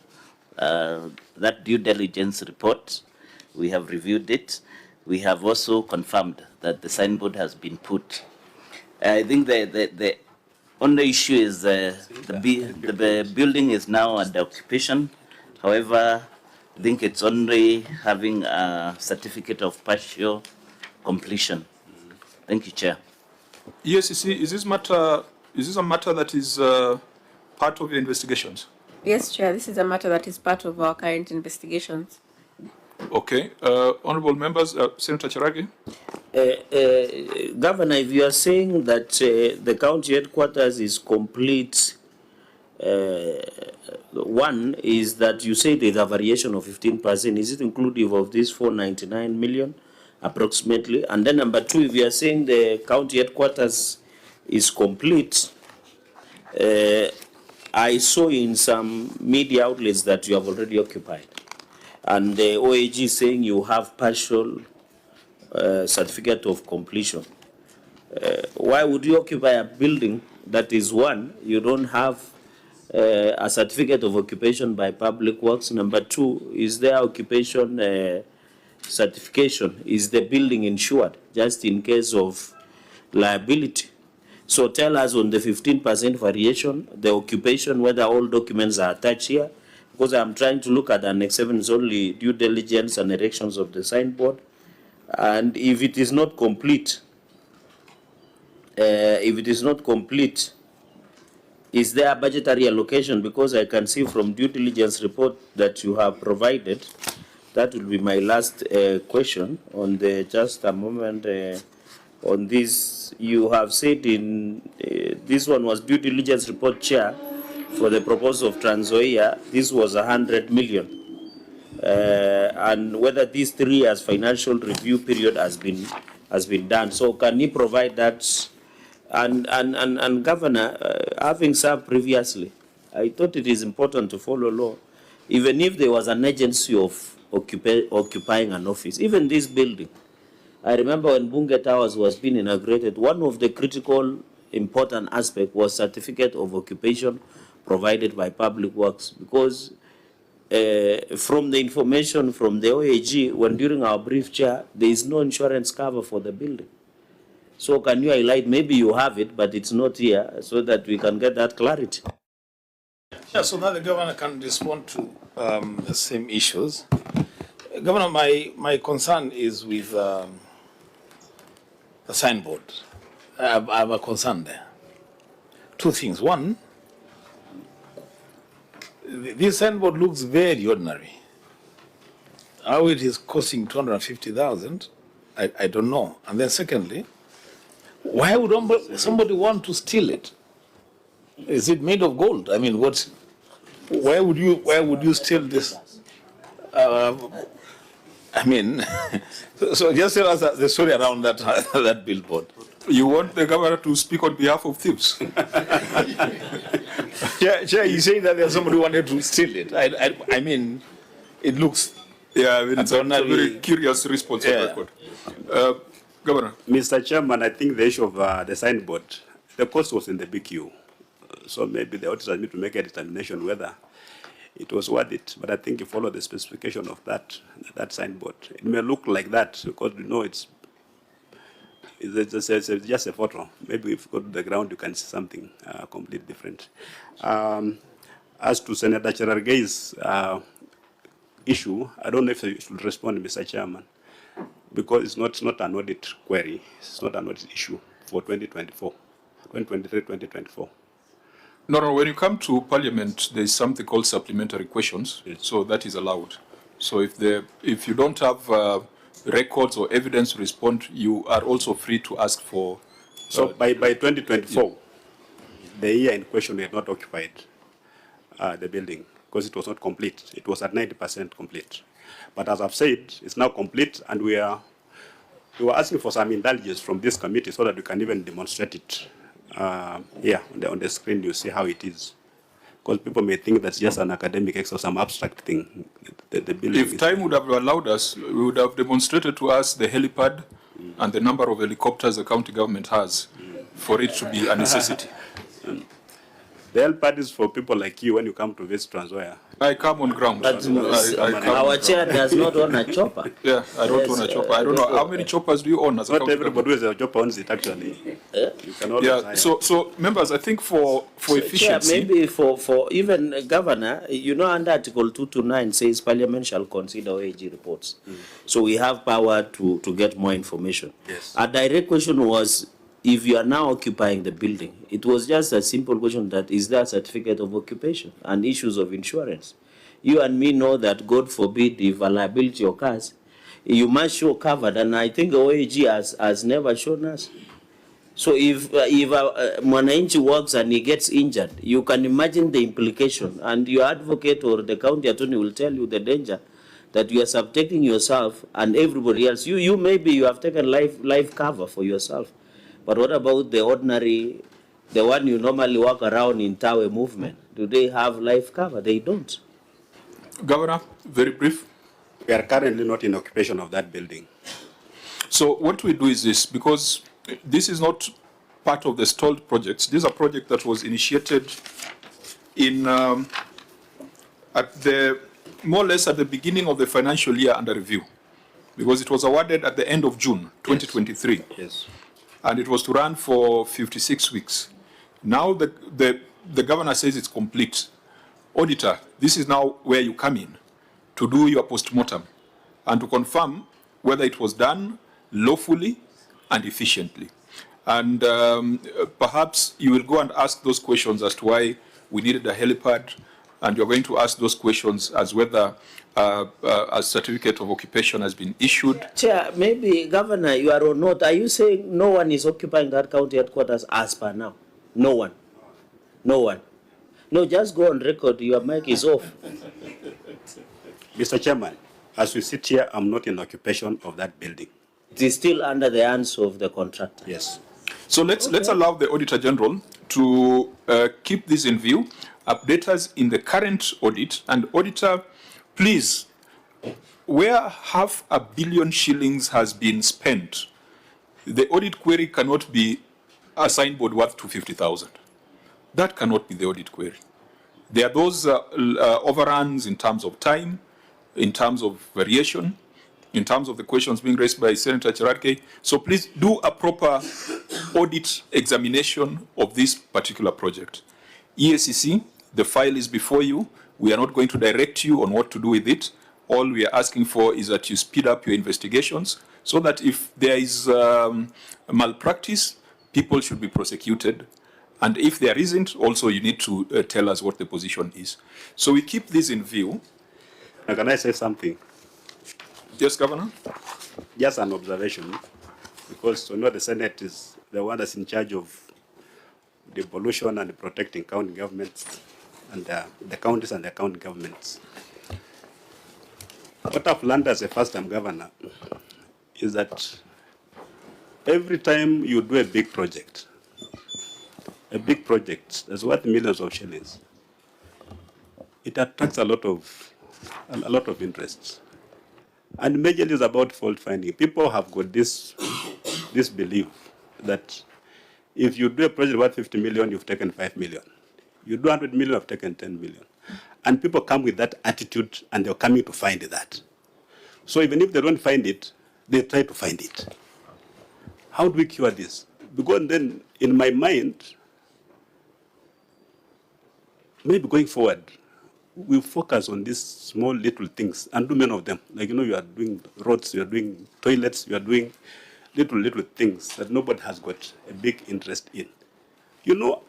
due diligence report. We have reviewed it. We have also confirmed that the signboard has been put. I think the only issue is the building is now under occupation. However, I think it's only having a certificate of partial completion. Thank you, Chair. Yes, you see, is this a matter that is part of your investigations? Yes, Chair, this is a matter that is part of our current investigations. Okay. Honorable members, Senator Cheragi. Governor, if you are saying that the county headquarters is complete, one is that you say there's a variation of 15%. Is it inclusive of this 499 million approximately? And then number two, if you are saying the county headquarters is complete, I saw in some media outlets that you have already occupied. And the OAG is saying you have partial certificate of completion. Why would you occupy a building that is one, you don't have a certificate of occupation by Public Works? Number two, is there occupation certification? Is the building insured just in case of liability? So tell us on the 15% variation, the occupation, whether all documents are attached here, because I'm trying to look at Annex 7 is only due diligence and erections of the signboard. And if it is not complete, is there a budgetary allocation? Because I can see from due diligence report that you have provided. That will be my last question on the, just a moment, on this. You have said in, this one was due diligence report, Chair, for the proposal of Trans Nzoia, this was 100 million. And whether these 3 years financial review period has been done. So can you provide that? And Governor, having served previously, I thought it is important to follow law. Even if there was an agency of occupying an office, even this building, I remember when Bunge Towers was being inaugurated, one of the critical important aspect was certificate of occupation provided by Public Works, because from the information from the OAG, when during our brief, Chair, there is no insurance cover for the building. So can you highlight, maybe you have it, but it's not here, so that we can get that clarity? Yeah, so now the governor can respond to the same issues. Governor, my concern is with the signboard. I have a concern there. 2 things. One, this signboard looks very ordinary. How it is costing 250,000, I don't know. And then secondly, why would somebody want to steal it? Is it made of gold? I mean, why would you steal this? I mean, so just tell us the story around that that billboard. You want the governor to speak on behalf of thieves? Chair, you say that there's somebody who wanted to steal it. I mean, it looks. Yeah, I mean, it's a very curious response on record. Governor. Mr. Chairman, I think the issue of the signboard, the cost was in the BQ. So maybe the auditors need to make a determination whether it was worth it. But I think you follow the specification of that signboard. It may look like that because we know it's just a photo. Maybe if you go to the ground, you can see something completely different. As to Senator Cherargei's issue, I don't know if you should respond, Mr. Chairman, because it's not an audit query. It's not an audit issue for 2024, 2023, 2024. No, when you come to Parliament, there is something called supplementary questions, so that is allowed. So if you don't have records or evidence to respond, you are also free to ask for. So by 2024, the year in question we had not occupied the building because it was not complete. It was at 90% complete. But as I've said, it's now complete, and we were asking for some indulgence from this committee so that we can even demonstrate it Yeah, on the screen you see how it is. Because people may think that's just an academic exercise, some abstract thing. The building If time would have allowed us, we would have demonstrated to us the helipad and the number of helicopters the county government has for it to be a necessity. The helipad is for people like you when you come to visit Transwaya. I come on ground. But our chair does not own a chopper. Yeah, I don't own a chopper. I don't know how many choppers do you own as a Not county everybody who has a chopper owns it actually. You can always Yeah, hire. so members, I think for efficiency. Chair, maybe for even governor, you know, under Article 229 says Parliament shall consider OAG reports. So we have power to get more information. Yes. A direct question was, if you are now occupying the building, it was just a simple question that is there a certificate of occupation and issues of insurance. You and me know that, God forbid, if a liability occurs, you must show covered, and I think OAG has never shown us. So if Mwananchi works and he gets injured, you can imagine the implication, and your advocate or the county attorney will tell you the danger that you are subjecting yourself and everybody else. You maybe you have taken life cover for yourself, but what about the ordinary, the one you normally walk around in Tawe movement? Do they have life cover? They don't. Governor, very brief. We are currently not in occupation of that building. So what we do is this, because this is not part of the stalled projects. This is a project that was initiated in at the more or less at the beginning of the financial year under review, because it was awarded at the end of June 2023. Yes. And it was to run for 56 weeks. Now the governor says it's complete. Auditor, this is now where you come in to do your postmortem and to confirm whether it was done lawfully and efficiently. And perhaps you will go and ask those questions as to why we needed a helipad, and you're going to ask those questions as whether a certificate of occupation has been issued. Chair, maybe Governor, you are or not, are you saying no one is occupying that county headquarters as per now? No one. No one. No, just go on record, your mic is off. Mr. Chairman, as we sit here, I'm not in occupation of that building. It is still under the hands of the contractor. Yes. So let's allow the Auditor General to keep this in view, update us in the current audit, and Auditor, please, where $500 million shillings has been spent, the audit query cannot be a signboard worth 250,000. That cannot be the audit query. There are those overruns in terms of time, in terms of variation, in terms of the questions being raised by Senator Cherarke. So please do a proper audit examination of this particular project. EACC, the file is before you. We are not going to direct you on what to do with it. All we are asking for is that you speed up your investigations so that if there is malpractice, people should be prosecuted. And if there isn't, also you need to tell us what the position is. So we keep this in view. Now, can I say something? Yes, Governor? Just an observation, because we know the Senate is the one that's in charge of devolution and protecting county governments and the counties and the county governments. What I've learned as a first-time governor is that every time you do a big project that's worth millions of shillings, it attracts a lot of interest. And majorly is about fault finding. People have got this belief that if you do a project worth 50 million, you've taken 5 million. You do 100 million, you've taken 10 million. And people come with that attitude, and they're coming to find that. So even if they don't find it, they try to find it. How do we cure this? Because then, in my mind, maybe going forward, we focus on these small little things and do many of them. Like, you are doing roads, you are doing toilets, you are doing little things that nobody has got a big interest in.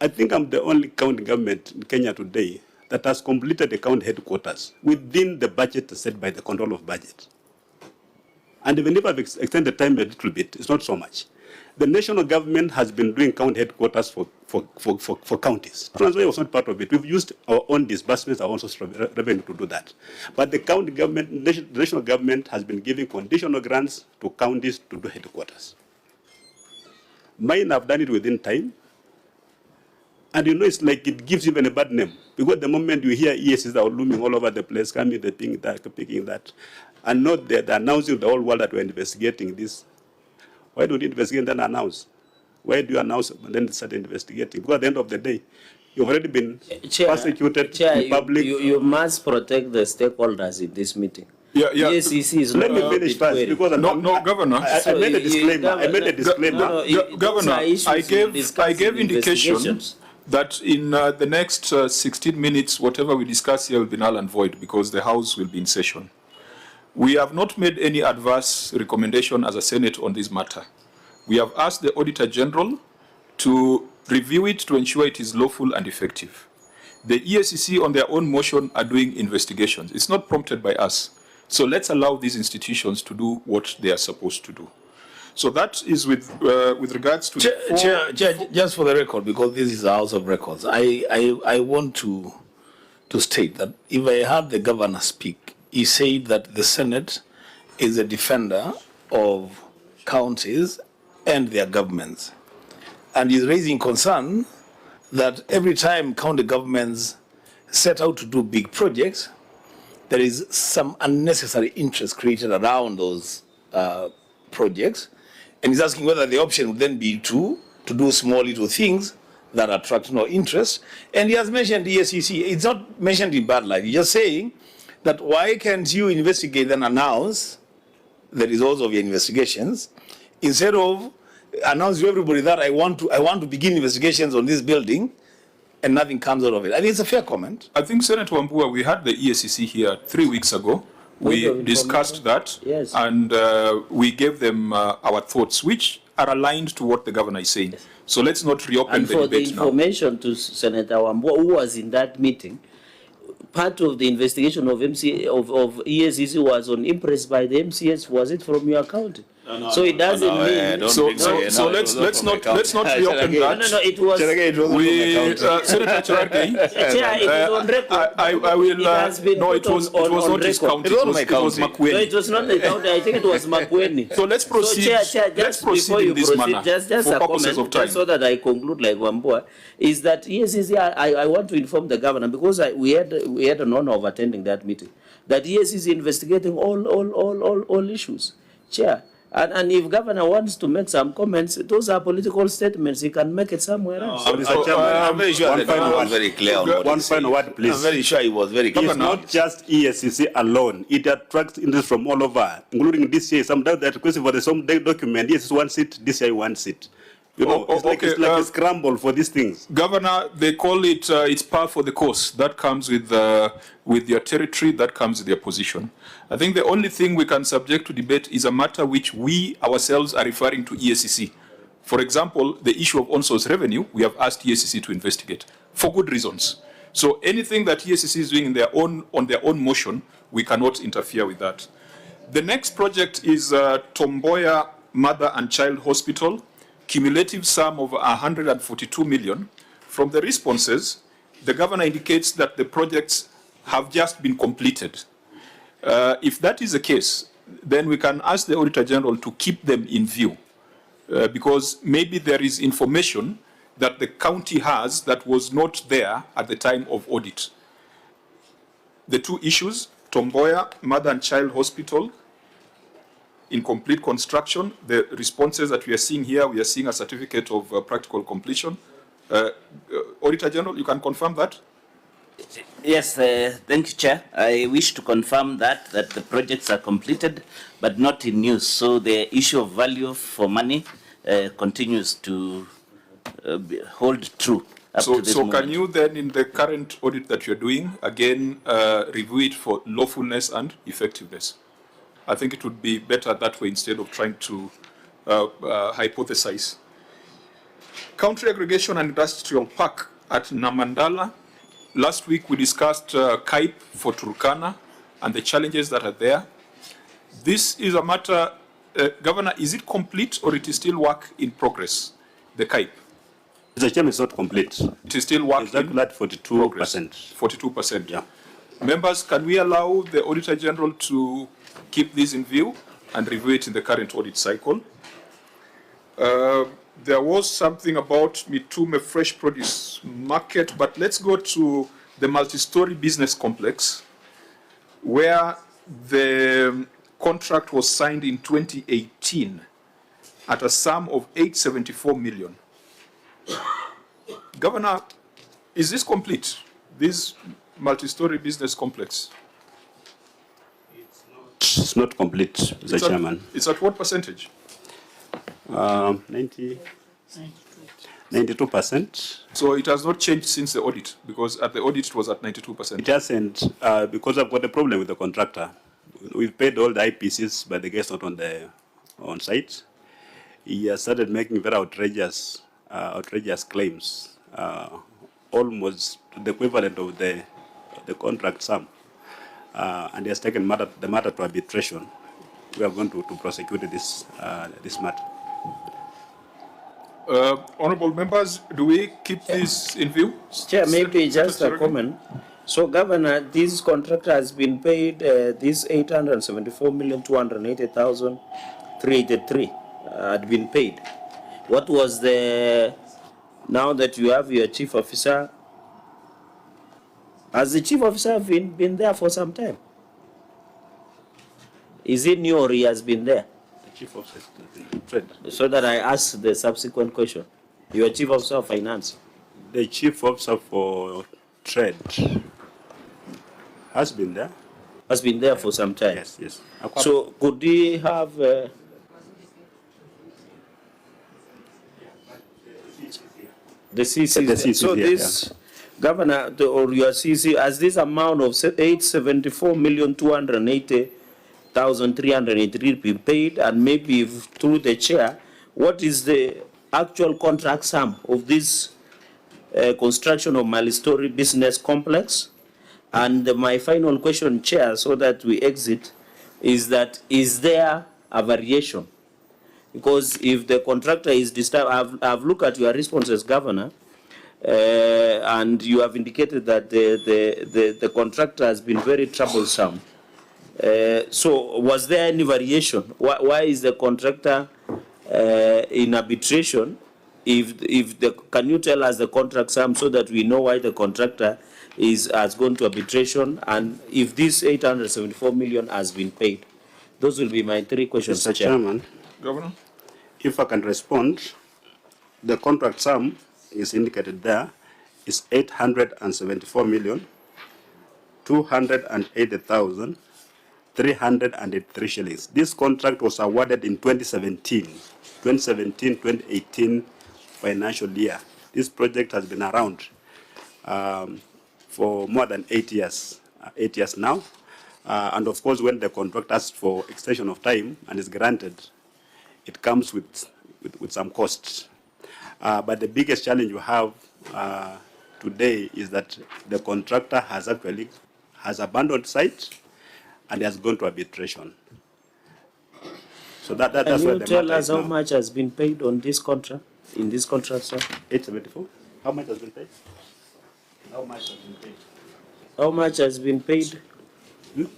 I think I'm the only county government in Kenya today that has completed the county headquarters within the budget set by the control of budget. And even if I've extended time a little bit, it's not so much. The national government has been doing county headquarters for counties. Transway was not part of it. We've used our own disbursements, our own source of revenue to do that. But the county government, the national government has been giving conditional grants to counties to do headquarters. Mine have done it within time, And you know, it's like it gives even a bad name. Because the moment you hear ESs are looming all over the place, coming, they picking that, and not they're announcing to the whole world that we're investigating this. Why don't you investigate and then announce? Why do you announce and then start investigating? Because at the end of the day, you've already been persecuted in public. You must protect the stakeholders in this meeting. Yeah. ESCC is Let not me finish first, because Governor. I made a disclaimer. Governor, I gave indication that in the next 16 minutes, whatever we discuss here will be null and void because the House will be in session. We have not made any adverse recommendation as a Senate on this matter. We have asked the Auditor General to review it to ensure it is lawful and effective. The ESCC on their own motion are doing investigations. It's not prompted by us. So let's allow these institutions to do what they are supposed to do. So that is with regards to... Chair, just for the record, because this is a House of Records, I want to state that if I heard the governor speak, he said that the Senate is a defender of counties and their governments. And he's raising concern that every time county governments set out to do big projects, there is some unnecessary interest created around those projects. And he's asking whether the option would then be to do small little things that attract no interest. And he has mentioned the ESCC. It's not mentioned in bad light. He's just saying that why can't you investigate and announce the results of your investigations instead of announce to everybody that I want to begin investigations on this building and nothing comes out of it. I think it's a fair comment. I think, Senator Wambua, we had the ESCC here 3 weeks ago. We discussed that, yes. And we gave them our thoughts, which are aligned to what the governor is saying. So let's not reopen the debate now. And for the information to Senator Wambua, who was in that meeting, part of the investigation of ESCC was on impress by the MCS. Was it from your county? So it doesn't mean. So let's not reopen that. No, it was. Senator Cherargei. Chair, it is on record. I will. No, it was not his county. It was Makueni. No, it was not the county. I think it was Makueni. So let's proceed. So Chair, let's proceed in this manner. Just for a purposes comment, of time. just so that I conclude like Wambua, is that ESCC, I want to inform the governor because we had an honor of attending that meeting. That ESCC is investigating all issues. Chair. And if governor wants to make some comments, those are political statements. He can make it somewhere else. I'm very sure the governor was very clear on what One final word, please. I'm very sure he was very clear. It's not just ESCC alone. It attracts interest from all over, including this year. Sometimes they're requesting for the same document. Yes, one seat. This year, one seat. You know, it's like a scramble for these things. Governor, they call it it's par for the course. That comes with your territory, that comes with your position. I think the only thing we can subject to debate is a matter which we ourselves are referring to ESCC. For example, the issue of on-source revenue, we have asked ESCC to investigate for good reasons. So anything that ESCC is doing on their own motion, we cannot interfere with that. The next project is Natembeya Mother and Child Hospital, cumulative sum of 142 million. From the responses, the governor indicates that the projects have just been completed. If that is the case, then we can ask the Auditor General to keep them in view, because maybe there is information that the county has that was not there at the time of audit. The two issues, Natembeya Mother and Child Hospital, in complete construction. The responses that we are seeing here, we are seeing a certificate of practical completion. Auditor General, you can confirm that? Yes, thank you, Chair. I wish to confirm that the projects are completed, but not in use. So the issue of value for money continues to hold true up to this moment. Can you then, in the current audit that you're doing, again review it for lawfulness and effectiveness? I think it would be better that way instead of trying to hypothesize. Country Aggregation and Industrial Park at Namandala. Last week we discussed KAIP for Turkana and the challenges that are there. This is a matter, Governor, is it complete or it is still work in progress, the KAIP? The chairman is not complete. It is still work in at 42%. 42%. Yeah. Members, can we allow the Auditor General to keep this in view and review it in the current audit cycle? There was something about Mitume Fresh Produce Market, but let's go to the multi-story business complex, where the contract was signed in 2018 at a sum of 874 million. Governor, is this complete, this multi-story business complex? It's not complete, Mr. Chairman. It's at what percentage? 92%. So it has not changed since the audit, because at the audit it was at 92%. It hasn't, because I've got a problem with the contractor. We've paid all the IPCs, but the guy's not on site. He has started making very outrageous claims, almost to the equivalent of the contract sum. And he has taken the matter to arbitration. We are going to prosecute this matter. Honorable members, do we keep this in view? Chair, maybe just a comment. So, Governor, this contractor has been paid this 874,280,383 had been paid. What was the, now that you have your chief officer, has the chief officer been there for some time? Is he new or he has been there? The chief officer has been trade. So that I ask the subsequent question. Your chief officer of finance. The chief officer for trade has been there. Has been there for some time. Yes, yes. So could he have the CC? The CC, so this Governor or your CC, as this amount of 874,280,383 been paid, and maybe through the chair, what is the actual contract sum of this construction of multi-story business complex? And my final question, Chair, so that we exit, is that is there a variation? Because if the contractor is disturbed, I've looked at your responses, Governor, and you have indicated that the contractor has been very troublesome. So was there any variation? Why is the contractor in arbitration? Can you tell us the contract sum so that we know why the contractor has gone to arbitration, and if this 874 million has been paid? Those will be my three questions, Mr. Chairman. Governor? If I can respond, the contract sum is indicated there is 874,280,383 shillings. This contract was awarded in 2017-2018 financial year. This project has been around for more than 8 years now. And of course, when the contract asks for extension of time and is granted, it comes with some costs. But the biggest challenge we have today is that the contractor has abandoned site and has gone to arbitration. So that's where the matter is now. Can you tell us how much has been paid on this contract, in this contract, sir? 874. How much has been paid? How much has been paid? How much has been paid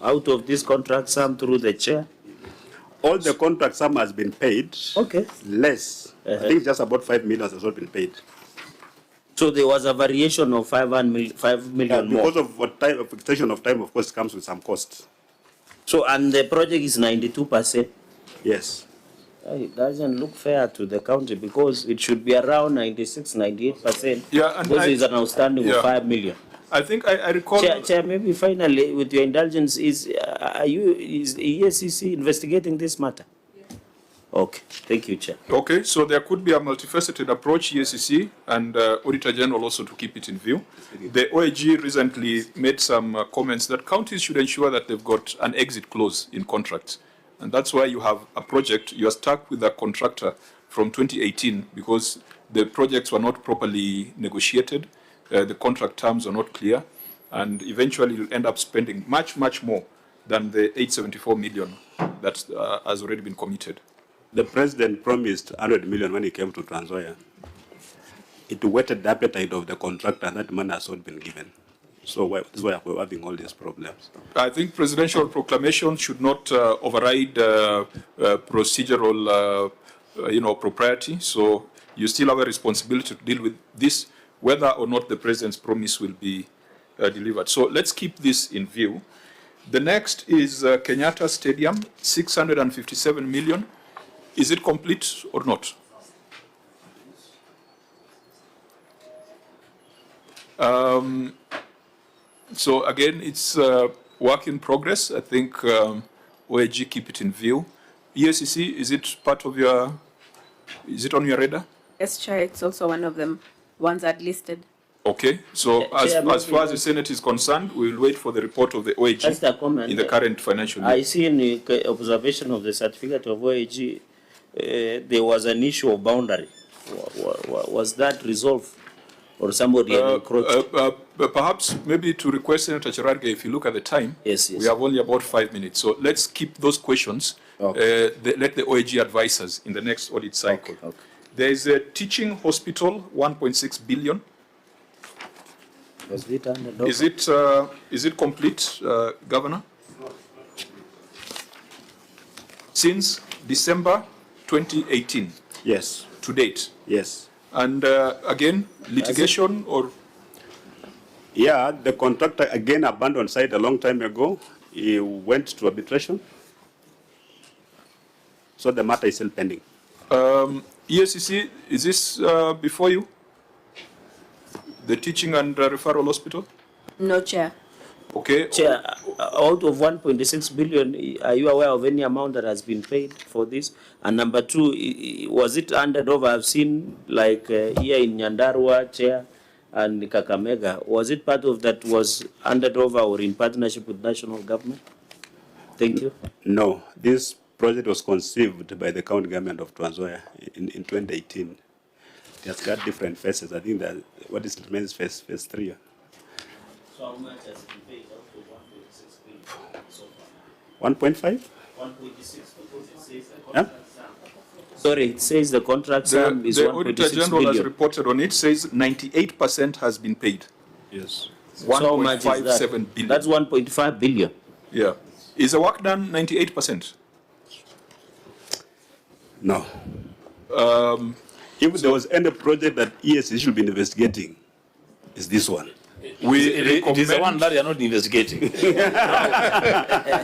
out of this contract sum through the chair? All the contract sum has been paid. Okay. Less. I think just about 5 million has not been paid. So there was a variation of 5 million more. Because of what type of extension of time, of course, comes with some costs. So, and the project is 92%? Yes. It doesn't look fair to the county, because it should be around 96, 98%. Yeah, and because there's an outstanding of 5 million. I think I recall. Chair, maybe finally, with your indulgence, is EACC investigating this matter? Okay, thank you, Chair. Okay, so there could be a multifaceted approach, EACC and Auditor General also to keep it in view. The OAG recently made some comments that counties should ensure that they've got an exit clause in contracts. And that's why you have a project, you are stuck with a contractor from 2018 because the projects were not properly negotiated, the contract terms are not clear, and eventually you'll end up spending much, much more than the 874 million that has already been committed. The president promised 100 million when he came to Transoya. It whetted the appetite of the contractor, and that money has not been given. So that's why we're having all these problems. I think presidential proclamation should not override procedural, propriety. So you still have a responsibility to deal with this, whether or not the president's promise will be delivered. So let's keep this in view. The next is Kenyatta Stadium, 657 million. Is it complete or not? So again, it's work in progress. I think OAG keep it in view. EACC, is it part of your, is it on your radar? Yes, Chair, it's also one of them, ones that listed. Okay, so as far as the maybe- Senate is concerned, we will wait for the report of the OAG Just a comment. in the current financial year. I see in the observation of the certificate of OAG, there was an issue of boundary. Was that resolved? Or somebody had encroached? Perhaps maybe to request Senator Cherargei, if you look at the time, Yes. we have only about 5 minutes. So let's keep those questions. Let the OAG advise us in the next audit cycle. Okay. There is a teaching hospital, 1.6 billion. Was it handed over? Is it complete, Governor? Since December 2018? Yes. To date? Yes. And again, litigation or? Yeah, the contractor again abandoned site a long time ago. He went to arbitration. So the matter is still pending. EACC, is this before you? The teaching and referral hospital? No, Chair. Okay. Chair, out of 1.6 billion, are you aware of any amount that has been paid for this? And number two, was it handed over? I've seen like here in Nyandarua, Chair, and Kakamega. Was it part of that was handed over or in partnership with national government? Thank you. No, this project was conceived by the county government of Trans Nzoia in 2018. It has got different phases. I think that what is remains phase 3. So how much has been paid out of 1.6 billion so far? 1.5? 1.6 because it says the Yeah? contract sum. Sorry, it says the contract sum is The 1.6 Auditor General has billion. reported on it, says 98% has been paid. Yes. So how much is that? 1.57 billion. That's 1.5 billion. Yeah. Is the work done 98%? No. If there was any project that ESC should be investigating, it's this one. It is the one that you are not investigating.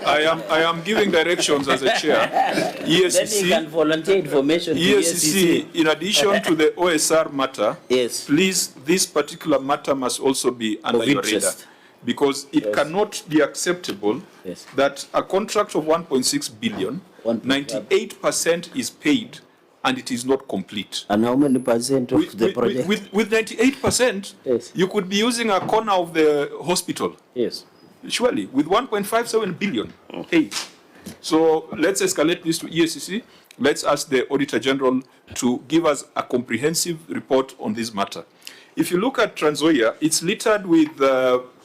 I am giving directions as a chair. Then he can EACC, volunteer information to EACC, in addition to the OSR matter, yes, please, this particular matter must also be under Of your radar. interest. Because it cannot be acceptable Yes. that a contract of 1.6 billion, 98% is paid and it is not complete. And how many percent of the project? With 98%, Yes. you could be using a corner of the hospital. Yes. Surely, with 1.57 billion paid. So let's escalate this to EACC. Let's ask the Auditor General to give us a comprehensive report on this matter. If you look at Trans Nzoia, it's littered with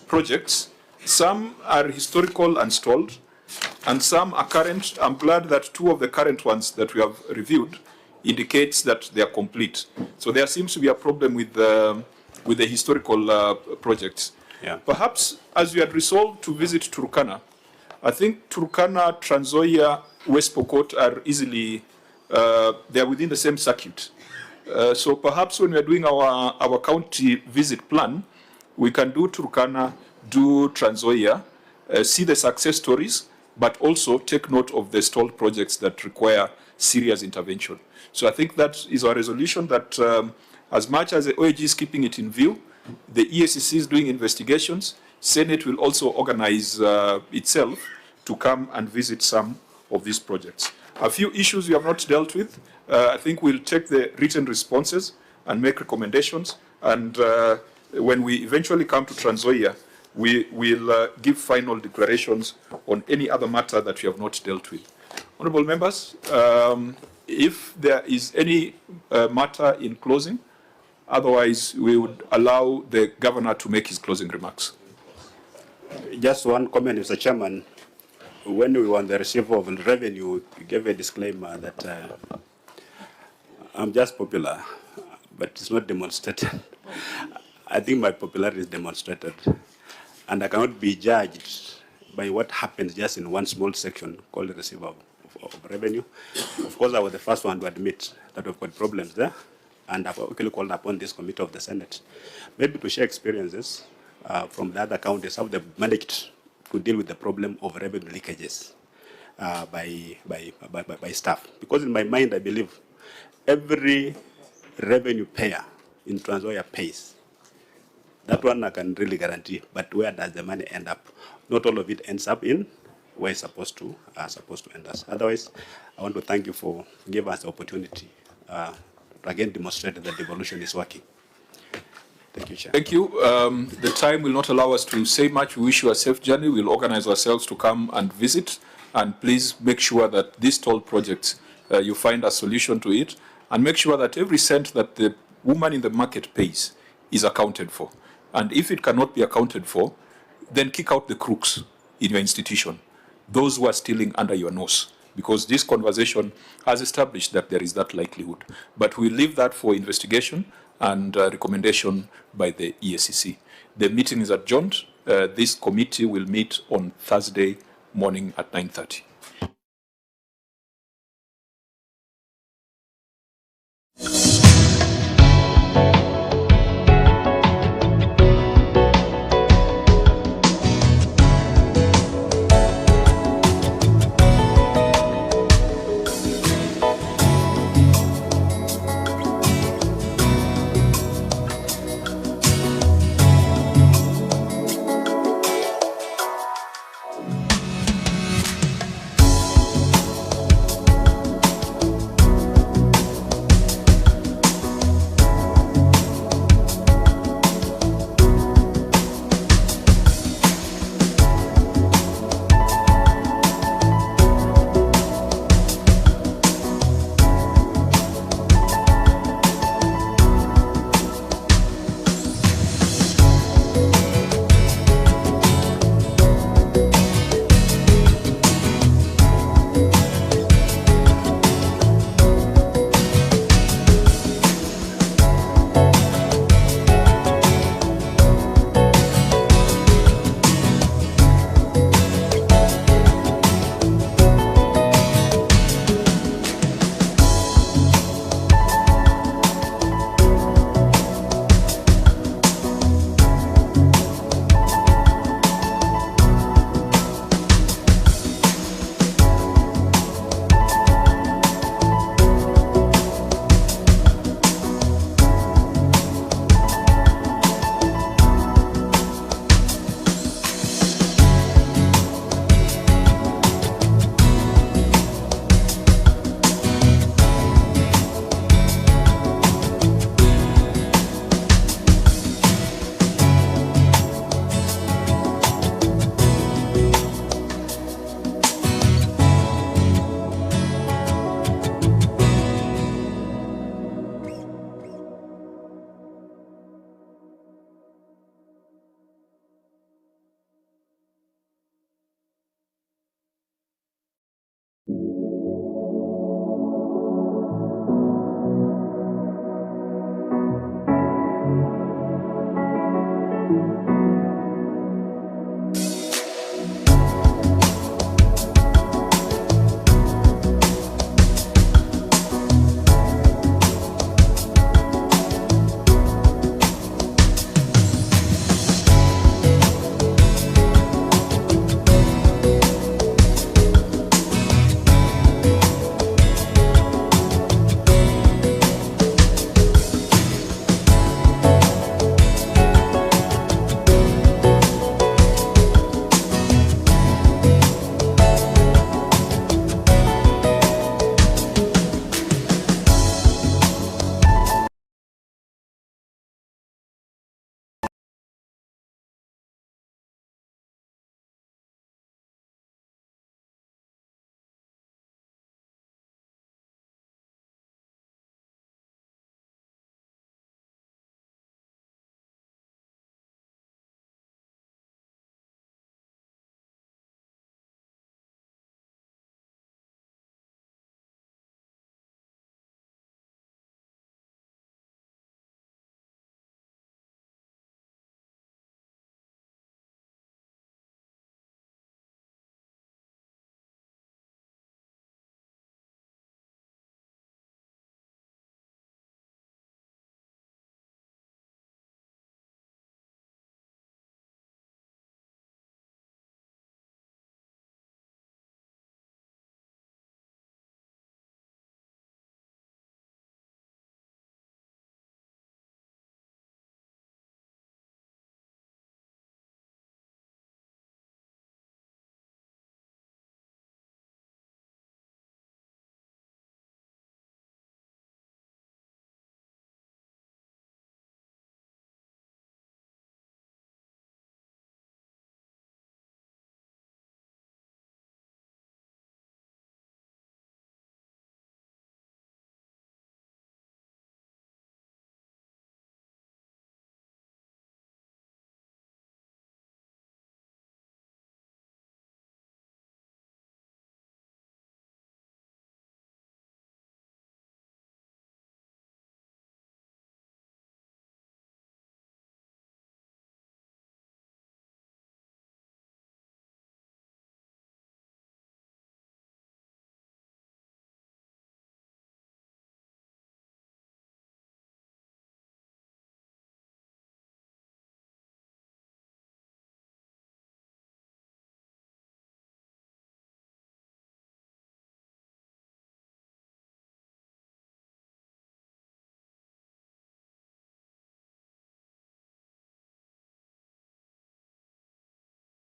projects. Some are historical and stalled, and some are current. I'm glad that 2 of the current ones that we have reviewed indicates that they are complete. So there seems to be a problem with the historical projects. Yeah. Perhaps as we had resolved to visit Turkana, I think Turkana, Trans Nzoia, West Pokot are easily, they are within the same circuit. So perhaps when we are doing our county visit plan, we can do Turkana, do Trans Nzoia, see the success stories, but also take note of the stalled projects that require serious intervention. So I think that is our resolution, that as much as the OAG is keeping it in view, the EACC is doing investigations. Senate will also organize itself to come and visit some of these projects. A few issues we have not dealt with. I think we'll take the written responses and make recommendations. And when we eventually come to Trans Nzoia, we will give final declarations on any other matter that we have not dealt with. Honourable members, if there is any matter in closing, otherwise we would allow the governor to make his closing remarks. Just one comment, Mr. Chairman. When we were on the receipt of revenue, we gave a disclaimer that I'm just popular, but it's not demonstrated. I think my popularity is demonstrated. And I cannot be judged by what happens just in one small section called the receiver of revenue. Of course, I was the first one to admit that we've got problems there. and I've actually called upon this committee of the Senate, maybe to share experiences from the other counties, how they've managed to deal with the problem of revenue leakages by staff. Because in my mind, I believe every revenue payer in Trans Nzoia pays. That one I can really guarantee. But where does the money end up? Not all of it ends up in where it's supposed to end us. Otherwise, I want to thank you for giving us the opportunity to again demonstrate that devolution is working. Thank you, Chair. Thank you. The time will not allow us to say much. We wish you a safe journey. We'll organize ourselves to come and visit. And please make sure that these toll projects, you find a solution to it. And make sure that every cent that the woman in the market pays is accounted for. And if it cannot be accounted for, then kick out the crooks in your institution, those who are stealing under your nose. Because this conversation has established that there is that likelihood. But we leave that for investigation and recommendation by the EACC. The meeting is adjourned. This committee will meet on Thursday morning at 9:30.